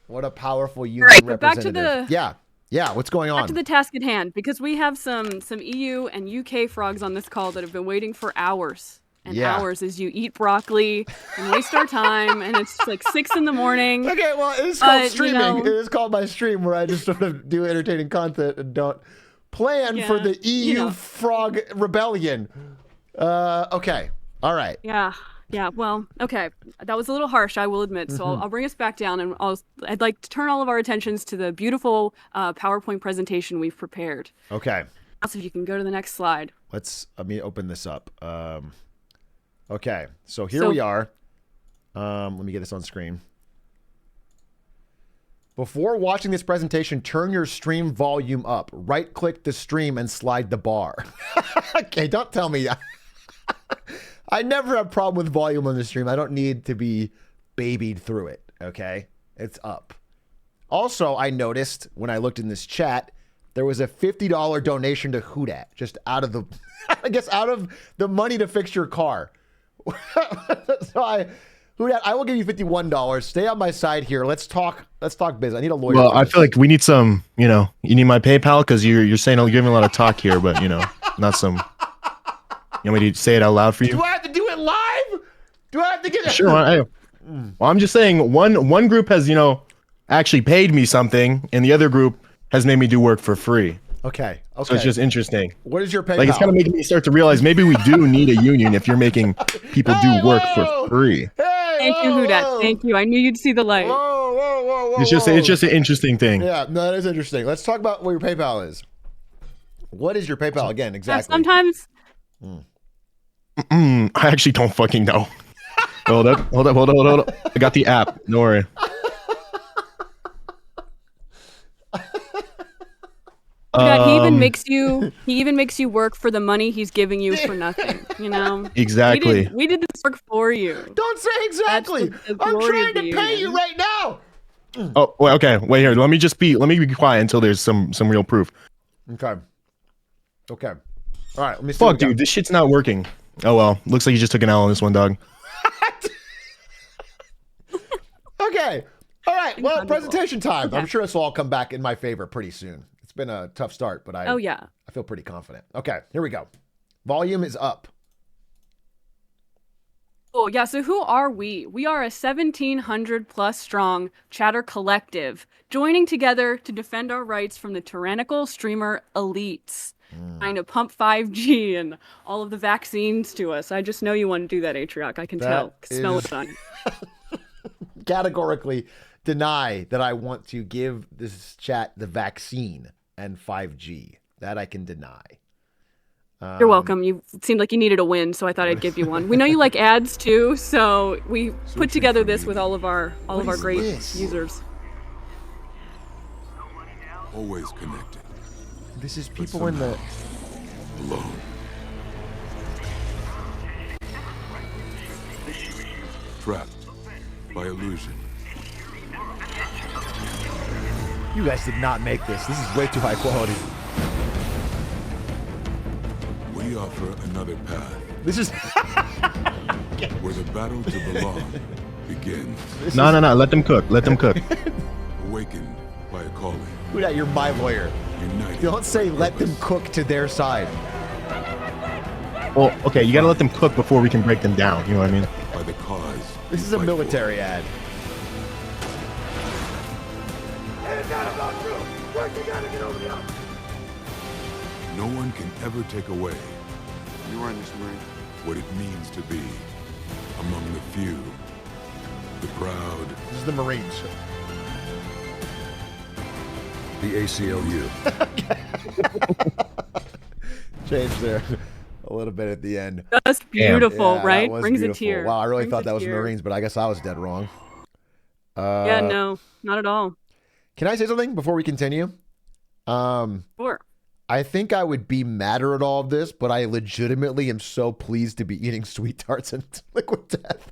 What a powerful union But back to representative. the... Yeah, what's going on? Back to the task at hand, because we have some EU and UK frogs on this call that have been waiting for hours and hours as you eat broccoli and waste our time, and it's like 6 in the morning. Okay, well, it is called streaming. You know, It is called my stream where I just sort of do entertaining content and don't plan for the EU frog rebellion. Okay. All right. Yeah, well, okay. That was a little harsh, I will admit. So I'll bring us back down, and I'd like to turn all of our attentions to the beautiful PowerPoint presentation we've prepared. Okay. Also, if you can go to the next slide. Let me open this up. Okay, so here we are. Let me get this on screen. Before watching this presentation, turn your stream volume up. Right-click the stream and slide the bar. Okay, don't tell me that. I never have a problem with volume on the stream. I don't need to be babied through it, okay? It's up. Also, I noticed when I looked in this chat, there was a $50 donation to Hudat, just out of the, I guess, out of the money to fix your car. So Hudat, I will give you $51. Stay on my side here. Let's talk biz. I need a lawyer. Well, I feel like we need some, you need my PayPal because you're saying you're giving a lot of talk here, but not some. You want me to say it out loud for you? Do I have to do it live? Do I have to get it? Sure. Well, I'm just saying one group has, actually paid me something, and the other group has made me do work for free. Okay. So it's just interesting. What is your PayPal? Like, it's kind of making me start to realize maybe we do need a union if you're making people do work for free. Thank you, Hudat. Thank you. I knew you'd see the light. Whoa. It's just an interesting thing. Yeah, no, that is interesting. Let's talk about what your PayPal is. What is your PayPal again, exactly? Sometimes... I actually don't fucking know. Hold up. I got the app. Don't worry. He even makes you work for the money he's giving you for nothing. Exactly. We did this work for you. Don't say exactly. I'm trying to pay you right now. Oh, wait, okay. Wait here. Let me be quiet until there's some real proof. Okay. All right. Let me see. Fuck, dude. This shit's not working. Oh well. Looks like you just took an L on this one, dog. Okay. All right. Well, presentation time. Okay. I'm sure this will all come back in my favor pretty soon. It's been a tough start, but I feel pretty confident. Okay, here we go. Volume is up. Oh, yeah. So who are we? We are a 1,700 plus strong chatter collective, joining together to defend our rights from the tyrannical streamer elites. Trying to pump 5G and all of the vaccines to us. I just know you want to do that, Atrioc. I can tell. Smell it on you. Categorically deny that I want to give this chat the vaccine. and 5G. That I can deny. You're welcome. You seemed like you needed a win, so I thought I'd give you one. We know you like ads too, so we put together this with all of our great users. Always connected. This is people in the alone. Trapped by illusion. You guys did not make this. This is way too high quality. We offer another path. This is where the battle to belong begins. No. Let them cook. Let them cook. Awakened by a calling. Who that? You're my lawyer. United. Don't say let them cook to their side. Well, okay, you gotta let them cook before we can break them down. You know what I mean? By the cause. This is a military ad. No one can ever take away. You were in this Marine. What it means to be among the few, the proud. This is the Marines. The ACLU. Change there a little bit at the end. That's beautiful, Yeah, right? that was Brings beautiful. a tear. Wow, I really Brings thought a that was tear. Marines, but I guess I was dead wrong. Yeah, no, not at all. Can I say something before we continue? Sure. I think I would be madder at all of this, but I legitimately am so pleased to be eating sweet tarts and liquid death.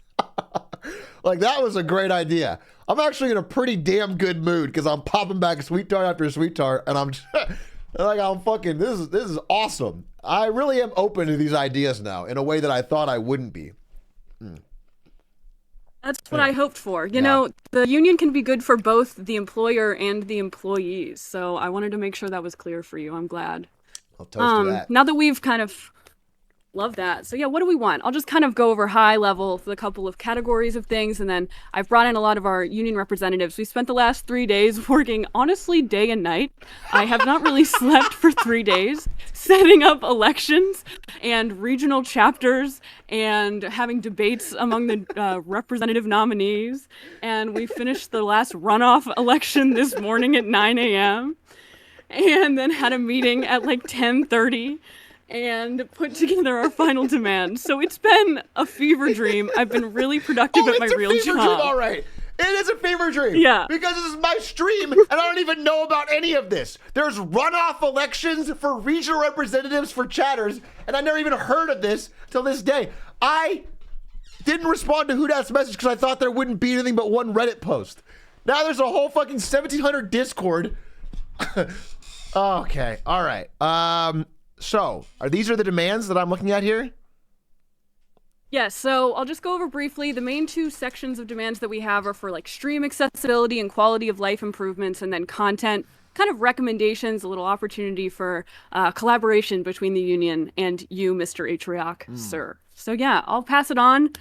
Like, that was a great idea. I'm actually in a pretty damn good mood because I'm popping back sweet tart after sweet tart, and I'm fucking, this is awesome. I really am open to these ideas now in a way that I thought I wouldn't be. That's what I hoped for. You know, the union can be good for both the employer and the employees. So I wanted to make sure that was clear for you. I'm glad. I'll toast to that. Now that we've kind of love that. So yeah, what do we want? I'll just kind of go over high level with a couple of categories of things, and then I've brought in a lot of our union representatives. We spent the last 3 days working, honestly, day and night. I have not really slept for 3 days, setting up elections and regional chapters and having debates among the representative nominees. And we finished the last runoff election this morning at 9 a.m. and then had a meeting at like 10:30. And put together our final demand. So it's been a fever dream. I've been really productive at my real job. It's a fever dream, all right. It is a fever dream. Yeah. Because this is my stream, and I don't even know about any of this. There's runoff elections for regional representatives for chatters, and I never even heard of this till this day. I didn't respond to Who Dat's message because I thought there wouldn't be anything but one Reddit post. Now there's a whole fucking 1700 Discord. Okay, all right. So, these are the demands that I'm looking at here? Yes, so I'll just go over briefly. The main two sections of demands that we have are for like stream accessibility and quality of life improvements, and then content, kind of recommendations, a little opportunity for collaboration between the union and you, Mr. Atrioc, sir. So yeah, I'll pass it on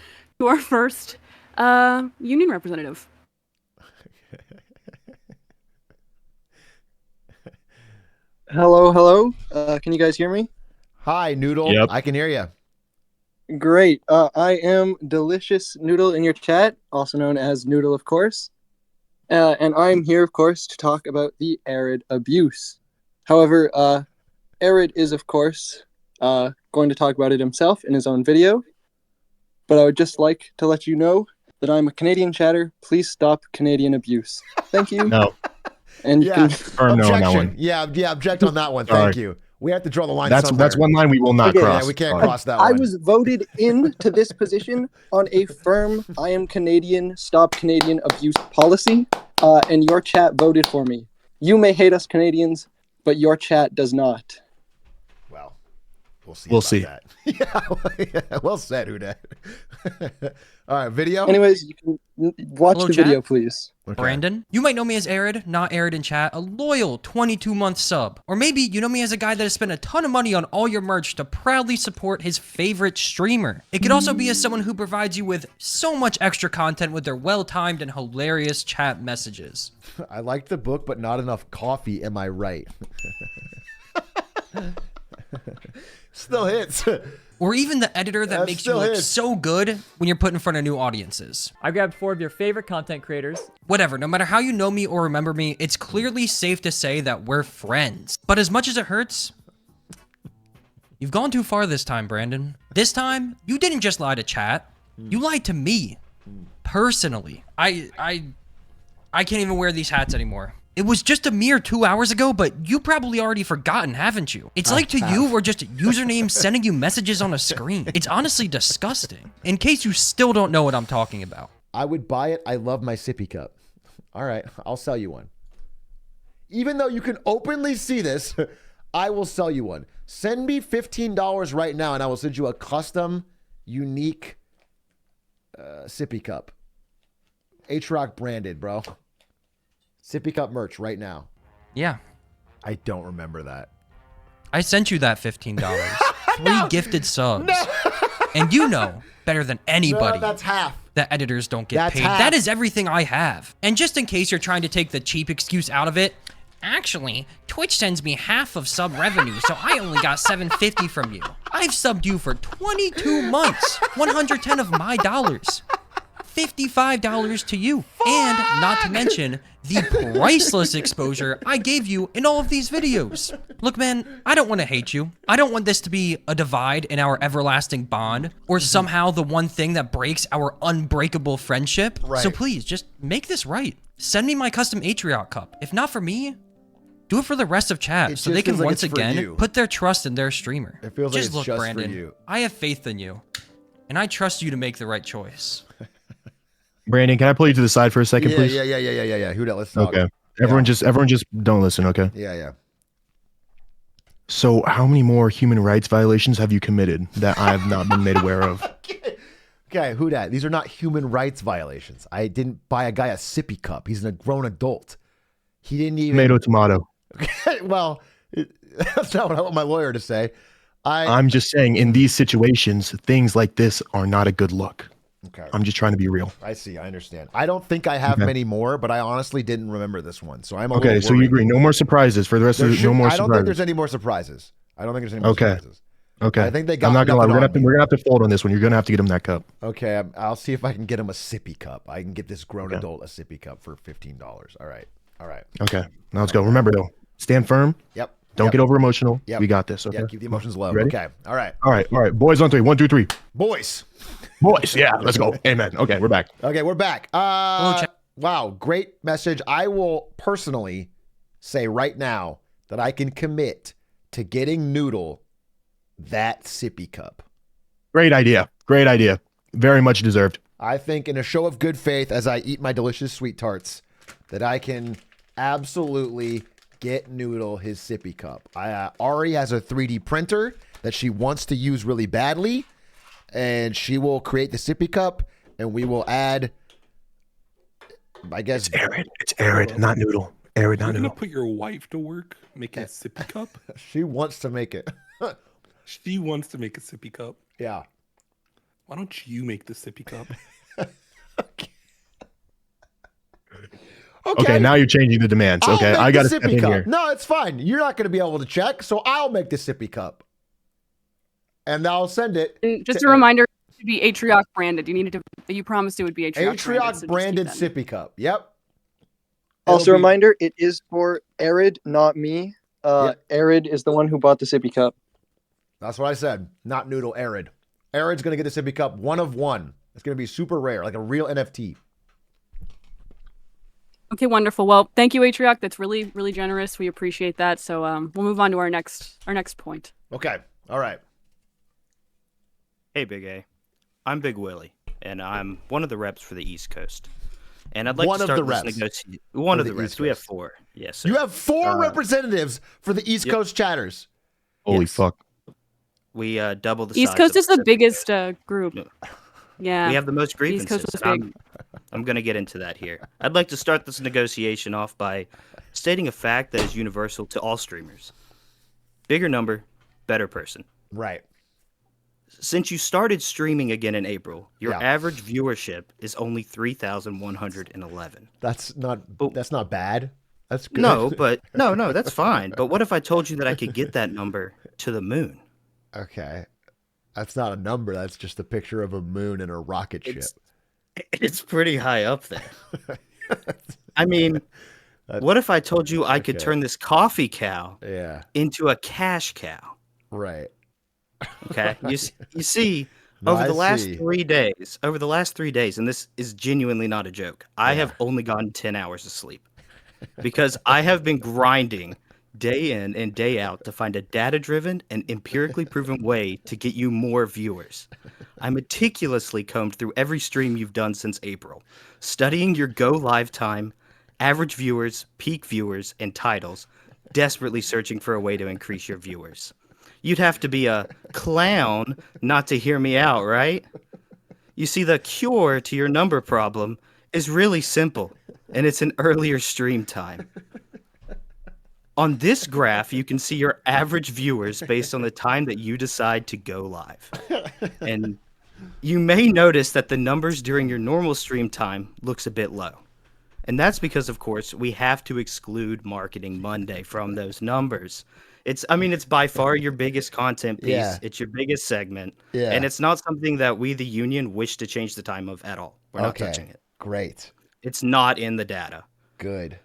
to our first union representative. Hello. Can you guys hear me? Hi, Noodle. Yep. I can hear you. Great. I am Delicious Noodle in your chat, also known as Noodle, of course. And I'm here, of course, to talk about the Arid abuse. However, Arid is, of course, going to talk about it himself in his own video. But I would just like to let you know that I'm a Canadian chatter. Please stop Canadian abuse. Thank you. No. And Yeah, Or no on that one. Yeah, object on that one. Sorry. Thank you. We have to draw the line That's somewhere. one line we will not Okay, cross. Yeah, we can't Sorry. cross that I one. was voted into this position on a firm I am Canadian, stop Canadian abuse policy, and your chat voted for me. You may hate us Canadians, but your chat does not. Well, we'll see. We'll about see. That. Yeah, well said, Who Dat. All right, video. Anyways, you can watch Hello, the chat. video, please. Brandon, you might know me as Arid, not Arid in chat, a loyal 22-month sub. Or maybe you know me as a guy that has spent a ton of money on all your merch to proudly support his favorite streamer. It could also be as someone who provides you with so much extra content with their well-timed and hilarious chat messages. I liked the book, but not enough coffee. Am I right? Still hits. or even the editor that That's makes you still look his. so good when you're put in front of new audiences. I grabbed 4 of your favorite content creators. Whatever, no matter how you know me or remember me, it's clearly safe to say that we're friends. But as much as it hurts, you've gone too far this time, Brandon. This time, you didn't just lie to chat. You lied to me. Personally. I can't even wear these hats anymore. It was just a mere 2 hours ago, but you probably already forgotten, haven't you? It's like to you, we're just usernames sending you messages on a screen. It's honestly disgusting. In case you still don't know what I'm talking about. I would buy it. I love my sippy cup. All right, I'll sell you one. Even though you can openly see this, I will sell you one. Send me $15 right now, and I will send you a custom, unique sippy cup. Atrioc branded, bro. Sippy cup merch right now. Yeah. I don't remember that. I sent you that $15. 3 gifted subs. No. And you know better than anybody. No, that's half. That editors don't get That's paid. half. That is everything I have. And just in case you're trying to take the cheap excuse out of it, actually, Twitch sends me half of sub revenue, so I only got $750 from you. I've subbed you for 22 months. 110 of my dollars. $55 to you. And not to mention the priceless exposure I gave you in all of these videos. Look, man, I don't want to hate you. I don't want this to be a divide in our everlasting bond or somehow the one thing that breaks our unbreakable friendship. Right. So please, just make this right. Send me my custom Atrioc cup. If not for me, do it for the rest of chat so just they can feels like once it's for again you. put their trust in their streamer. It feels like just it's look, just for Brandon, you. I have faith in you, and I trust you to make the right choice. Brandon, can I pull you to the side for a second, Yeah, please? yeah. Who that? Let's talk. Okay. Everyone just don't listen, okay? Yeah. So how many more human rights violations have you committed that I have not been made aware of? Okay, who dat? These are not human rights violations. I didn't buy a guy a sippy cup. He's a grown adult. He didn't even... Tomato. Well, that's not what I want my lawyer to say. I'm just saying, in these situations, things like this are not a good look. Okay. I'm just trying to be real. I see. I understand. I don't think I have Okay. many more, but I honestly didn't remember this one. So I'm a Okay, little so you worried. agree. No more surprises for the rest There of the no more I don't think surprises. there's any more surprises. I don't think there's any more Okay. surprises. Okay. I think they got I'm not gonna lie. nothing We're on gonna have to fold on this one. You're gonna have to get him that cup. Okay, I'll see if I can get him a sippy cup. I can get this grown adult a sippy cup for $15. All right. Okay. Now let's go. Remember though, stand firm. Yep. Don't get over emotional. Yep. We got this. Okay. Yeah, keep the emotions low. Ready? Okay. All right. All right. Boys on 3. 1, 2, 3. Boys. Yeah. Let's go. Amen. Okay, we're back. Okay, we're back. Wow, great message. I will personally say right now that I can commit to getting Noodle that sippy cup. Great idea. Very much deserved. I think in a show of good faith, as I eat my delicious sweet tarts, that I can absolutely get Noodle his sippy cup. Ari has a 3D printer that she wants to use really badly, and she will create the sippy cup, and we will add, I guess... It's Arid, not Noodle. Arid, not You're Noodle. gonna put your wife to work making a sippy cup? She wants to make it. She wants to make a sippy cup. Yeah. Why don't you make the sippy cup? Okay, now you're changing the demands. I'll Okay, make I the got to step sippy in cup. here. No, it's fine. You're not going to be able to check, so I'll make the sippy cup. And I'll send it. And just a reminder, it should be Atrioc branded. You promised it would be Atrioc, Atrioc branded so just keep sippy cup. Yep. Also, It'll be- reminder, it is for Arid, not me. Arid is the one who bought the sippy cup. That's what I said. Not Noodle, Arid. Arid's going to get the sippy cup, one of one. It's going to be super rare, like a real NFT. Okay, wonderful. Well, thank you, Atrioc. That's really, really generous. We appreciate that. So we'll move on to our next point. Okay. All right. Hey, Big A. I'm Big Willie, and I'm one of the reps for the East Coast. And I'd like One to of start the this reps negotiation. One for of the the reps. East We have Coast. 4. Yes, sir. You have 4 representatives for the East Coast chatters. Holy fuck. We double the East size Coast of is the Pacific. biggest group. Yeah. We have the most East Coast grievances. was and big. I'm going to get into that here. I'd like to start this negotiation off by stating a fact that is universal to all streamers. Bigger number, better person. Right. Since you started streaming again in April, your Yeah. average viewership is only 3,111. That's not bad. That's good. No, that's fine. But what if I told you that I could get that number to the moon? Okay. That's not a number. That's just a picture of a moon and a rocket ship. It's pretty high up there. I mean, what if I told you I could turn this coffee cow into a cash cow? Right. Okay. You see, No, over I the last see. 3 days, and this is genuinely not a joke, I have only gotten 10 hours of sleep because I have been grinding day in and day out to find a data-driven and empirically proven way to get you more viewers. I meticulously combed through every stream you've done since April, studying your go live time, average viewers, peak viewers, and titles, desperately searching for a way to increase your viewers. You'd have to be a clown not to hear me out, right? You see, the cure to your number problem is really simple, and it's an earlier stream time. On this graph, you can see your average viewers based on the time that you decide to go live. And you may notice that the numbers during your normal stream time looks a bit low. And that's because, of course, we have to exclude Marketing Monday from those numbers. It's by far your biggest content piece. Yeah. It's your biggest segment. Yeah. And it's not something that we, the union, wish to change the time of at all. We're not touching it. Great. It's not in the data. Good.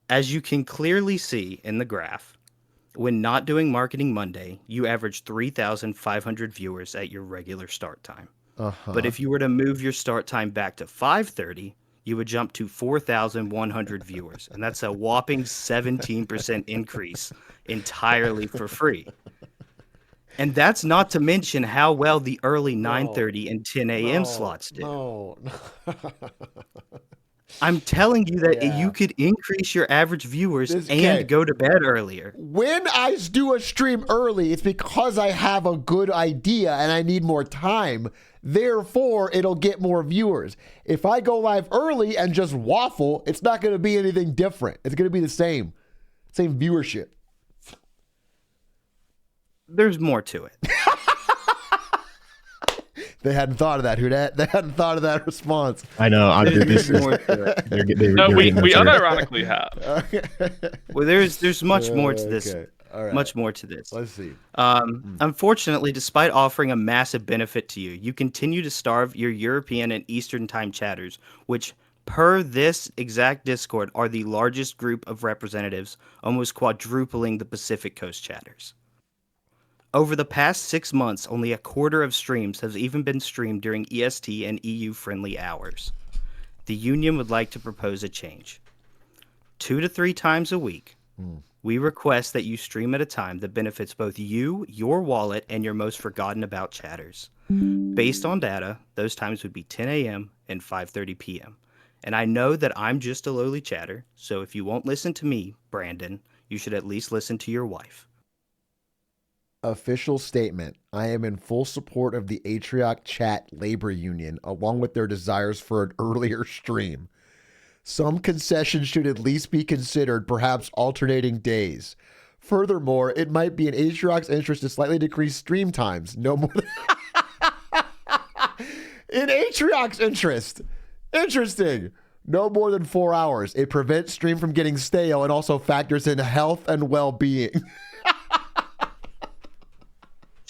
As you can clearly see in the graph, when not doing Marketing Monday, you average 3,500 viewers at your regular start time. But if you were to move your start time back to 5:30, you would jump to 4,100 viewers. And that's a whopping 17% increase entirely for free. And that's not to mention how well the early 9:30 and 10 a.m. slots do. No. I'm telling you that you could increase your average viewers okay. and go to bed earlier. When I do a stream early, it's because I have a good idea and I need more time. Therefore, it'll get more viewers. If I go live early and just waffle, it's not going to be anything different. It's going to be the same viewership. There's more to it. They hadn't thought of that, Houdat. They hadn't thought of that response. I know. There's more to it. We unironically have. Well, there's much more to this. Okay. All right. Much more to this. Let's see. Unfortunately, despite offering a massive benefit to you, you continue to starve your European and Eastern time chatters, which, per this exact Discord, are the largest group of representatives, almost quadrupling the Pacific Coast chatters. Over the past 6 months, only a quarter of streams have even been streamed during EST and EU-friendly hours. The union would like to propose a change. 2 to 3 times a week, we request that you stream at a time that benefits both you, your wallet, and your most forgotten about chatters. Based on data, those times would be 10 a.m. and 5:30 p.m. And I know that I'm just a lowly chatter, so if you won't listen to me, Brandon, you should at least listen to your wife. Official statement. I am in full support of the Atrioc Chat Labor Union, along with their desires for an earlier stream. Some concessions should at least be considered, perhaps alternating days. Furthermore, it might be in Atrioc's interest to slightly decrease stream times. No more. In Atrioc's interest. Interesting. No more than 4 hours. It prevents stream from getting stale and also factors in health and well-being.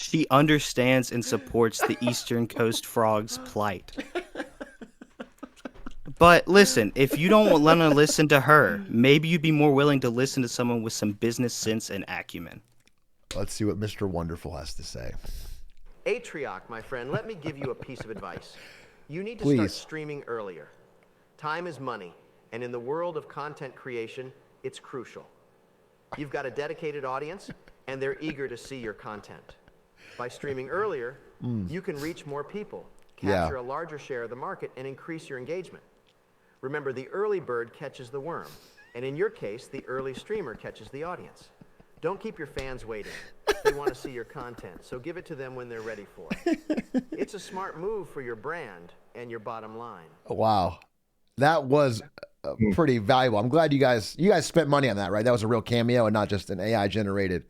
She understands and supports the Eastern Coast Frog's plight. But listen, if you don't want to listen to her, maybe you'd be more willing to listen to someone with some business sense and acumen. Let's see what Mr. Wonderful has to say. Atrioc, my friend, let me give you a piece of advice. You need to Please. start streaming earlier. Time is money, and in the world of content creation, it's crucial. You've got a dedicated audience, and they're eager to see your content. By streaming earlier, you can reach more people, capture a larger share of the market, and increase your engagement. Remember, the early bird catches the worm, and in your case, the early streamer catches the audience. Don't keep your fans waiting. They want to see your content, so give it to them when they're ready for it. It's a smart move for your brand and your bottom line. Wow. That was pretty valuable. I'm glad you guys spent money on that, right? That was a real cameo and not just an AI generated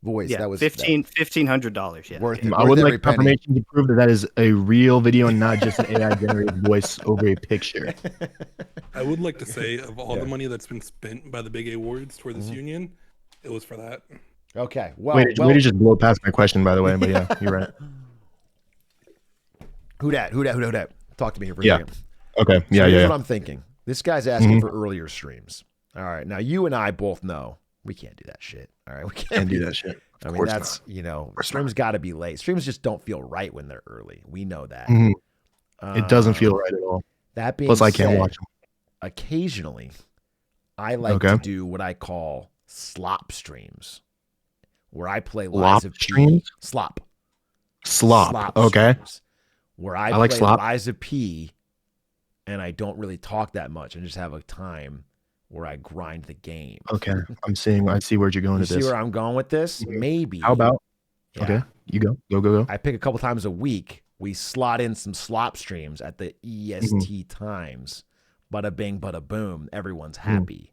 voice. Yeah, that was $1,500. Yeah, worth. I would like confirmation to prove that is a real video and not just an AI generated voice over a picture. I would like to say, of all the money that's been spent by the Big A Awards toward this union, it was for that. Okay. Well, way to just blow past my question, by the way. But yeah, you're right. Who dat? Talk to me here for a Yeah. second. Okay. So Yeah, here's yeah. what I'm thinking. This guy's asking Mhm. for earlier streams. All right. Now you and I both know we can't do that shit. All right. We Can't do that shit. I Of mean, course that's, streams got to be late. Streams just don't feel right when they're early. We know that. Mhm. It doesn't feel right at all. That being Plus, I can't said, watch them. occasionally, I like Okay. to do what I call slop streams, where I play Slop Lies of P. streams? Slop. Okay. streams, where I like play slop. Lies of P, and I don't really talk that much. I just have a time where I grind the game. Okay. I see where you're going You with see this. where I'm going with this? Maybe. How about? Yeah. Okay. You go. Go. I pick a couple times a week. We slot in some slop streams at the EST times. Bada bing, bada boom. Everyone's happy.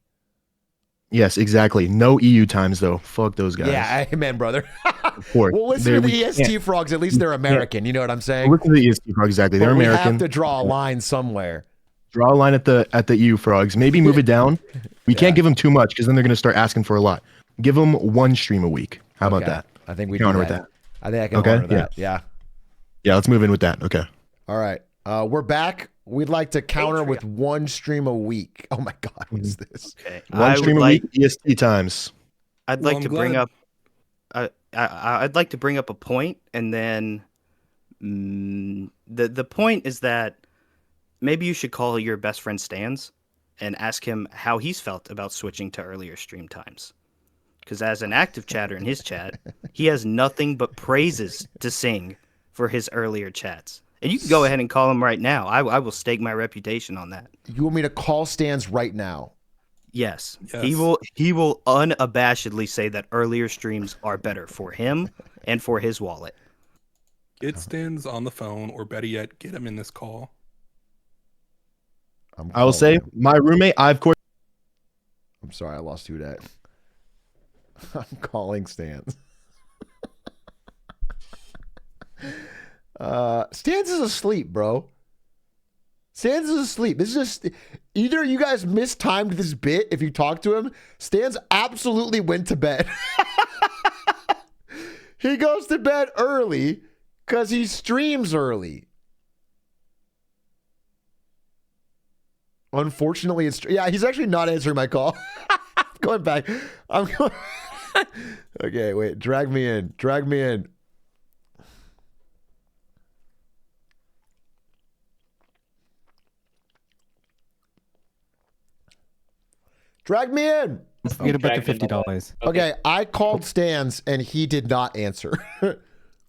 Yes, exactly. No EU times though. Fuck those guys. Yeah, amen, brother. Of course. Well, listen to the EST frogs. At least they're American. You know what I'm saying? Look at the EST frogs. Exactly. They're But American. We have to draw a line somewhere. Draw a line at the EU frogs. Maybe move it down. We can't give them too much because then they're going to start asking for a lot. Give them one stream a week. How about Okay. that? I think we counter do with that. that. I think I can Okay, honor that. Yeah. Yeah, let's move in with that. Okay. All right. We're back. We'd like to counter with one stream a week. Oh my God, what is this? Okay. One stream a week, EST times. I'd Well, like I'm to bring glad- up. I'd like to bring up a point, and then the point is that maybe you should call your best friend Stans and ask him how he's felt about switching to earlier stream times. Because as an active chatter in his chat, he has nothing but praises to sing for his earlier chats. And you can go ahead and call him right now. I will stake my reputation on that. You want me to call Stans right now? Yes. Yes. He will unabashedly say that earlier streams are better for him and for his wallet. Get Stans on the phone, or better yet, get him in this call. I will say my roommate. Of course. I'm sorry, I lost who that. I'm calling Stans. Stans is asleep, bro. Stans is asleep. This is just either you guys mistimed this bit if you talk to him. Stans absolutely went to bed. He goes to bed early because he streams early. Unfortunately, yeah, he's actually not answering my call. Going back. I'm going. Okay, wait. Drag me in. Drag me in. Drag me in. Forget about the $50. Okay, I called Stans and he did not answer.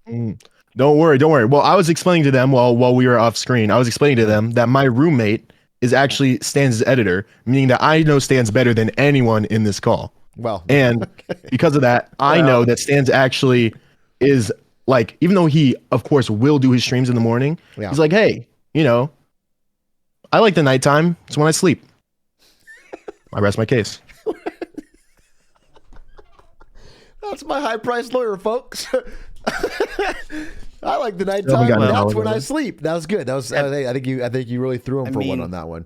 Don't worry. Well, I was explaining to them while we were off screen. I was explaining to them that my roommate is actually Stan's editor, meaning that I know Stan's better than anyone in this call. Well, and because of that, I know that Stan's actually is like, even though he, of course, will do his streams in the morning, Yeah. he's like, hey, I like the nighttime. It's when I sleep. I rest my case. That's my high-priced lawyer, folks. I like the Still haven't nighttime. gotten an That's hour when I yet. sleep. That was good. That was. I think you really threw him I for one mean, on that one.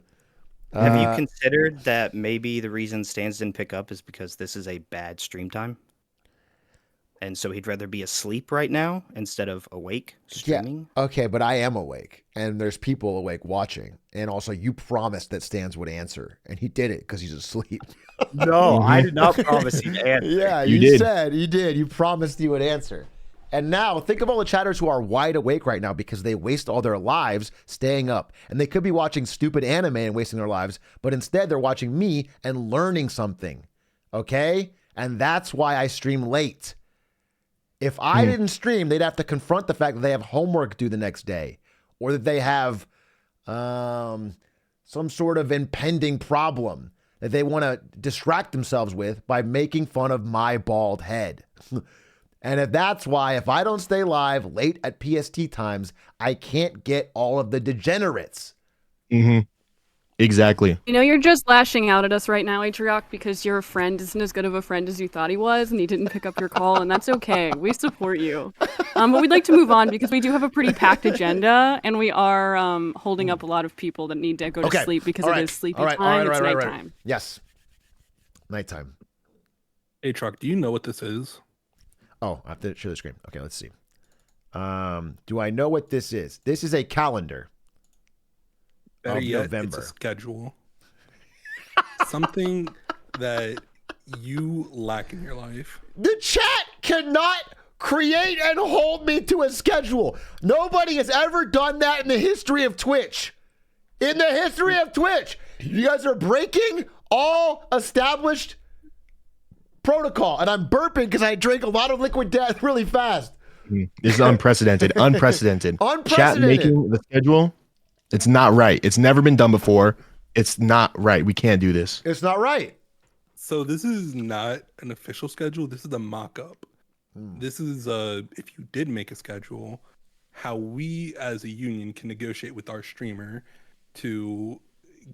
Have you considered that maybe the reason Stans didn't pick up is because this is a bad stream time? And so he'd rather be asleep right now instead of awake streaming? Yeah. Okay, but I am awake, and there's people awake watching, and also you promised that Stans would answer, and he did it because he's asleep. No, I did not promise he'd answer. Yeah, You you did. said you did. You promised you would answer. And now think of all the chatters who are wide awake right now because they waste all their lives staying up. And they could be watching stupid anime and wasting their lives, but instead they're watching me and learning something. Okay? And that's why I stream late. If I didn't stream, they'd have to confront the fact that they have homework due the next day, or that they have some sort of impending problem that they want to distract themselves with by making fun of my bald head. And if that's why, if I don't stay live late at PST times, I can't get all of the degenerates. Mm-hmm. Exactly. You're just lashing out at us right now, Atrioc, because your friend isn't as good of a friend as you thought he was, and he didn't pick up your call, and that's okay. We support you. But we'd like to move on because we do have a pretty packed agenda, and we are holding up a lot of people that need to go to sleep because it is sleepy time. It's nighttime. Yes. Nighttime. Atrioc, do you know what this is? Oh, I have to share the screen. Okay, let's see. Do I know what this is? This is a calendar Better of yet, November. it's a schedule. Something that you lack in your life. The chat cannot create and hold me to a schedule. Nobody has ever done that in the history of Twitch. In the history of Twitch. You guys are breaking all established protocol. And I'm burping because I drank a lot of liquid death really fast. This is unprecedented. Unprecedented. Chat Unprecedented. making the schedule. It's not right. It's never been done before. It's not right. We can't do this. It's not right. So this is not an official schedule. This is a mock-up. This is if you did make a schedule, how we as a union can negotiate with our streamer to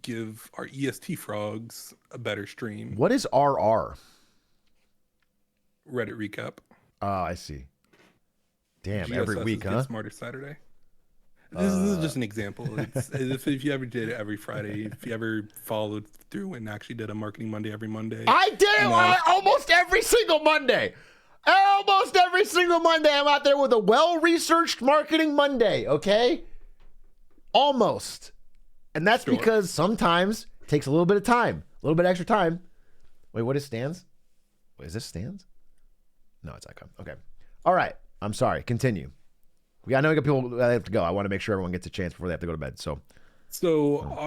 give our EST frogs a better stream. What is RR? Reddit recap. Oh, I see. Damn, GSS every is week, Get huh? Smarter Saturday. This is just an example. It's if you ever did it every Friday, if you ever followed through and actually did a Marketing Monday every Monday. I did it almost every single Monday. Almost every single Monday, I'm out there with a well-researched Marketing Monday, okay? Almost. And that's because sometimes it takes a little bit of time, a little bit extra time. Wait, what is stands? Wait, is this stands? No, it's icon. Okay. All right. I'm sorry. Continue. I know we got people that have to go. I want to make sure everyone gets a chance before they have to go to bed. So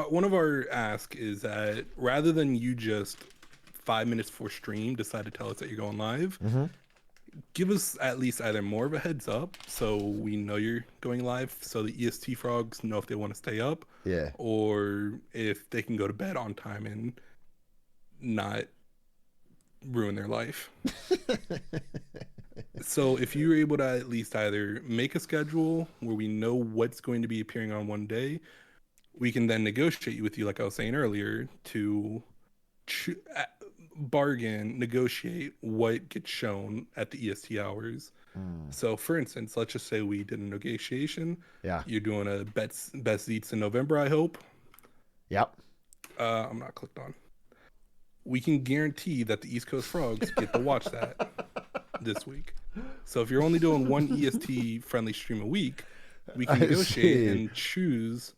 one of our ask is that rather than you just 5 minutes before stream decide to tell us that you're going live, give us at least either more of a heads up so we know you're going live, so the EST frogs know if they want to stay up, or if they can go to bed on time and not ruin their life. So if you're able to at least either make a schedule where we know what's going to be appearing on one day, we can then negotiate with you, like I was saying earlier, to bargain, negotiate what gets shown at the EST hours. So for instance, let's just say we did a negotiation. Yeah. You're doing a best eats in November, I hope. Yep. I'm not clicked on. We can guarantee that the East Coast Frogs get to watch that this week. So if you're only doing one EST friendly stream a week, we can negotiate and choose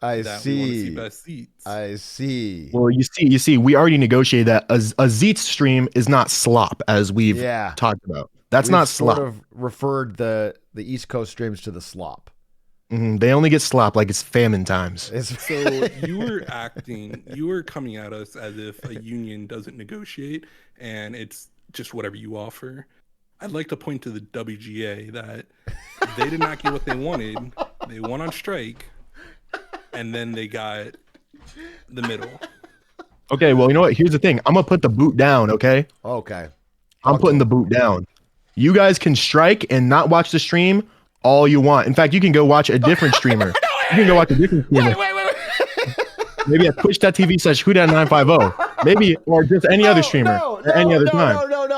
we want to see best seats. I see. Well, you see, we already negotiated that a Zeets stream is not slop, as we've talked about. That's We've not slop. Sort of referred the East Coast streams to the slop. They only get slop like it's famine times. So you were coming at us as if a union doesn't negotiate and it's just whatever you offer. I'd like to point to the WGA that they did not get what they wanted. They went on strike, and then they got the middle. Okay, well, you know what? Here's the thing. I'm going to put the boot down, okay? Okay. I'm putting the boot down. You guys can strike and not watch the stream all you want. In fact, you can go watch a different streamer. You can go watch a different streamer. Wait. Maybe at twitch.tv/whodat950. Maybe, or just any other streamer at any other time.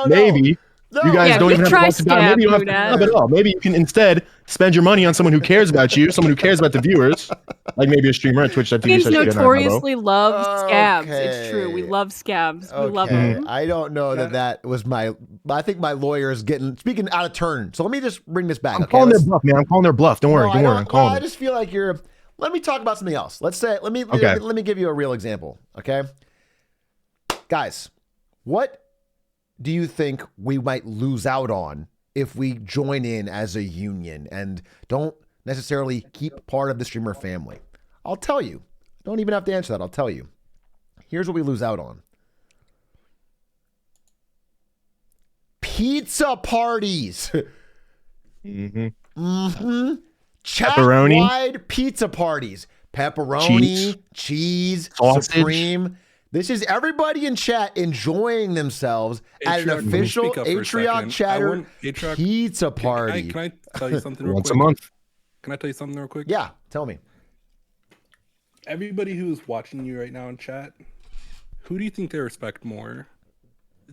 Maybe you guys don't even have to watch the guy. Maybe you don't have to sub at all. Maybe you can instead spend your money on someone who cares about you, someone who cares about the viewers, like maybe a streamer at twitch.tv/whodat950. Higgins notoriously loves scabs. It's true. We love scabs. We love them. I don't know that was I think my lawyer is speaking out of turn. So let me just bring this back. I'm calling their bluff, man. I'm calling their bluff. Don't worry. I'm calling I just feel like let me talk about something else. Let me give you a real example. Okay. Guys, what do you think we might lose out on if we join in as a union and don't necessarily keep part of the streamer family? I'll tell you. Don't even have to answer that. I'll tell you. Here's what we lose out on. Pizza parties. Chat-wide pizza parties. Pepperoni, cheese, sausage. Supreme. This is everybody in chat enjoying themselves at an official Atrioc chatter pizza party. Can I tell you something real Once quick? a month. Can I tell you something real quick? Yeah, tell me. Everybody who's watching you right now in chat, who do you think they respect more?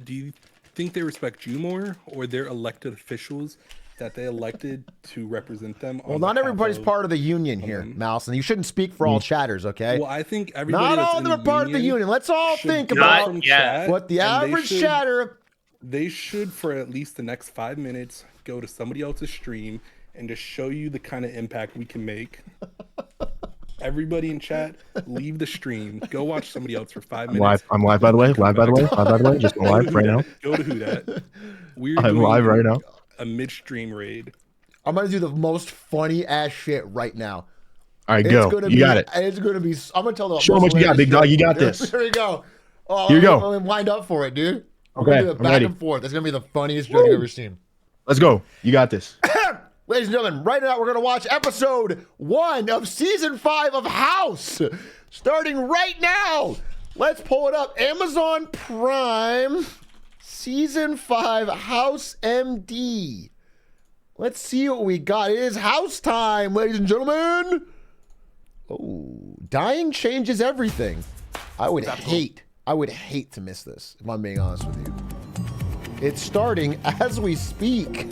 Do you think they respect you more or their elected officials that they elected to represent them? Well, not everybody's part of the union here, Mouse, and you shouldn't speak for all chatters, okay? Well, I think everybody not that's all of in them are part of the union. Let's all think about about what the average chatter. They should, for at least the next 5 minutes, go to somebody else's stream and just show you the kind of impact we can make. Everybody in chat, leave the stream. Go watch somebody else for 5 minutes. I'm live, by the way. Live, by the way. Just live right now. Go to Whodat. I'm live right now. A midstream raid. I'm gonna do the most funny ass shit right now. All right, go. You got it. It's gonna be. I'm gonna tell the. Show them what you got, big dog. You got this. Here we go. Oh, Here you go. Let me wind up for it, dude. Okay, I'm I'm ready. and forth. That's gonna be the funniest joke I've ever seen. Let's go. You got this. Ladies and gentlemen, right now we're going to watch episode 1 of season 5 of House. Starting right now. Let's pull it up. Amazon Prime, season 5, House MD. Let's see what we got. It is house time, ladies and gentlemen. Oh, dying changes everything. I would hate to miss this, if I'm being honest with you. It's starting as we speak.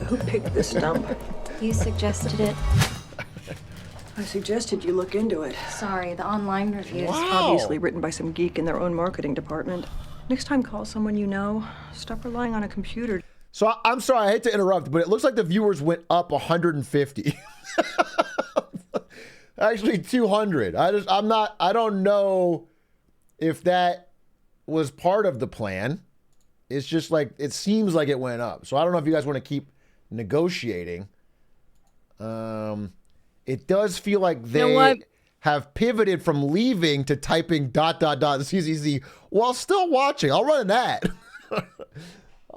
Who picked this dump? You suggested it. I suggested you look into it. Sorry, the online reviews. Obviously written by some geek in their own marketing department. Next time, call someone you know. Stop relying on a computer. So I'm sorry, I hate to interrupt, but it looks like the viewers went up 150. Actually, 200. I don't know if that was part of the plan. It's just like, it seems like it went up. So I don't know if you guys want to keep negotiating. It does feel like they have pivoted from leaving to typing ... CCC while still watching. I'll run that.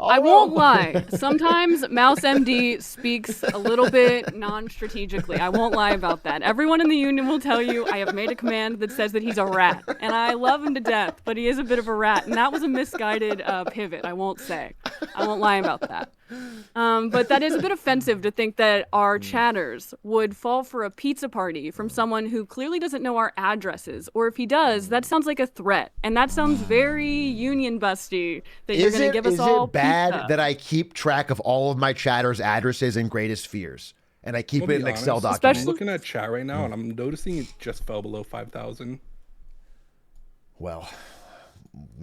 I won't lie. Sometimes Mouse MD speaks a little bit non-strategically. I won't lie about that. Everyone in the union will tell you I have made a command that says that he's a rat. And I love him to death, but he is a bit of a rat. And that was a misguided pivot, I won't say. I won't lie about that. But that is a bit offensive to think that our chatters would fall for a pizza party from someone who clearly doesn't know our addresses. Or if he does, that sounds like a threat. And that sounds very union busty that you're going to give us all pizza. Is it bad that I keep track of all of my chatters' addresses and greatest fears? And I keep it in an Excel document. I'm looking at chat right now, and I'm noticing it just fell below 5,000. Well,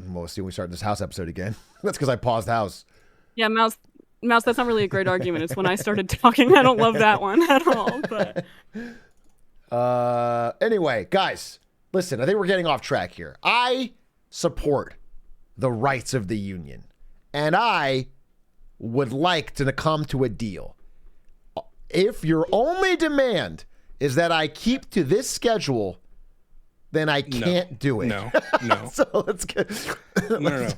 we'll see when we start this House episode again. That's because I paused House. Yeah, Mouse, that's not really a great argument. It's when I started talking. I don't love that one at all. But anyway, guys, listen, I think we're getting off track here. I support the rights of the union, and I would like to come to a deal. If your only demand is that I keep to this schedule, then I can't do it. No. So let's get... No.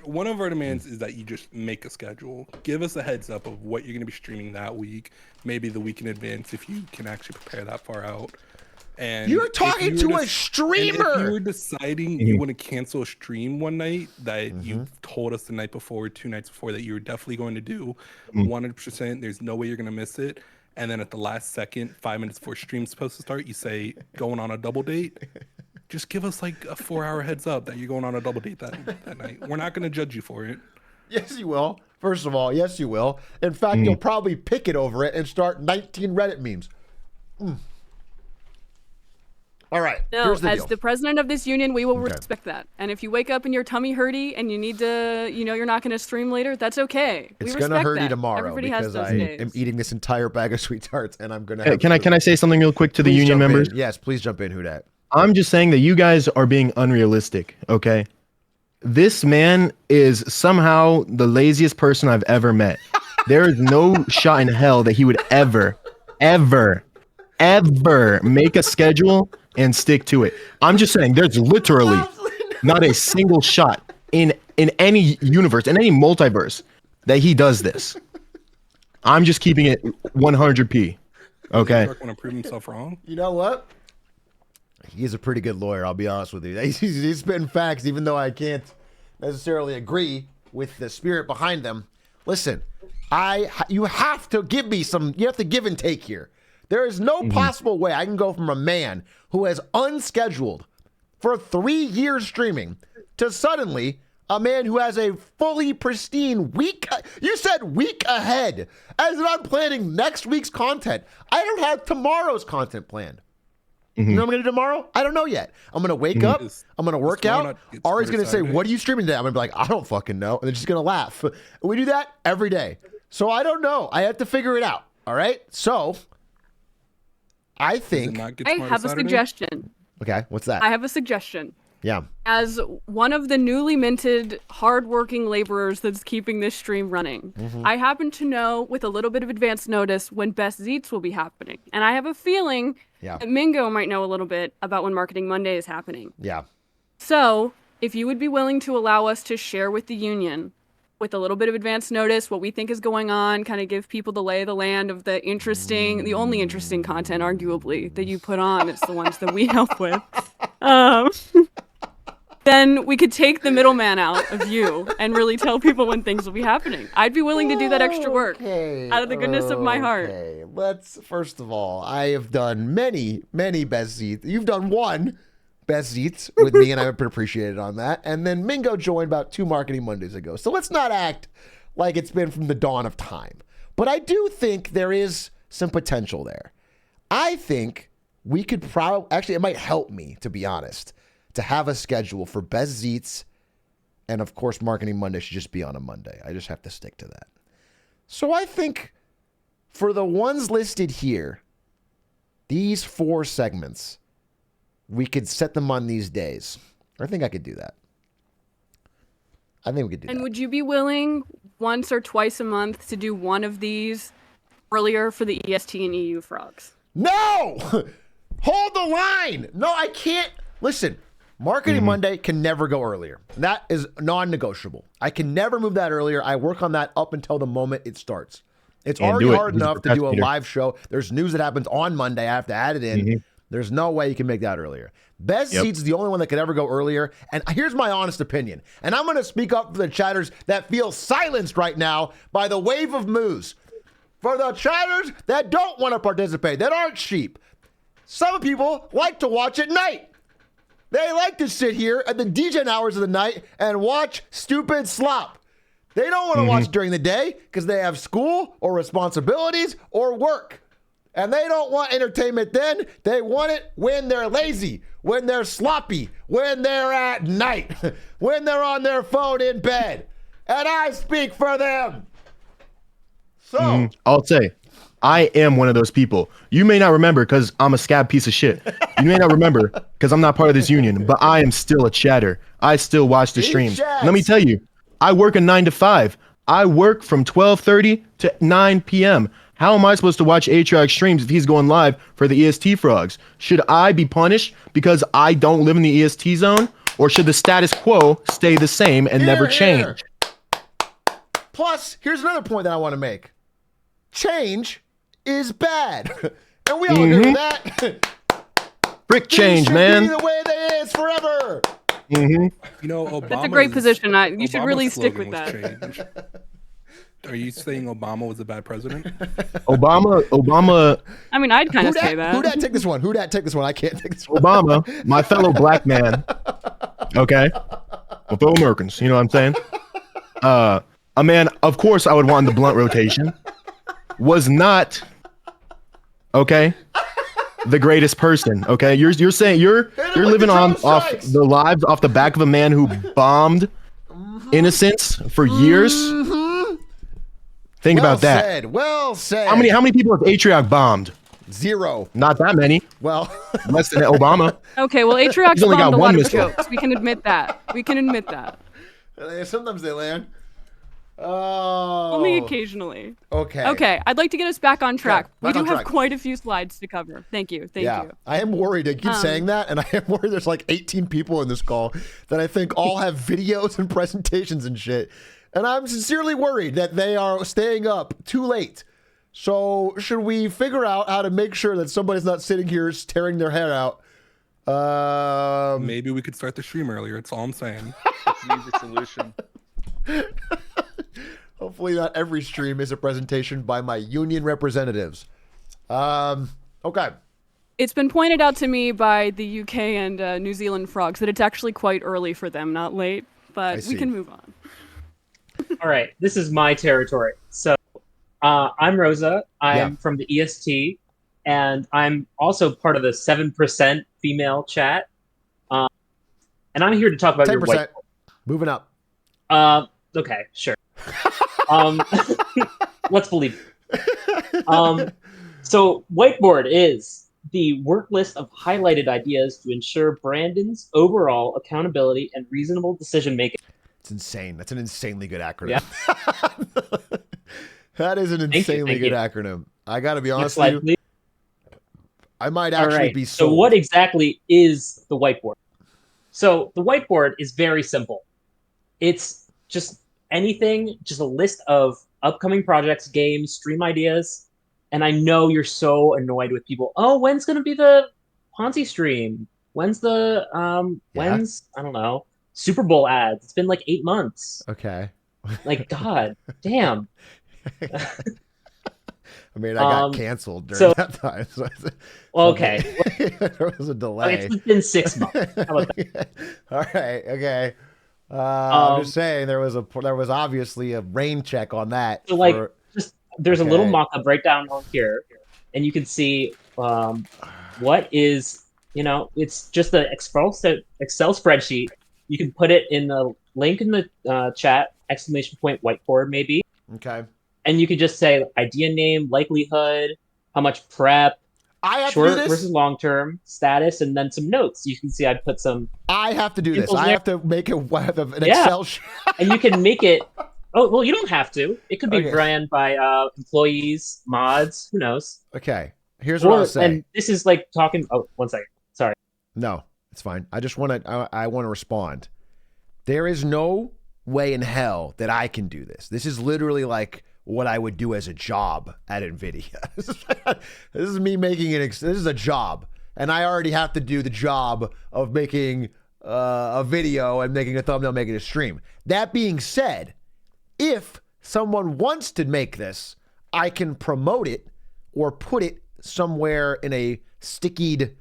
One of our demands is that you just make a schedule. Give us a heads up of what you're going to be streaming that week, maybe the week in advance if you can actually prepare that far out. And you're talking to a streamer. If you were deciding you want to cancel a stream one night that you told us the night before, 2 nights before, that you were definitely going to do, 100%, there's no way you're going to miss it. And then at the last second, 5 minutes before stream's supposed to start, you say going on a double date. Just give us like a 4-hour heads up that you're going on a double date that night. We're not going to judge you for it. Yes, you will. First of all, yes, you will. In fact, you'll probably pick it over it and start 19 Reddit memes. All right. No, as the president of this union, we will respect that. And if you wake up and your tummy hurty and you need to, you're not going to stream later, that's okay. It's going to hurt you tomorrow. Everybody because has those I days. am eating this entire bag of sweet tarts, and I'm going to. Can I say something real quick to the union members? Yes, please jump in, Whodat. I'm just saying that you guys are being unrealistic, okay? This man is somehow the laziest person I've ever met. There is no shot in hell that he would ever make a schedule and stick to it. I'm just saying there's literally not a single shot in any universe, in any multiverse, that he does this. I'm just keeping it 100p, okay? Want to prove himself wrong? You know what? He's a pretty good lawyer, I'll be honest with you. He's spitting facts, even though I can't necessarily agree with the spirit behind them. Listen, you have to give me some, you have to give and take here. There is no possible way I can go from a man who has unscheduled for 3 years streaming to suddenly a man who has a fully pristine week. You said week ahead, as in I'm planning next week's content. I don't have tomorrow's content planned. You know what I'm going to do tomorrow? I don't know yet. I'm going to wake up. I'm going to work out. Ari's going to say, what are you streaming today? I'm going to be like, I don't fucking know. And then she's going to laugh. We do that every day. So I don't know. I have to figure it out. All right. So I think I have a suggestion. Okay, what's that? I have a suggestion. Yeah. As one of the newly minted, hardworking laborers that's keeping this stream running, I happen to know with a little bit of advance notice when Best Zeets will be happening. And I have a feeling that Mingo might know a little bit about when Marketing Monday is happening. Yeah. So, if you would be willing to allow us to share with the union with a little bit of advance notice what we think is going on, kind of give people the lay of the land of the only interesting content, arguably, that you put on. It's the ones that we help with. Then we could take the middleman out of you and really tell people when things will be happening. I'd be willing to do that extra work out of the goodness of my heart. Let's, first of all, I have done many Best Zeets. You've done one Best Zeets with me, and I appreciate it on that. And then Mingo joined about 2 Marketing Mondays ago. So let's not act like it's been from the dawn of time. But I do think there is some potential there. I think we could actually, it might help me, to be honest, to have a schedule for Best Zeets. And of course, Marketing Monday should just be on a Monday. I just have to stick to that. So I think for the ones listed here, these 4 segments, we could set them on these days. I think I could do that. I think we could do that. And would you be willing once or twice a month to do one of these earlier for the EST and EU frogs? No! Hold the line! No, I can't. Listen, Marketing Monday can never go earlier. That is non-negotiable. I can never move that earlier. I work on that up until the moment it starts. It's already hard enough to do a live show. There's news that happens on Monday. I have to add it in. There's no way you can make that earlier. Best Zeets is the only one that could ever go earlier. And here's my honest opinion. And I'm going to speak up for the chatters that feel silenced right now by the wave of moos. For the chatters that don't want to participate, that aren't sheep. Some people like to watch at night. They like to sit here at the DJ hours of the night and watch stupid slop. They don't want to watch during the day because they have school or responsibilities or work. And they don't want entertainment then. They want it when they're lazy, when they're sloppy, when they're at night, when they're on their phone in bed. And I speak for them. So I'll say, I am one of those people. You may not remember because I'm a scab piece of shit. You may not remember because I'm not part of this union, but I am still a chatter. I still watch the streams. Let me tell you, I work a 9 to 5. I work from 12:30 to 9 p.m. How am I supposed to watch Atrioc streams if he's going live for the EST frogs? Should I be punished because I don't live in the EST zone? Or should the status quo stay the same and never change? Plus, here's another point that I want to make. Change is bad. And we all agree with that. Frick change, man. Be the way it is forever. You know, Obama. That's a great position. You should really stick with that. Change. Are you saying Obama was a bad president? Obama. I mean, I'd kind of say that. Who dat take this one? I can't take this one. Obama, my fellow black man. Okay? My fellow Americans. You know what I'm saying? A man, of course, I would want the blunt rotation. Was not, okay, the greatest person. Okay, you're saying you're living off the lives off the back of a man who bombed innocents for years. Think about that. Well said. How many people have Atrioc bombed? 0. Not that many. Well, less than Obama. Okay, well, Atrioc's He's only bombed got a one lot of missile. jokes. We can admit that. Sometimes they land. Only occasionally. Okay. Okay, I'd like to get us back on track. Back We do on have track. quite a few slides to cover. Thank you. Thank you. I am worried. I keep saying that, and I am worried there's like 18 people in this call that I think all have videos and presentations and shit. And I'm sincerely worried that they are staying up too late. So should we figure out how to make sure that somebody's not sitting here tearing their hair out? Maybe we could start the stream earlier. That's all I'm saying. That's an easy solution. Hopefully not every stream is a presentation by my union representatives. Okay. It's been pointed out to me by the UK and New Zealand frogs that it's actually quite early for them, not late. But we can move on. All right, this is my territory. So I'm Rosa. I'm from the EST, and I'm also part of the 7% female chat. And I'm here to talk about 10%. your white. Moving up. Okay, sure. Let's believe. So whiteboard is the work list of highlighted ideas to ensure Brandon's overall accountability and reasonable decision making. It's insane. That's an insanely good acronym. Yeah. That is an insanely good acronym. I got to be honest with you. I might actually be sold. So what exactly is the whiteboard? So the whiteboard is very simple. It's just anything, just a list of upcoming projects, games, stream ideas. And I know you're so annoyed with people. Oh, when's going to be the Ponzi stream? When's the, I don't know, Super Bowl ads? It's been like 8 months. Okay. Like, God damn. I mean, I got canceled during that time. So okay. There was a delay. It's been 6 months. How about that? All right. Okay. I'm just saying there was obviously a rain check on that. So there's a little mock-up right down on here, and you can see what is, it's just an Excel spreadsheet. You can put it in the link in the chat, ! Whiteboard maybe. Okay. And you could just say idea name, likelihood, how much prep, short versus long term, status, and then some notes. You can see I put some. I have to do this. I have to make an Excel sheet. And you can make it. Oh, well, you don't have to. It could be ran by employees, mods, who knows. Okay. Here's what I'll say. And this is like talking. Oh, 1 second. Sorry. No, it's fine. I just want to. I want to respond. There is no way in hell that I can do this. This is literally like what I would do as a job at NVIDIA. This is me making this is a job, and I already have to do the job of making a video and making a thumbnail, making a stream. That being said, if someone wants to make this, I can promote it or put it somewhere in a stickied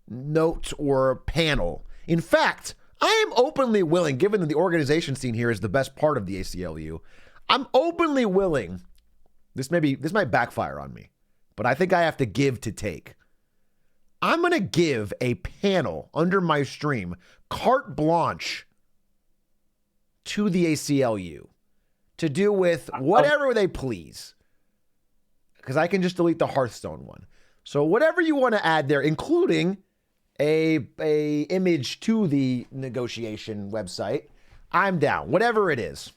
note or panel. In fact, I am openly willing, given that the organization scene here is the best part of the ACLU, I'm openly willing, this might backfire on me, but I think I have to give to take. I'm going to give a panel under my stream carte blanche to the ACLU to do with whatever they please, because I can just delete the Hearthstone one. So whatever you want to add there, including a image to the negotiation website, I'm down. Whatever it is.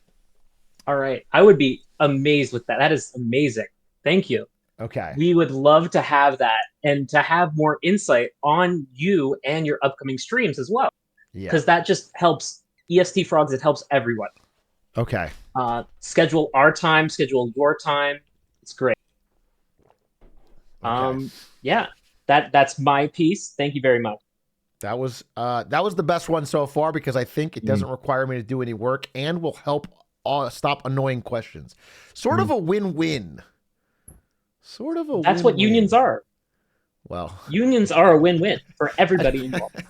All right. I would be amazed with that. That is amazing. Thank you. Okay. We would love to have that and to have more insight on you and your upcoming streams as well. Yeah. Because that just helps EST Frogs. It helps everyone. Okay. Schedule our time, schedule your time. It's great. Okay. Yeah. That's my piece. Thank you very much. That was the best one so far because I think it doesn't require me to do any work and will help stop annoying questions. Sort of a win-win. Sort of a That's what unions are. Well, unions are a win-win for everybody involved.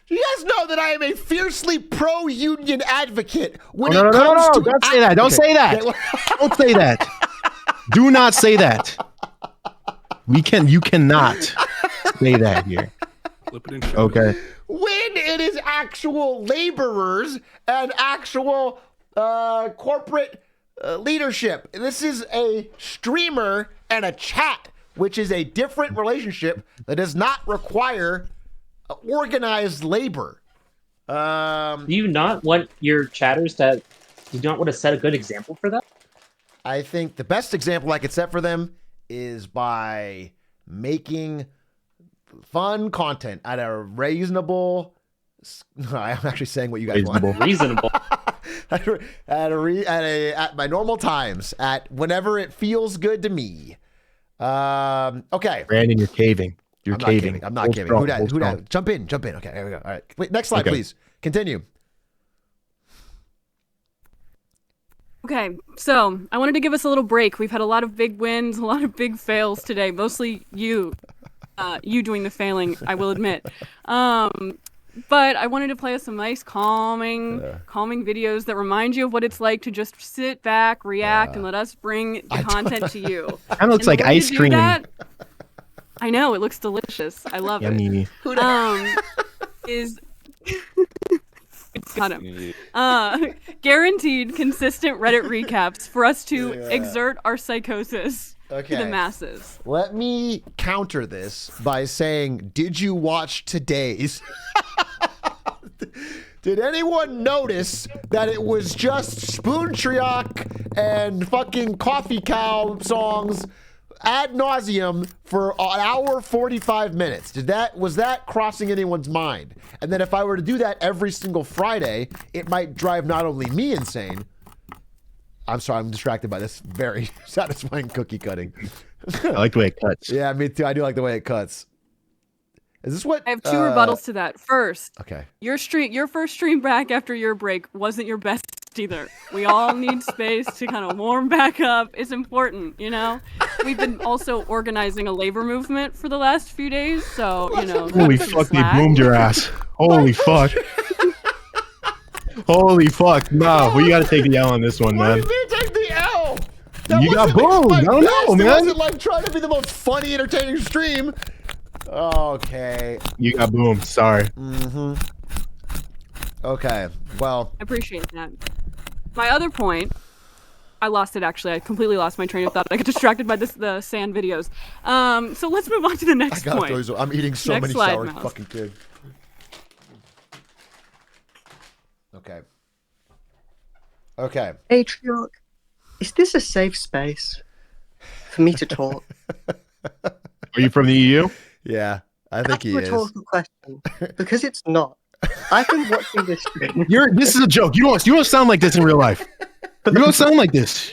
You guys know that I am a fiercely pro-union advocate when No, it comes to... Don't say that. Don't say that. Don't say that. Do not say that. You cannot say that here. Okay. When it is actual laborers and actual corporate leadership. This is a streamer and a chat, which is a different relationship that does not require organized labor. Do you not want your chatters to... Do you not want to set a good example for that? I think the best example I could set for them is by making fun content at a reasonable... I'm actually saying what you guys want. Reasonable. at my normal times, at whenever it feels good to me. Okay. Brandon, you're caving. You're caving. I'm not caving. Who dat? Jump in. Okay, here we go. All right. Wait, next slide, please. Continue. Okay, so I wanted to give us a little break. We've had a lot of big wins, a lot of big fails today. Mostly you doing the failing, I will admit. But I wanted to play us some nice, calming videos that remind you of what it's like to just sit back, react, and let us bring the content to you. Kind of looks like ice cream. I know, it looks delicious. I love Yummy. it. It's Got him. Guaranteed consistent Reddit recaps for us to exert our psychosis to the masses. Let me counter this by saying, did you watch today's? Did anyone notice that it was just Spoon Atrioc and fucking Coffee Cow songs ad nauseum for an hour 45 minutes? Was that crossing anyone's mind? And then if I were to do that every single Friday, it might drive not only me insane. I'm sorry, I'm distracted by this very satisfying cookie cutting. I like the way it cuts. Yeah, me too. I do like the way it cuts. Is this what? I have two rebuttals to that. First, okay, your first stream back after your break wasn't your best either. We all need space to kind of warm back up. It's important, you know. We've been also organizing a labor movement for the last few days, so you know. Holy fuck! They boomed your ass. Holy fuck. Holy fuck! No, we gotta take the L on this one, man. What do you mean take the L? You got boomed. I don't know, man. It wasn't like trying to be the most funny, entertaining stream. Okay. You got boomed. Sorry. Mm-hmm. Okay. Well. I appreciate that. My other point, I lost it actually. I completely lost my train of thought. I get distracted by the sand videos. So let's move on to the next point. I'm eating so Next many slide, sour Mouse. fucking kid. Okay. Okay. Atrioc, is this a safe space for me to talk? Are you from the EU? Yeah, I think he That's a is. rhetorical question, because it's not. I've been watching this stream. This is a joke. You don't sound like this in real life. You don't sound like this.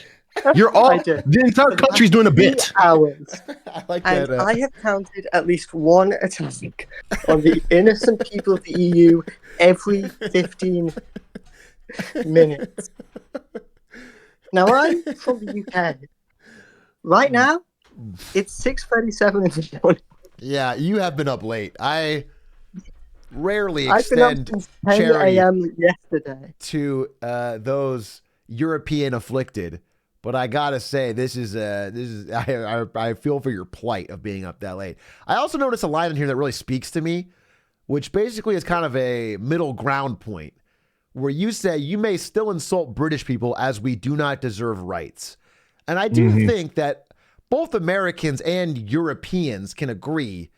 You're all the entire country's doing a bit. Hours. I like And that. I have counted at least one attack on the innocent people of the EU every 15 minutes. Now I'm from the UK. Right now, it's 6:37 in the morning. Yeah, you have been up late. I rarely I've been up extend since 10 charity a.m. yesterday. to those European afflicted, but I gotta say this is I feel for your plight of being up that late. I also noticed a line in here that really speaks to me, which basically is kind of a middle ground point, where you say you may still insult British people as we do not deserve rights, and I do think that both Americans and Europeans can agree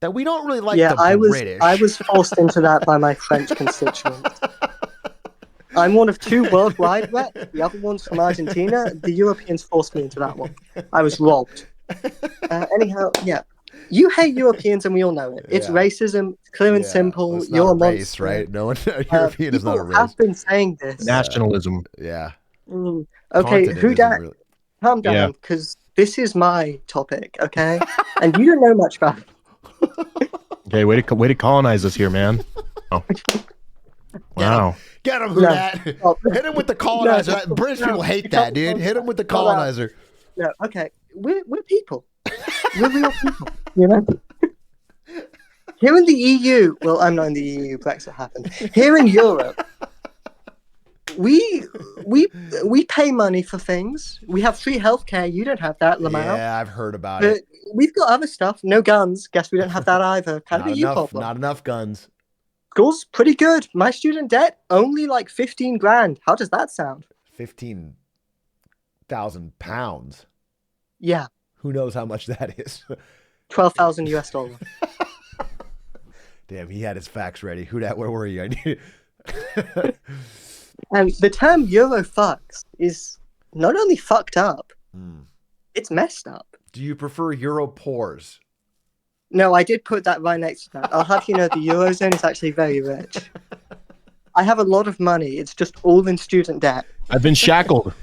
that we don't really like the British. I was forced into that by my French constituents. I'm one of two worldwide vets. The other one's from Argentina. The Europeans forced me into that one. I was robbed. Anyhow, yeah. You hate Europeans and we all know it. It's racism, clear and simple. Well, it's You're not a a monster. race, right? No one, European is not a People race. have been saying this. Nationalism. Yeah. Okay, Continent who isn't dat? really- Calm down, because this is my topic, okay? And you don't know much about it. Okay, way to colonize us here, man. Oh. Wow. Get him, who dat? Hit him with the colonizer. British people hate that, dude. Hit him with the colonizer. No, okay. We're people. We're real people, you know? Here in the EU, well, I'm not in the EU, Brexit happened. Here in Europe, we pay money for things. We have free healthcare. You don't have that, Lamau. Yeah, I've heard about But it. we've got other stuff. No guns. Guess we don't have that either. Kind of a you problem. Not enough guns. School's pretty good. My student debt only like 15 grand. How does that sound? 15,000 pounds. Yeah, Who knows how much that is? 12,000 US dollars. Damn, he had his facts ready. Who dat? Where were you? I need. And the term Euro fucks is not only fucked up, it's messed up. Do you prefer Euro pores? No, I did put that right next to that. I'll have you know the Eurozone is actually very rich. I have a lot of money. It's just all in student debt. I've been shackled.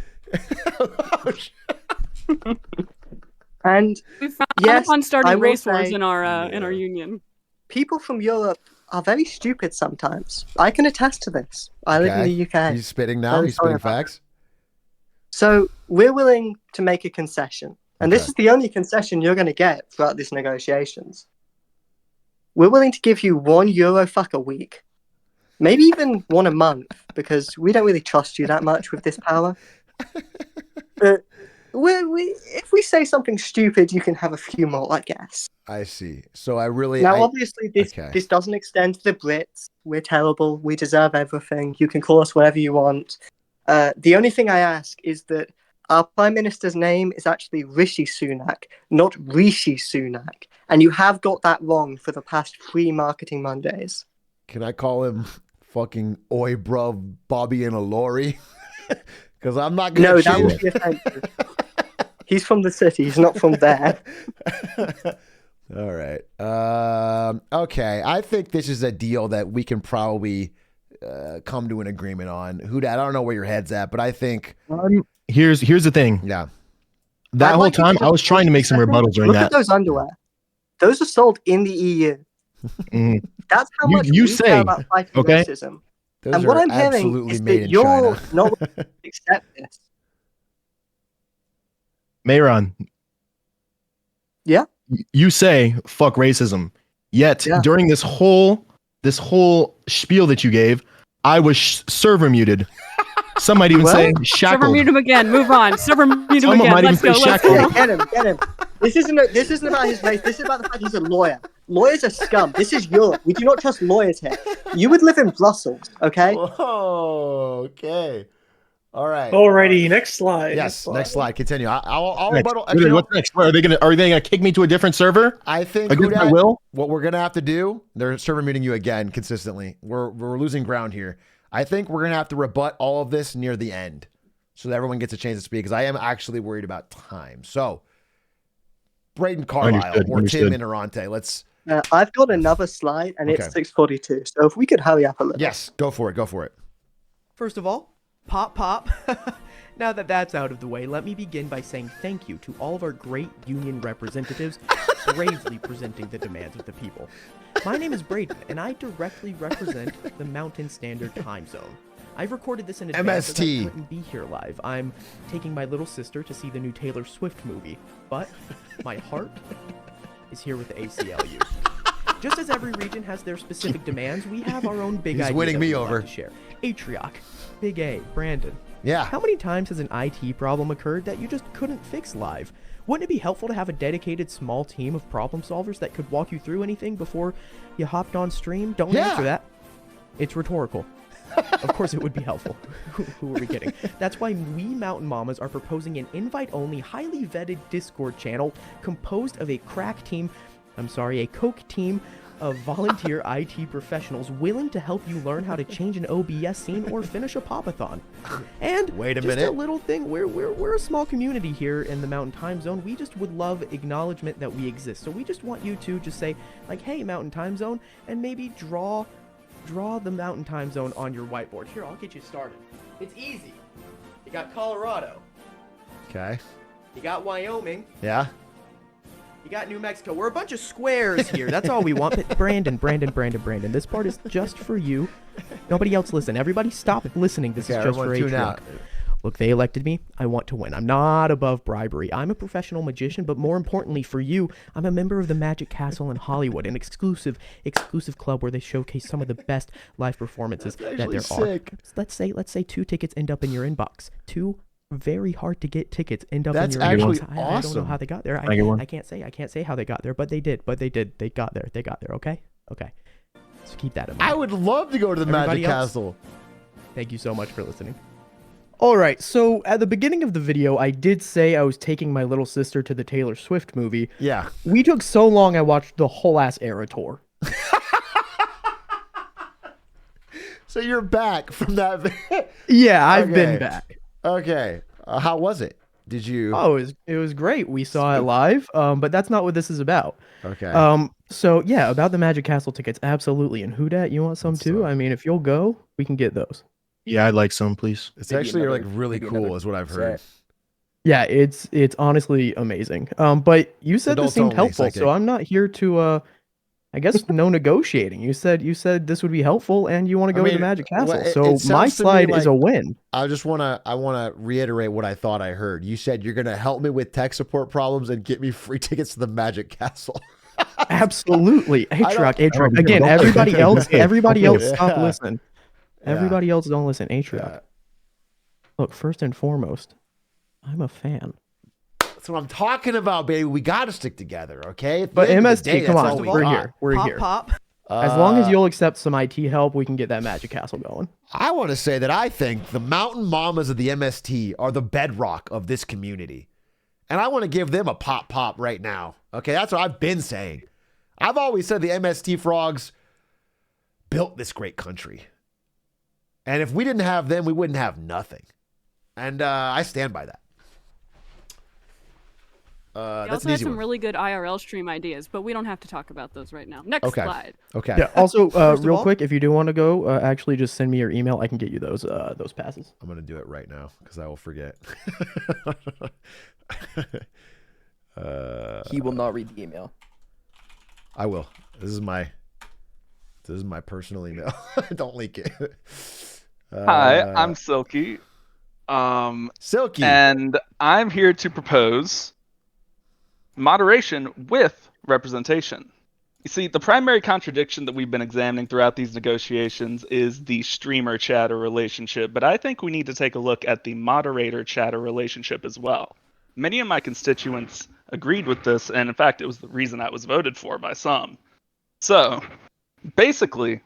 And We found yes, fun starting I will race wars say, in our union. people from Europe are very stupid sometimes. I can attest to this. I live in the UK. He's spitting now. Very He's sorry spitting about facts. So we're willing to make a concession. And this is the only concession you're going to get throughout these negotiations. We're willing to give you €1 fuck a week. Maybe even one a month, because we don't really trust you that much with this power. But if we say something stupid, you can have a few more, I guess. I see. So Obviously, this doesn't extend to the Brits. We're terrible. We deserve everything. You can call us whatever you want. The only thing I ask is that our Prime Minister's name is actually Rishi Sunak, not Rishi Sunak. And you have got that wrong for the past 3 Marketing Mondays. Can I call him fucking Oi Bruv Bobby and a Lorry? Because I'm not going to No, that would be offensive. He's from the city. He's not from there. All right. Okay. I think this is a deal that we can probably come to an agreement on. Huda, I don't know where your head's at, but I think here's the thing. Yeah. That whole time, I was trying to make some rebuttals during Look that. at those underwear. Those are sold in the EU. Mhm. That's how You- much you we say, care about fighting okay? racism. Those And what are I'm hearing absolutely is made that in you're China. not willing to accept this. Mayron. Yeah? You say fuck racism. Yet during this whole spiel that you gave, I was server muted. Some might even say Server shackled. mute him again. Move on. Server mute him Someone again. might Let's even go. say Let's go. shackled. Get him. This isn't about his race. This is about the fact he's a lawyer. Lawyers are scum. This is Europe. We do not trust lawyers here. You would live in Brussels, okay? Whoa, okay. All right. Alrighty, next slide. Yes, next slide. Continue. I'll Next. rebuttal. Really, what's next? Are they gonna kick me to a different server? I think Against my Huda, will? what we're gonna have to do, they're server muting you again consistently. We're losing ground here. I think we're gonna have to rebut all of this near the end, so that everyone gets a chance to speak. Because I am actually worried about time. So, Braden Carlisle or Tim Interante. Let's. I've got another slide, and it's 6:42. So if we could hurry up a little. Yes, go for it. Go for it. First of all, pop. Now that that's out of the way, let me begin by saying thank you to all of our great union representatives bravely presenting the demands of the people. My name is Braden, and I directly represent the Mountain Standard Time Zone. I've recorded this in advance as I couldn't be here live. I'm taking my little sister to see the new Taylor Swift movie, but my heart is here with the ACLU. Just as every region has their specific demands, we have our own big He's ideas winning that me we'd over. like to share. Atrioc, Big A, Brandon. Yeah. How many times has an IT problem occurred that you just couldn't fix live? Wouldn't it be helpful to have a dedicated small team of problem solvers that could walk you through anything before you hopped on stream? Don't answer that. It's rhetorical. Of course it would be helpful. Who are we kidding? That's why we Mountain Mamas are proposing an invite-only, highly vetted Discord channel composed of a Coke team of volunteer IT professionals willing to help you learn how to change an OBS scene or finish a popathon. And wait a just minute. a little thing, we're a small community here in the Mountain Time Zone. We just would love acknowledgement that we exist. So we just want you to just say, like, hey, Mountain Time Zone, and maybe draw the Mountain Time Zone on your whiteboard. Here, I'll get you started. It's easy. You got Colorado. Okay. You got Wyoming. Yeah. You got New Mexico. We're a bunch of squares here. That's all we want. But Brandon. This part is just for you. Nobody else listen. Everybody stop listening. This is just for everyone tune Atrioc. out. Look, they elected me. I want to win. I'm not above bribery. I'm a professional magician, but more importantly for you, I'm a member of the Magic Castle in Hollywood, an exclusive club where they showcase some of the best live performances that there are. Let's say 2 tickets end up in your inbox. 2 very hard to get tickets end up in your actually inbox. awesome. I don't know how they got there. I can't say how they got there, but they did. They got there. Okay. So keep that in mind. I would love to go to the Everybody Magic else? Castle. Thank you so much for listening. Alright, so at the beginning of the video, I did say I was taking my little sister to the Taylor Swift movie. Yeah. We took so long, I watched the whole ass Era tour. So you're back from that. Yeah, I've been Okay. back. Okay. How was it? Did you? Oh, it was great. We saw it live, but that's not what this is about. Okay. So yeah, about the Magic Castle tickets, absolutely. And Hudat, you want some too? I mean, if you'll go, we can get those. Yeah, I'd like some, please. It's actually like really cool, is what I've heard. Yeah, it's honestly amazing. But you said Adults this seemed only, helpful, psychic. so I'm not here to I guess no negotiating. You said this would be helpful, and you want to go to the Magic Castle. well, it So my sounds to me slide is a like- win. I wanna reiterate what I thought I heard. You said you're gonna help me with tech support problems and get me free tickets to the Magic Castle. Absolutely, Atrioc. don't- Again, don't- everybody else, Yeah. stop listening. Yeah. Everybody else, don't listen. Atrioc. Look, first and foremost, I'm a fan. That's what I'm talking about, baby. We got to stick together, okay? At the But end of MST, the day, come that's on, all we we're got. here. We're here. Pop. As long as you'll accept some IT help, we can get that Magic Castle going. I want to say that I think the mountain mamas of the MST are the bedrock of this community. And I want to give them a pop right now. Okay, that's what I've been saying. I've always said the MST frogs built this great country. And if we didn't have them, we wouldn't have nothing. And I stand by that. We That's also an had easy some one. really good IRL stream ideas, but we don't have to talk about those right now. Next slide. Okay. Yeah. Also, First of real all- quick, if you do want to go, actually just send me your email. I can get you those passes. I'm going to do it right now because I will forget. He will not read the email. I will. This is my personal email. Don't leak it. Hi, I'm Silky. Silky. And I'm here to propose moderation with representation. You see, the primary contradiction that we've been examining throughout these negotiations is the streamer-chatter relationship, but I think we need to take a look at the moderator-chatter relationship as well. Many of my constituents agreed with this, and in fact, it was the reason I was voted for by some. So, basically,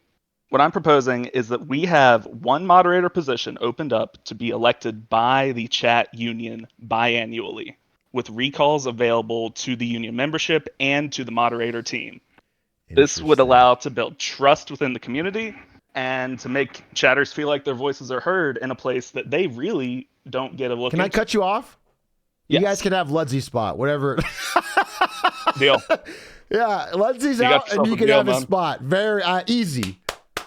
what I'm proposing is that we have one moderator position opened up to be elected by the chat union biannually, with recalls available to the union membership and to the moderator team. This would allow to build trust within the community and to make chatters feel like their voices are heard in a place that they really don't get a look Can I into. cut you off? Yes. You guys can have Ludzy's spot, whatever. Deal. Yeah, Ludzy's You got out, and yourself you a can deal, have his man. spot. Very easy.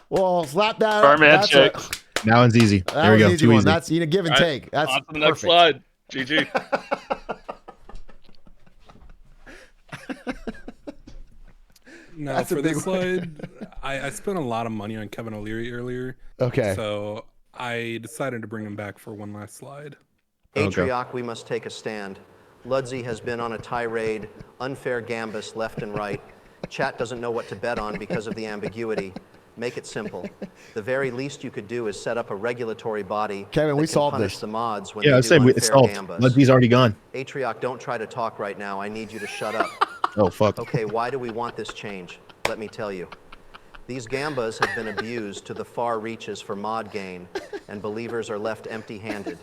Well, slap that Firm up. That's handshake. a- That one's easy. That There we was go. an easy Too one. easy. That's give and All right, take. That's on to the next perfect. slide. GG. No, That's a for big this one. slide, I spent a lot of money on Kevin O'Leary earlier. Okay. So I decided to bring him back for one last slide. Atrioc, we must take a stand. Ludsey has been on a tirade, unfair gambus left and right. Chat doesn't know what to bet on because of the ambiguity. Make it simple. The very least you could do is set up a regulatory body Kevin, that we can solved punish this. the mods when Yeah, they I do said unfair it's solved. gambus. Ludzy's already gone. Atrioc, don't try to talk right now. I need you to shut up. Oh, fuck. Okay, why do we want this change? Let me tell you. These gambas have been abused to the far reaches for mod gain, and believers are left empty-handed.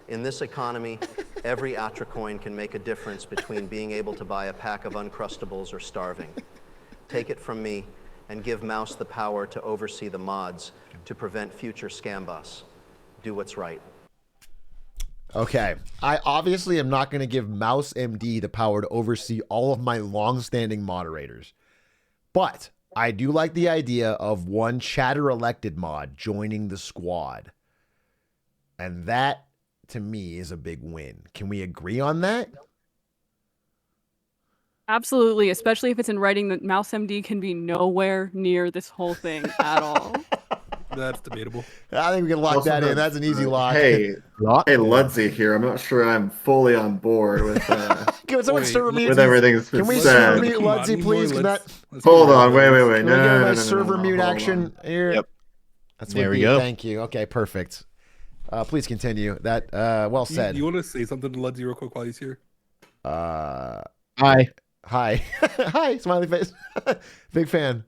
In this economy, every Atrioc can make a difference between being able to buy a pack of Uncrustables or starving. Take it from me, and give Mouse the power to oversee the mods to prevent future scambus. Do what's right. Okay. I obviously am not going to give Mouse MD the power to oversee all of my long-standing moderators. But I do like the idea of one chatter elected mod joining the squad. And that, to me, is a big win. Can we agree on that? Absolutely, especially if it's in writing that Mouse MD can be nowhere near this whole thing at all. That's debatable. I think we can lock Also that in. have, That's an easy lock. Hey, Lock? hey, Ludsey here. I'm not sure I'm fully on board with Can someone server mute? with everything that's been Can we said. server mute Ludsey, please? Can that? Hold on, wait. Can we get a No, nice server mute hold action here? Yep. That's There what we we go. Thank you. Okay, perfect. Please continue. That well said. You want to say something to Ludsey real quick while he's here? Hi. Hi. Hi, smiley face. Big fan.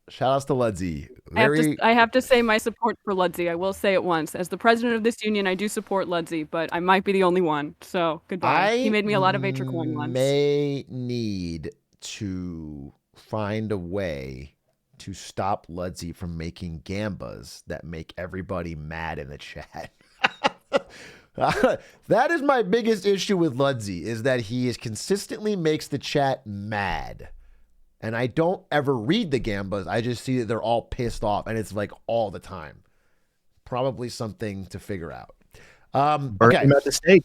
Shout outs to Ludsey. I have to say my support for Ludsey. I will say it once. As the president of this union, I do support Ludsey, but I might be the only one. So goodbye. He made me a lot of Atrioc coin once. May need to find a way to stop Ludsey from making gambas that make everybody mad in the chat. That is my biggest issue with Ludsey, is that he consistently makes the chat mad. And I don't ever read the gambas. I just see that they're all pissed off, and it's like all the time. Probably something to figure out. Burn Okay. him at the stake.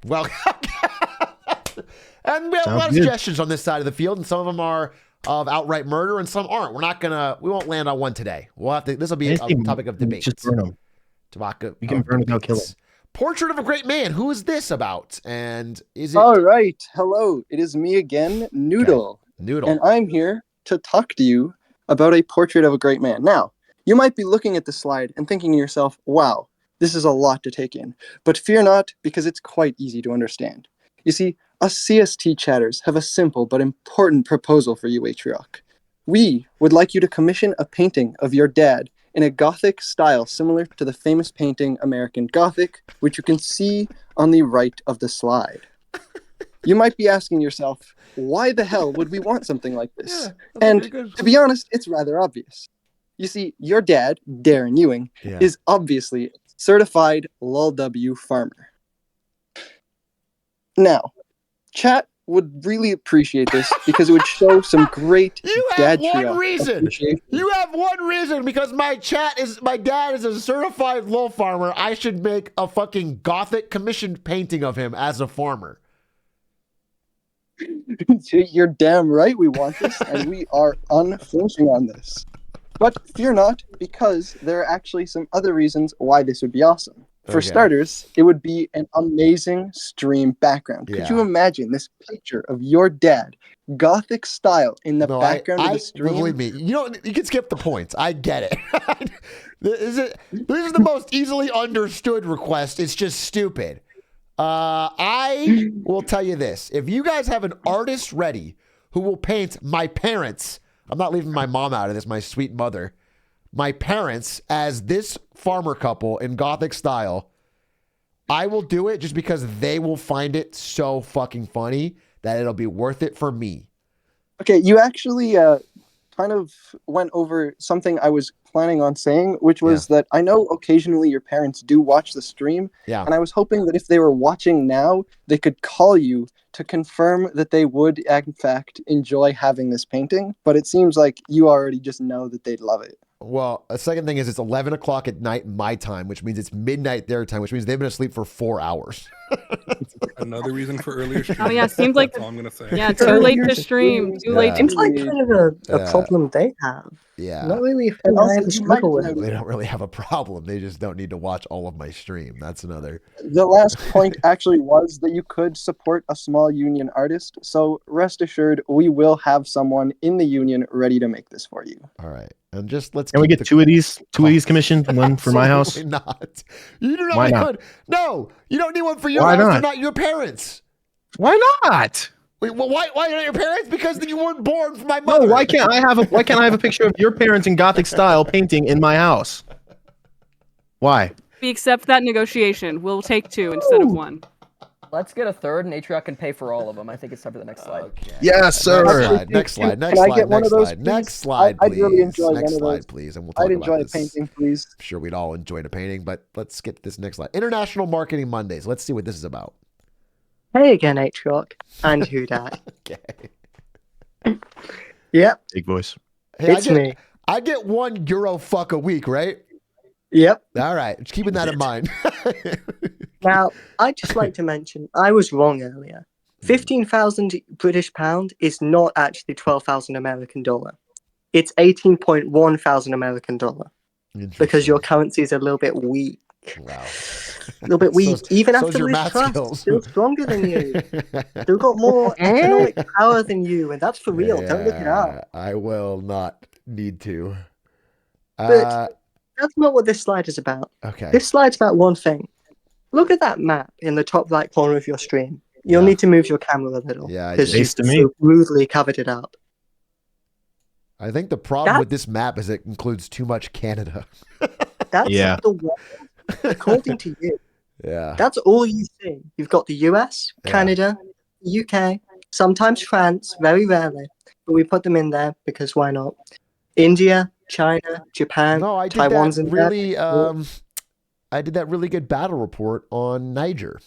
Well, and we have a lot of suggestions on this side of the field, and some of them are of outright murder, and some aren't. We won't land on one today. We'll have to. This will be a topic of debate. Just burn him. You can burn without killing. Portrait of a Great Man. Who is this about? And is it All right. Hello. It is me again, Noodle. Noodle? And I'm here to talk to you about a portrait of a great man. Now, you might be looking at the slide and thinking to yourself, wow, This is a lot to take in, but fear not, because it's quite easy to understand. You see, us CST chatters have a simple but important proposal for you, Atrioc. We would like you to commission a painting of your dad in a Gothic style similar to the famous painting American Gothic, which you can see on the right of the slide. You might be asking yourself, why the hell would we want something like this? And to be honest, it's rather obvious. You see, your dad, Darren Ewing, is obviously a certified LOLW farmer. Now, chat would really appreciate this because it would show some great dad One reason. You have one reason, because my dad is a certified LOL farmer. I should make a fucking Gothic commissioned painting of him as a farmer. You're damn right we want this, and we are unflinching on this. But fear not, because there are actually some other reasons why this would be awesome. For starters, it would be an amazing stream background. Could you imagine this picture of your dad, Gothic style, in the background of the stream? Believe me, you can skip the points. I get it. This is the most easily understood request. It's just stupid. I will tell you this. If you guys have an artist ready who will paint my parents, I'm not leaving my mom out of this, my sweet mother, my parents as this farmer couple in Gothic style, I will do it just because they will find it so fucking funny that it'll be worth it for me. Okay, you actually kind of went over something I was planning on saying, which was that I know occasionally your parents do watch the stream, and I was hoping that if they were watching now, they could call you to confirm that they would, in fact, enjoy having this painting, but it seems like you already just know that they'd love it. Well, a second thing is it's 11 o'clock at night my time, which means it's midnight their time, which means they've been asleep for 4 hours. Another reason for earlier stream. Oh yeah, seems like that's all I'm gonna say. Yeah, too late to stream. Too late. Seems like kind of a problem they have. Yeah. Not really a thing I have to struggle with. They don't really have a problem. They just don't need to watch all of my stream. That's another. The last point actually was that you could support a small union artist. So rest assured, we will have someone in the union ready to make this for you. All right. And just let's. Can we get two of these commissioned? One for my house. Absolutely not. You do not. Why not? No, you don't need one for your Why house. not? They're not your parents. Why not? Wait, well, why not your parents? Because you weren't born from my mother. No, why can't I have a picture of your parents in Gothic style painting in my house? Why? We accept that negotiation. We'll take 2 instead of 1. Let's get a third, and Atrioc can pay for all of them. I think it's time for the next slide. Okay. Yes, sir. Next slide. Can I get one of those, please? Next slide, please. I'd really enjoy one Next of slide, those. please. And we'll talk I'd enjoy about a this. painting, please. I'm sure we'd all enjoy a painting, but let's get to this next slide. International Marketing Mondays. Let's see what this is about. Hey again, Atrioc and Who Dat. Okay. Yep. Big voice. Hey, It's me. I get €1 fuck a week, right? Yep. All right. Just keeping that in mind. Now, I'd just like to mention, I was wrong earlier. 15,000 British pound is not actually 12,000 American dollar. It's 18.1 thousand American dollar. Because your currency is a little bit weak. Wow. A little bit weak. Even so's after your Liz math Truss, skills. still stronger than you. Still got more economic power than you, and that's for real. Don't look it up. I will not need to. But that's not what this slide is about. Okay. This slide's about one thing. Look at that map in the top right corner of your stream. You'll need to move your camera a little. Yeah, because Nice to you me. so rudely covered it up. I think the problem with this map is it includes too much Canada. That's Yeah. the one. According to you. Yeah. That's all you see. You've got the US, Canada, UK, sometimes France, very rarely, but we put them in there because why not? India, China, Japan, No, I did Taiwan's that in there. really. I did that really good battle report on Niger.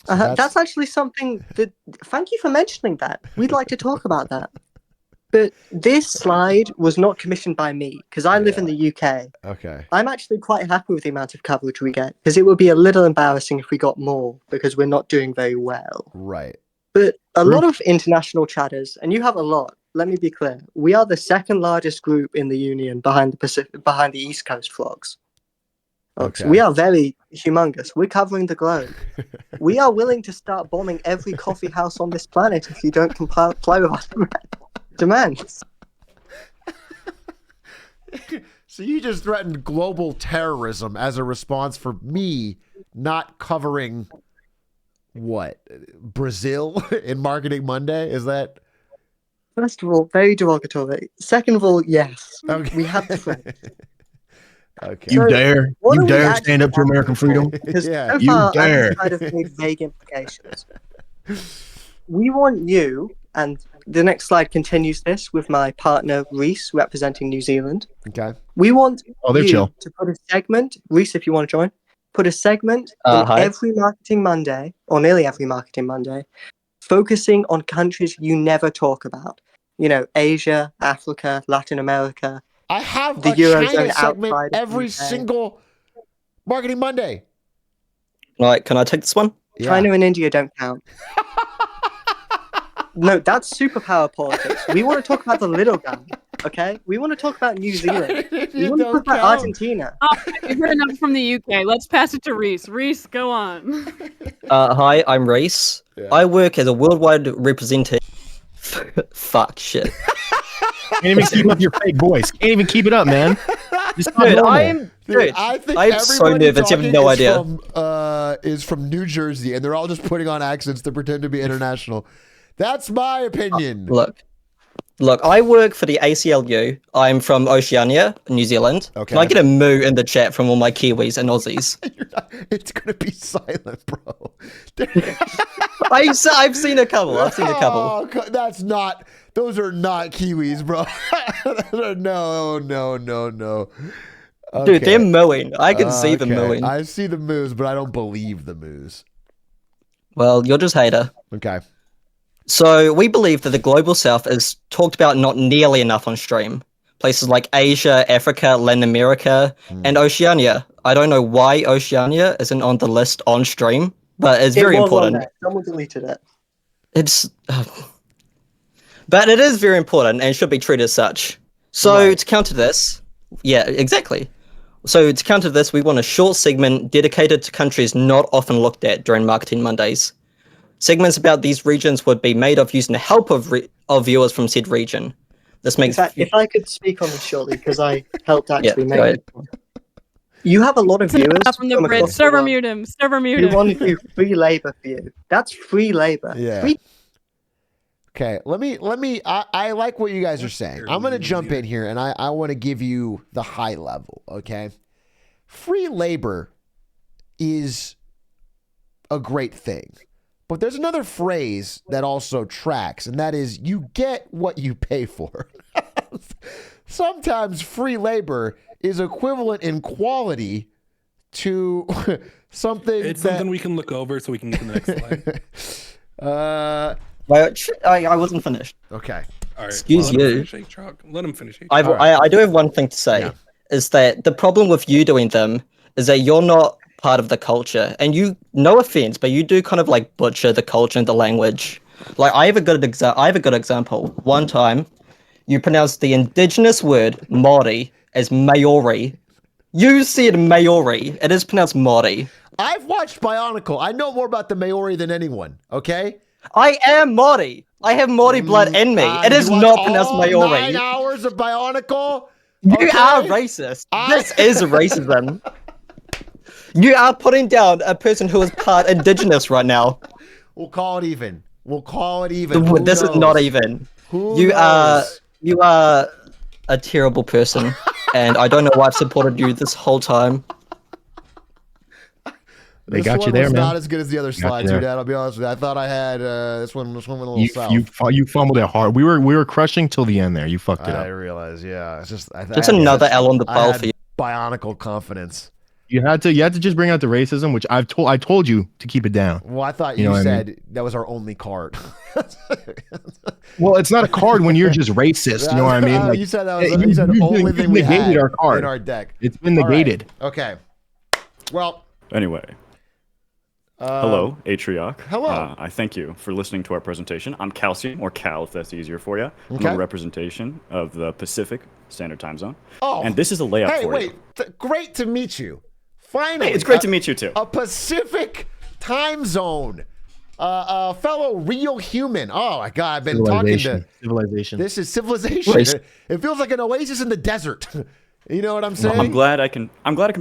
So that's actually something that. Thank you for mentioning that. We'd like to talk about that. But this slide was not commissioned by me because I live in the UK. Okay. I'm actually quite happy with the amount of coverage we get because it would be a little embarrassing if we got more because we're not doing very well. Right. But a lot of international chatters, and you have a lot. Let me be clear: we are the second largest group in the union behind the East Coast vlogs. Okay. So we are very humongous. We're covering the globe. We are willing to start bombing every coffee house on this planet if you don't comply with our demands. So you just threatened global terrorism as a response for me not covering what? Brazil in Marketing Monday? Is that? First of all, very derogatory. Second of all, yes. Okay. We have threats. Okay. You So, dare? what You are we dare actually stand up to American asking for? freedom? Because Yeah. so You far, dare. I've kind of made vague implications. We want you, and the next slide continues this with my partner Reese representing New Zealand. Okay. We want they're you chill. to put a segment, Reese, if you want to join, put a segment in Hi. every Marketing Monday, or nearly every Marketing Monday, focusing on countries you never talk about. You know, Asia, Africa, Latin America. I have The a China Eurozone segment outside of the every UK. single Marketing Monday. Right, can I take this one? China and India don't count. No, that's superpower politics. We want to talk about the little guy, okay? We want to talk about New Zealand. We want to talk about Argentina. Oh, we've heard enough from the UK. Let's pass it to Reese. Reese, go on. Hi, I'm Reese. I work as a worldwide representative. Fuck shit. Can't even keep up your fake voice. Can't even keep it up, man. It's not Dude, normal. I think I'm so everybody nervous. You have talking no is idea. is from New Jersey, and they're all just putting on accents to pretend to be international. That's my opinion. Look, I work for the ACLU. I'm from Oceania, New Zealand. Okay. Can I get a moo in the chat from all my Kiwis and Aussies? It's gonna be silent, bro. I've seen a couple. I've seen a couple. Oh, that's not. Those are not Kiwis, bro. No. Dude, they're mooing. I can see them Okay. mooing. I see the moos, but I don't believe the moos. Well, you're just hater. Okay. So we believe that the global south is talked about not nearly enough on stream. Places like Asia, Africa, Latin America, and Oceania. I don't know why Oceania isn't on the list on stream, but it's very It was on important. there. Someone deleted it. It's, but it is very important and should be treated as such. So to counter this, yeah, exactly. So to counter this, we want a short segment dedicated to countries not often looked at during Marketing Mondays. Segments about these regions would be made of using the help of viewers from said region. This makes. In fact, if I could speak on this shortly, because I helped actually go make ahead. it. You have a lot of viewers From the bridge. across the Server world mute him. Server mute who him. want to do free labor for you. That's free labor. Yeah. Free Okay, let me. I like what you guys are saying. I'm gonna jump in here, and I want to give you the high level. Okay, free labor is a great thing, but there's another phrase that also tracks, and that is you get what you pay for. Sometimes free labor is equivalent in quality to something. It's something we can look over so we can get to the next slide. I wasn't finished. Okay. All right. Excuse Let him you. finish, Atrioc. Let him finish. Atrioc. I do have one thing to say, is that the problem with you doing them is that you're not part of the culture, and you, no offense, but you do kind of like butcher the culture and the language. Like I have a good example. One time, you pronounced the indigenous word Māori as Maori. You said Maori. It is pronounced Māori. I've watched Bionicle. I know more about the Maori than anyone. Okay. I am Māori. I have Māori blood in me. It is you not watched pronounced all Maori. 9 hours of Bionicle. You Okay? are racist. This is racism. You are putting down a person who is part indigenous right now. We'll call it even. This is not even. You are a terrible person, and I don't know why I've supported you this whole time. They This got one you there, was man. not as good as the other Got you slides, there. Dad. I'll be honest with you. I thought I had this one. This one went a little south. You fumbled it hard. We were crushing till the end there. You fucked it I up. realize. Yeah, it's just Just another L on the pile for you. Bionicle confidence. You had to just bring out the racism, which I told you to keep it down. Well, I thought You know you what I said mean? that was our only card. Well, it's not a card when you're just racist. You know what I mean? Like, you said that was you said the only thing we negated had our card. in our deck. It's been All right. negated. Okay. Well. Anyway. Hello, Atrioc. Hello. I thank you for listening to our presentation. I'm Calcium, or Cal if that's easier for you. Okay. I'm a representation of the Pacific Standard Time Zone. Oh. And this is a layout Hey, for wait. you. Great to meet you. Finally. Hey, it's great to meet you too. A Pacific time zone. A fellow real human. Oh my God, I've been talking to Civilization. This is civilization. Race. It feels like an oasis in the desert. You know what I'm No, saying? I'm glad I can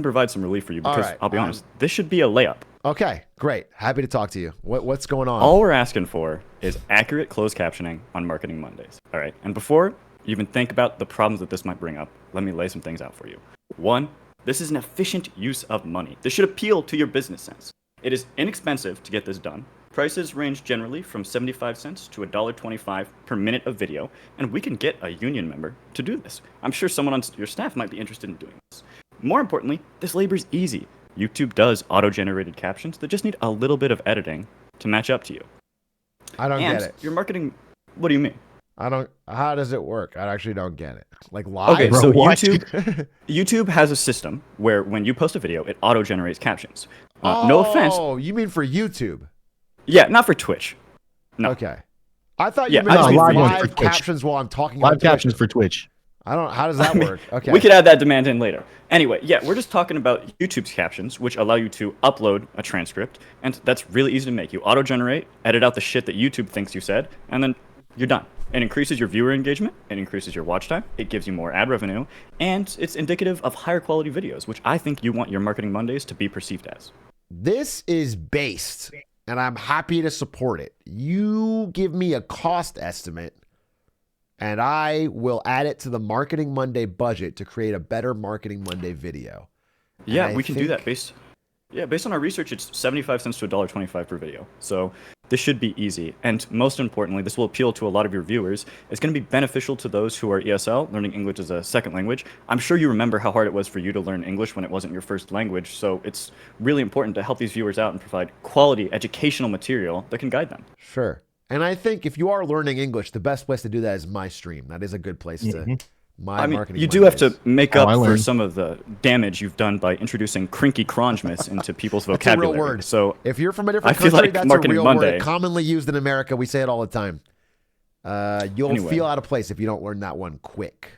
provide some relief for you because right. I'll be honest, this should be a layup. Okay, great. Happy to talk to you. What's going on? All we're asking for is accurate closed captioning on Marketing Mondays. All right. And before you even think about the problems that this might bring up, let me lay some things out for you. One, this is an efficient use of money. This should appeal to your business sense. It is inexpensive to get this done. Prices range generally from 75 cents to $1.25 per minute of video, and we can get a union member to do this. I'm sure someone on your staff might be interested in doing this. More importantly, this labor is easy. YouTube does auto-generated captions that just need a little bit of editing to match up to you. I don't get it. Your marketing, what do you mean? I don't. How does it work? I actually don't get it. Like live. Okay, so YouTube has a system where when you post a video, it auto-generates captions. No offense. Oh, you mean for YouTube? Yeah, not for Twitch. No. Okay. I thought Yeah, you meant I just mean for live YouTube. captions while I'm talking. Live on captions Twitch. for Twitch. I don't. How does that work? Okay. We could add that demand in later. Anyway, yeah, we're just talking about YouTube's captions, which allow you to upload a transcript, and that's really easy to make. You auto-generate, edit out the shit that YouTube thinks you said, and then you're done. It increases your viewer engagement, it increases your watch time, it gives you more ad revenue, and it's indicative of higher quality videos, which I think you want your Marketing Mondays to be perceived as. This is based, and I'm happy to support it. You give me a cost estimate, and I will add it to the Marketing Monday budget to create a better Marketing Monday video. Yeah, we can do that based on our research. It's 75 cents to $1.25 per video. So this should be easy. And most importantly, this will appeal to a lot of your viewers. It's going to be beneficial to those who are ESL, learning English as a second language. I'm sure you remember how hard it was for you to learn English when it wasn't your first language. So it's really important to help these viewers out and provide quality educational material that can guide them. Sure. And I think if you are learning English, the best place to do that is my stream. That is a good place to. Marketing you do have Mondays. to make up for some of the damage you've done by introducing crinky crongemas into people's That's a vocabulary. real word. So if you're from a different I feel country, like that's Marketing a real Monday. word. Commonly used in America. We say it all the time. You'll Anyway. feel out of place if you don't learn that one quick.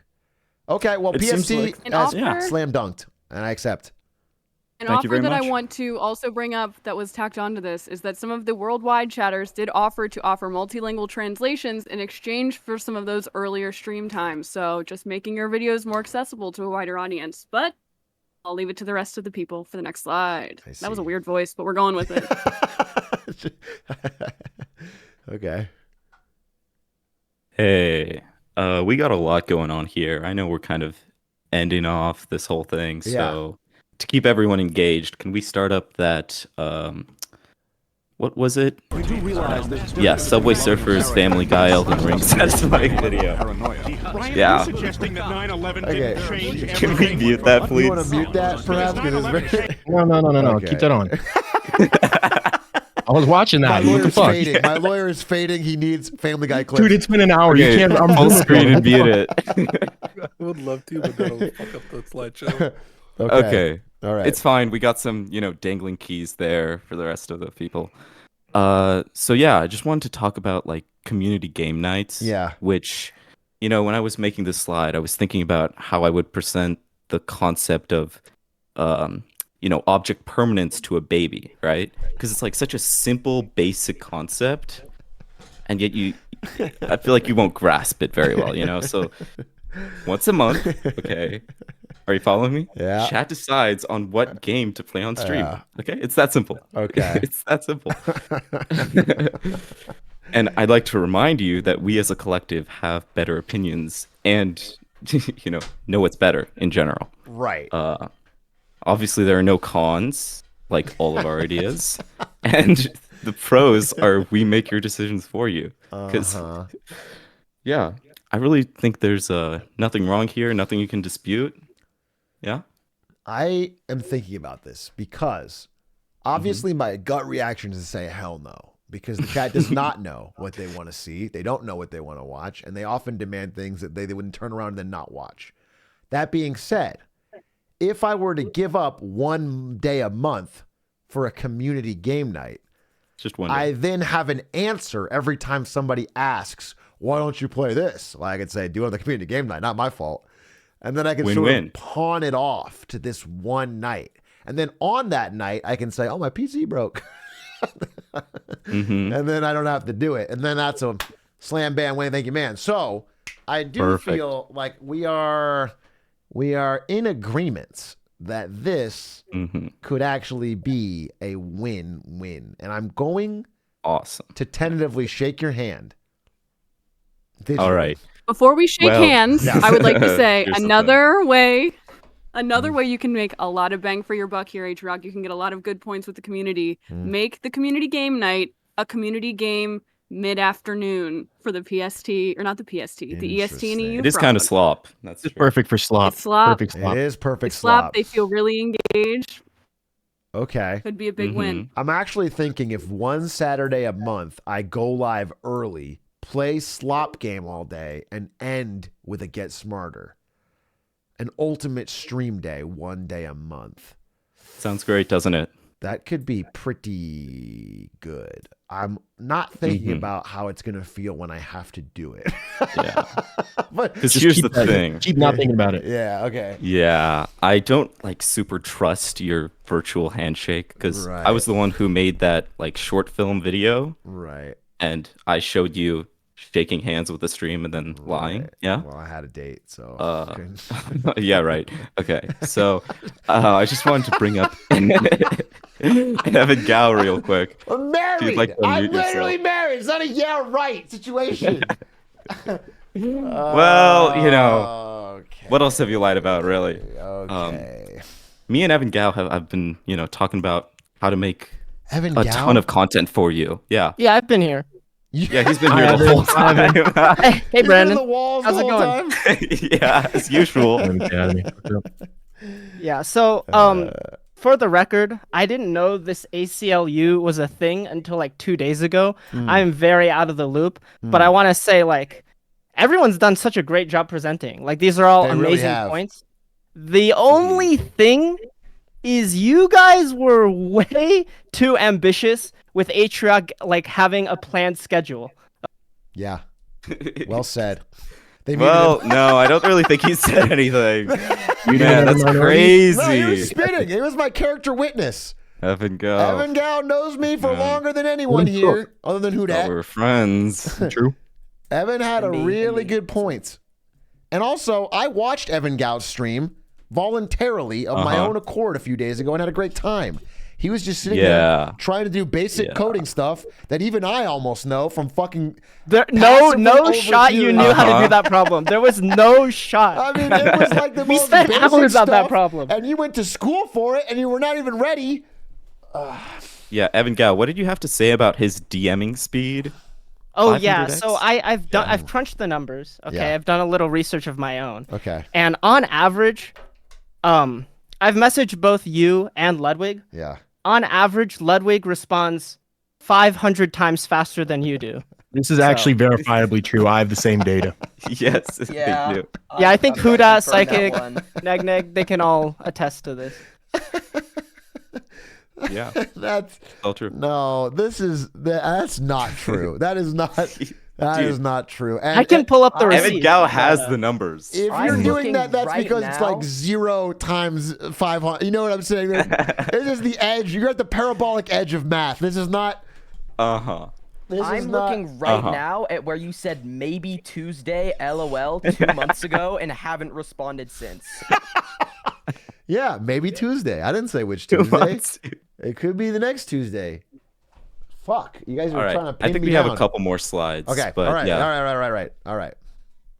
Okay, well, It seems PST like- An has offer? slam dunked, and I accept. An Thank you offer very that I much. want to also bring up that was tacked onto this is that some of the worldwide chatters did offer multilingual translations in exchange for some of those earlier stream times. So just making your videos more accessible to a wider audience. But I'll leave it to the rest of the people for the next slide. That was a weird voice, but we're going with it. Okay. Hey, we got a lot going on here. I know we're kind of ending off this whole thing, so to keep everyone engaged, can we start up that what was it? We do realize that Yeah, Subway Surfers, Family Guy, Elden Ring satisfying video. Yeah. Okay. Can we mute that, please? You want to mute that, perhaps? 'Cause it's very... No. Okay. Keep that on. I was watching My that. What the lawyer's fuck? fading. My lawyer is fading. He needs Family Guy clips. Dude, it's been an hour. Okay, You can't. full screen and mute it. I would love to, but that'll fuck up the slideshow. Okay. All right. It's fine. We got some, dangling keys there for the rest of the people. So yeah, I just wanted to talk about like community game nights. Yeah. Which, when I was making this slide, I was thinking about how I would present the concept of, object permanence to a baby, right? Because it's like such a simple, basic concept, and yet I feel like you won't grasp it very well, So once a month, okay. Are you following me? Yeah. Chat decides on what game to play on stream. Yeah. Okay, it's that simple. Okay. It's that simple. And I'd like to remind you that we as a collective have better opinions and, know what's better in general. Right. Obviously, there are no cons, like all of our ideas. And the pros are we make your decisions for you. Because, yeah, I really think there's nothing wrong here, nothing you can dispute. Yeah? I am thinking about this because obviously my gut reaction is to say hell no, because the chat does not know what they want to see. They don't know what they want to watch, and they often demand things that they wouldn't turn around and then not watch. That being said, if I were to give up one day a month for a community game night, just one day. I then have an answer every time somebody asks, why don't you play this? Well, I could say, do it on the community game night, not my fault. And then I can sort Win-win. of pawn it off to this one night. And then on that night, I can say, oh, my PC broke. Mhm. And then I don't have to do it. And then that's a slam, bam, Wayne, thank you, man. So I do Perfect. feel like we are we are in agreement that this could actually be a win-win. And I'm going to tentatively shake your hand. All right. Before we shake hands, I would like to say Here's the another way you can make a lot of bang for your buck here, Atrioc. You can get a lot of good points with the community. Make the community game night a community game mid-afternoon for the PST, or not the PST, the EST and EU. It is kind of slop. That's It's perfect for slop. It's slop. Perfect slop. It is perfect It's slop. slop. They feel really engaged. Okay. Could be a big win. I'm actually thinking if one Saturday a month I go live early, play slop game all day, and end with a Get Smarter. An ultimate stream day, one day a month. Sounds great, doesn't it? That could be pretty good. I'm not thinking about how it's going to feel when I have to do it. Yeah. But Because here's the thing. Keep not thinking about it. Yeah, okay. Yeah, I don't like super trust your virtual handshake because I was the one who made that like short film video. Right. And I showed you shaking hands with the stream and then lying. Yeah. Well, I had a date, so. Yeah, right. Okay. So I just wanted to bring up Evan Gao real quick. I'm If you'd married. like to I'm unmute literally yourself. married. It's not a yeah right situation. Well, you know, what else have you lied about, really? Okay. Me and Evan Gao have been, talking about how to make Evan a Gao? ton of content for you. Yeah. Yeah, I've been here. Yeah, he's been here the whole time. Hey, Brandon. The walls How's the it whole going? time? Yeah, as usual. Yeah, so for the record, I didn't know this ACLU was a thing until like 2 days ago. I'm very out of the loop, but I want to say like everyone's done such a great job presenting. Like these are all They really amazing have. points. The only thing is you guys were way too ambitious with Atrioc like having a planned schedule. Yeah. Well said. They Well, no, I don't really think he said anything. Man, that's crazy. No, he was spitting. He was my character witness. Evan Gao. Evan Gao knows me for longer than anyone here, other than Thought we Hudat. were friends. True. Evan had a really good point. And also, I watched Evan Gao's stream voluntarily of my own accord a few days ago and had a great time. He was just sitting there trying to do basic coding stuff that even I almost know from fucking. No shot you knew how to do that problem. There was no shot. I mean, it was like the we most spent basic hours on that stuff, problem. and you went to school for it, and you were not even ready. Yeah, Evan Gao, what did you have to say about his DMing speed? Oh yeah, 500x? so I've crunched the numbers. Okay, Yeah. I've done a little research of my own. Okay. And on average, I've messaged both you and Ludwig. Yeah. On average, Ludwig responds 500 times faster than you do. This is actually verifiably true. I have the same data. Yes. Yeah. They do. Yeah, I think I'm gonna Huda, confirm Psychic, that one. Neg Neg, they can all attest to this. Yeah. That's all true. No, that's not true. That is not. That is Dude. not true. I can pull up the Evan receipt. Gao has the numbers. If I'm you're doing looking that, that's right because it's now. like 0 times 500. You know what I'm saying? This is the edge. You're at the parabolic edge of math. This is not. This is I'm not. looking right now at where you said maybe Tuesday, LOL, 2 months ago, and haven't responded since. Yeah, maybe Tuesday. I didn't say which Tuesday. It could be the next Tuesday. Fuck, you guys are All right. trying to pin I think me we have down. a couple more slides. Okay, But all right, yeah. all right.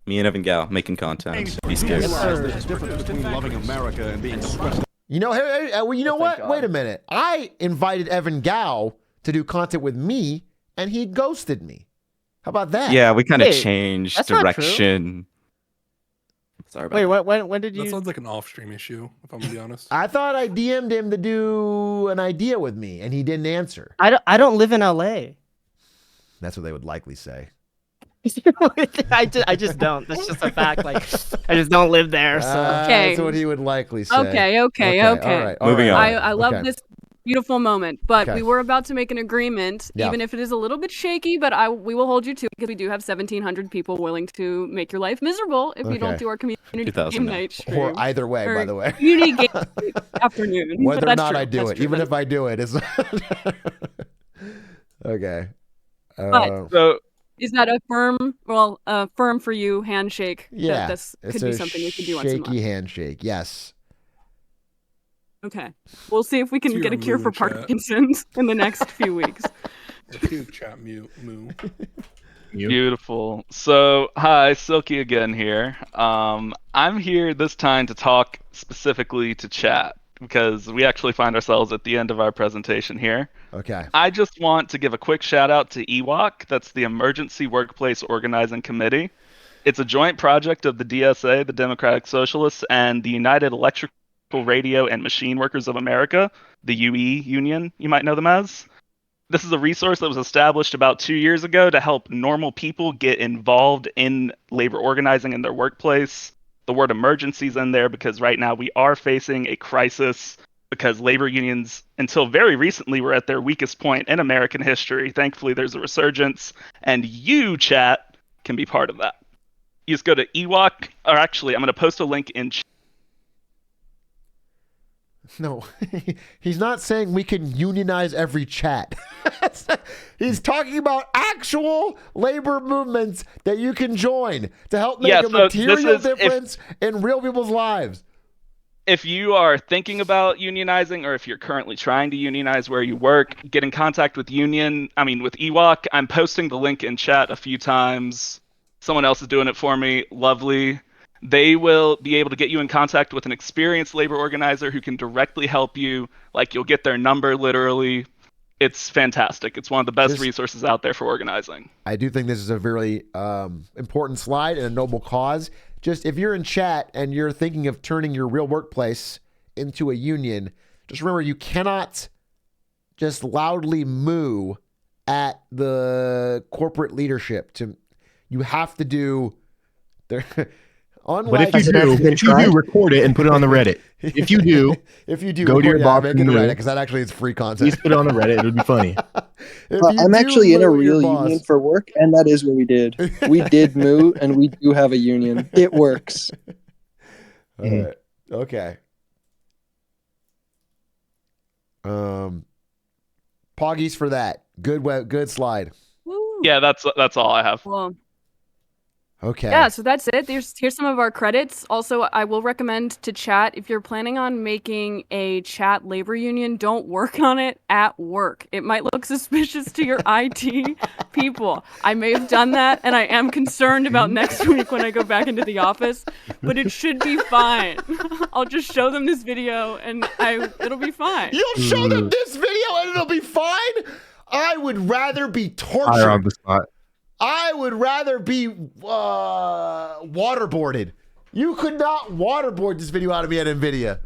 Me and Evan Gao making content. Be scared. There's a difference between loving America and being stressed. You know, well, you know what? Wait a minute. I invited Evan Gao to do content with me, and he ghosted me. How about that? Yeah, we kind of Wait, changed that's not true. direction. Sorry about Wait, that. when did you? That sounds like an off-stream issue, if I'm gonna be honest. I thought I DM'd him to do an idea with me, and he didn't answer. I don't live in LA. That's what they would likely say. I just don't. That's just a fact. Like I just don't live there. So Okay. That's what he would likely say. Okay. All right, all Moving right. on. I love Okay. this beautiful moment, but Okay. we were about to make an agreement, Yeah. even if it is a little bit shaky, but we will hold you to it because we do have 1,700 people willing to make your life miserable if you don't Okay. do our community 2,000 game now. night stream. Or either way, Or by the way. community game afternoon. Whether or That's not true. I do That's it, true. even That's if I do it, it's okay. But- So Is that a firm, well, a firm for you handshake? Yeah, That's it's could be a something we could do once a month. shaky handshake. Yes. Okay. We'll see if we can Let's get hear a cure moo for in chat. Parkinson's in the next few weeks. Let's hear chat moo. Beautiful. So, hi, Silky again here. I'm here this time to talk specifically to chat because we actually find ourselves at the end of our presentation here. Okay. I just want to give a quick shout out to EWOC, that's the Emergency Workplace Organizing Committee. It's a joint project of the DSA, the Democratic Socialists, and the United Electrical Radio and Machine Workers of America, the UE union, you might know them as. This is a resource that was established about 2 years ago to help normal people get involved in labor organizing in their workplace. The word emergency is in there because right now we are facing a crisis because labor unions, until very recently, were at their weakest point in American history. Thankfully, there's a resurgence, and you, chat, can be part of that. You just go to EWOC, or actually, I'm going to post a link in chat. No, he's not saying we can unionize every chat. He's talking about actual labor movements that you can join to help make a material difference in real people's lives. If you are thinking about unionizing, or if you're currently trying to unionize where you work, get in contact with with EWOC. I'm posting the link in chat a few times. Someone else is doing it for me. Lovely. They will be able to get you in contact with an experienced labor organizer who can directly help you. Like, you'll get their number literally. It's fantastic. It's one of the best resources out there for organizing. I do think this is a very important slide and a noble cause. Just if you're in chat and you're thinking of turning your real workplace into a union, just remember you cannot just loudly moo at the corporate leadership. You have to do their... But if you do, record it and put it on the Reddit. If you do, go to your box make it and to moo. Reddit because that actually is free content. Please put it on the Reddit. It would be funny. I'm actually in a real union for work, and that is what we did. We did moo, and we do have a union. It works. All right. Okay. Poggies for that. Good slide. Yeah, that's all I have. Well, okay. Yeah, so that's it. Here's some of our credits. Also, I will recommend to chat, if you're planning on making a chat labor union, don't work on it at work. It might look suspicious to your IT people. I may have done that, and I am concerned about next week when I go back into the office, but it should be fine. I'll just show them this video, and it'll be fine. You'll show them this video, and it'll be fine? I would rather be tortured. Higher on the spot. I would rather be waterboarded. You could not waterboard this video out of me at NVIDIA.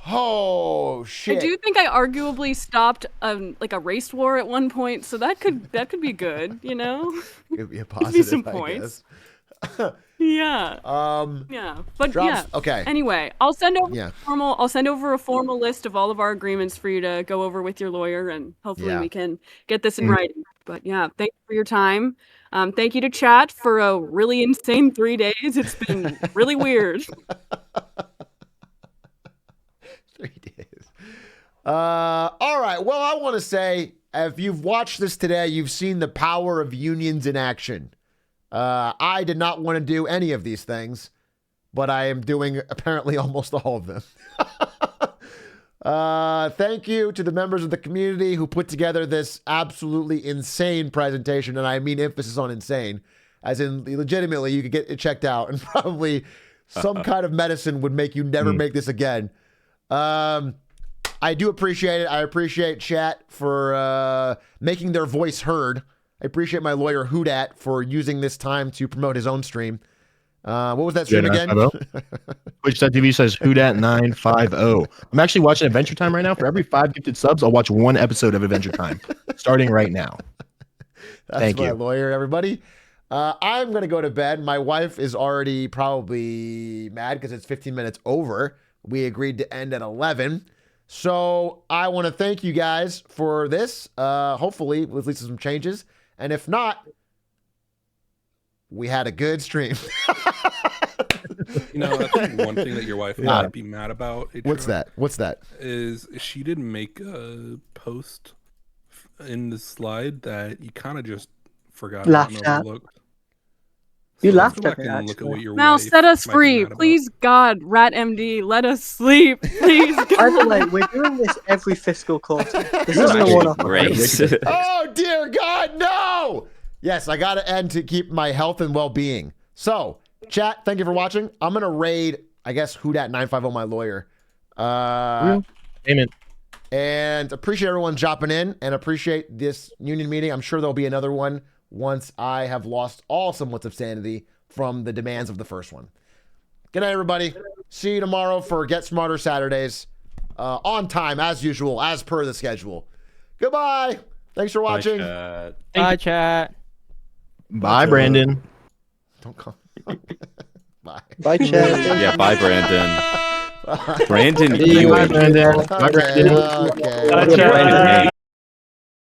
Oh shit! I do think I arguably stopped like a race war at one point, so that could be good, you know. It'd be a Give me positive, some I points. guess. Yeah. But Drops? yeah. Okay. Anyway, I'll send over a formal list of all of our agreements for you to go over with your lawyer, and hopefully we can get this in writing. But yeah, thank you for your time. Thank you to chat for a really insane 3 days. It's been really weird. 3 days. All right. Well, I want to say, if you've watched this today, you've seen the power of unions in action. I did not want to do any of these things, but I am doing apparently almost all of them. Thank you to the members of the community who put together this absolutely insane presentation, and I mean emphasis on insane, as in legitimately you could get it checked out, and probably some kind of medicine would make you never make this again. I do appreciate it. I appreciate chat for making their voice heard. I appreciate my lawyer Hoodat for using this time to promote his own stream. What was that stream again? Twitch.tv says Hoodat950. I'm actually watching Adventure Time right now. For every 5 gifted subs, I'll watch 1 episode of Adventure Time, starting right now. That's my lawyer, everybody. I'm going to go to bed. My wife is already probably mad because it's 15 minutes over. We agreed to end at 11. So I want to thank you guys for this. Hopefully, with at least some changes. And if not, we had a good stream. You know, I think one thing that your wife might be mad about. What's that? What's that? Is she didn't make a post in the slide that you kind of just forgot Laughed about and at. overlooked. You So laughed go at back me, and look at what actually. your Mal, wife set us might be free. mad about. Please, God, Rat MD, let us sleep. Please, God. By the way, we're doing this every fiscal quarter. This You're isn't a actually one-off. great. Oh dear God, no! Yes, I gotta end to keep my health and well-being. So, chat, thank you for watching. I'm gonna raid, I guess, Who Dat 950 my lawyer. Amen. And appreciate everyone dropping in and appreciate this union meeting. I'm sure there'll be another one once I have lost all semblance of sanity from the demands of the first one. Good night, everybody. See you tomorrow for Get Smarter Saturdays. On time, as usual, as per the schedule. Goodbye. Thanks for watching. Bye, chat. Bye, Brandon. Don't call. Bye. Bye, chat. Yeah, bye, Brandon. Brandon, Bye, Brandon. Bye, Brandon. Okay. Brandon,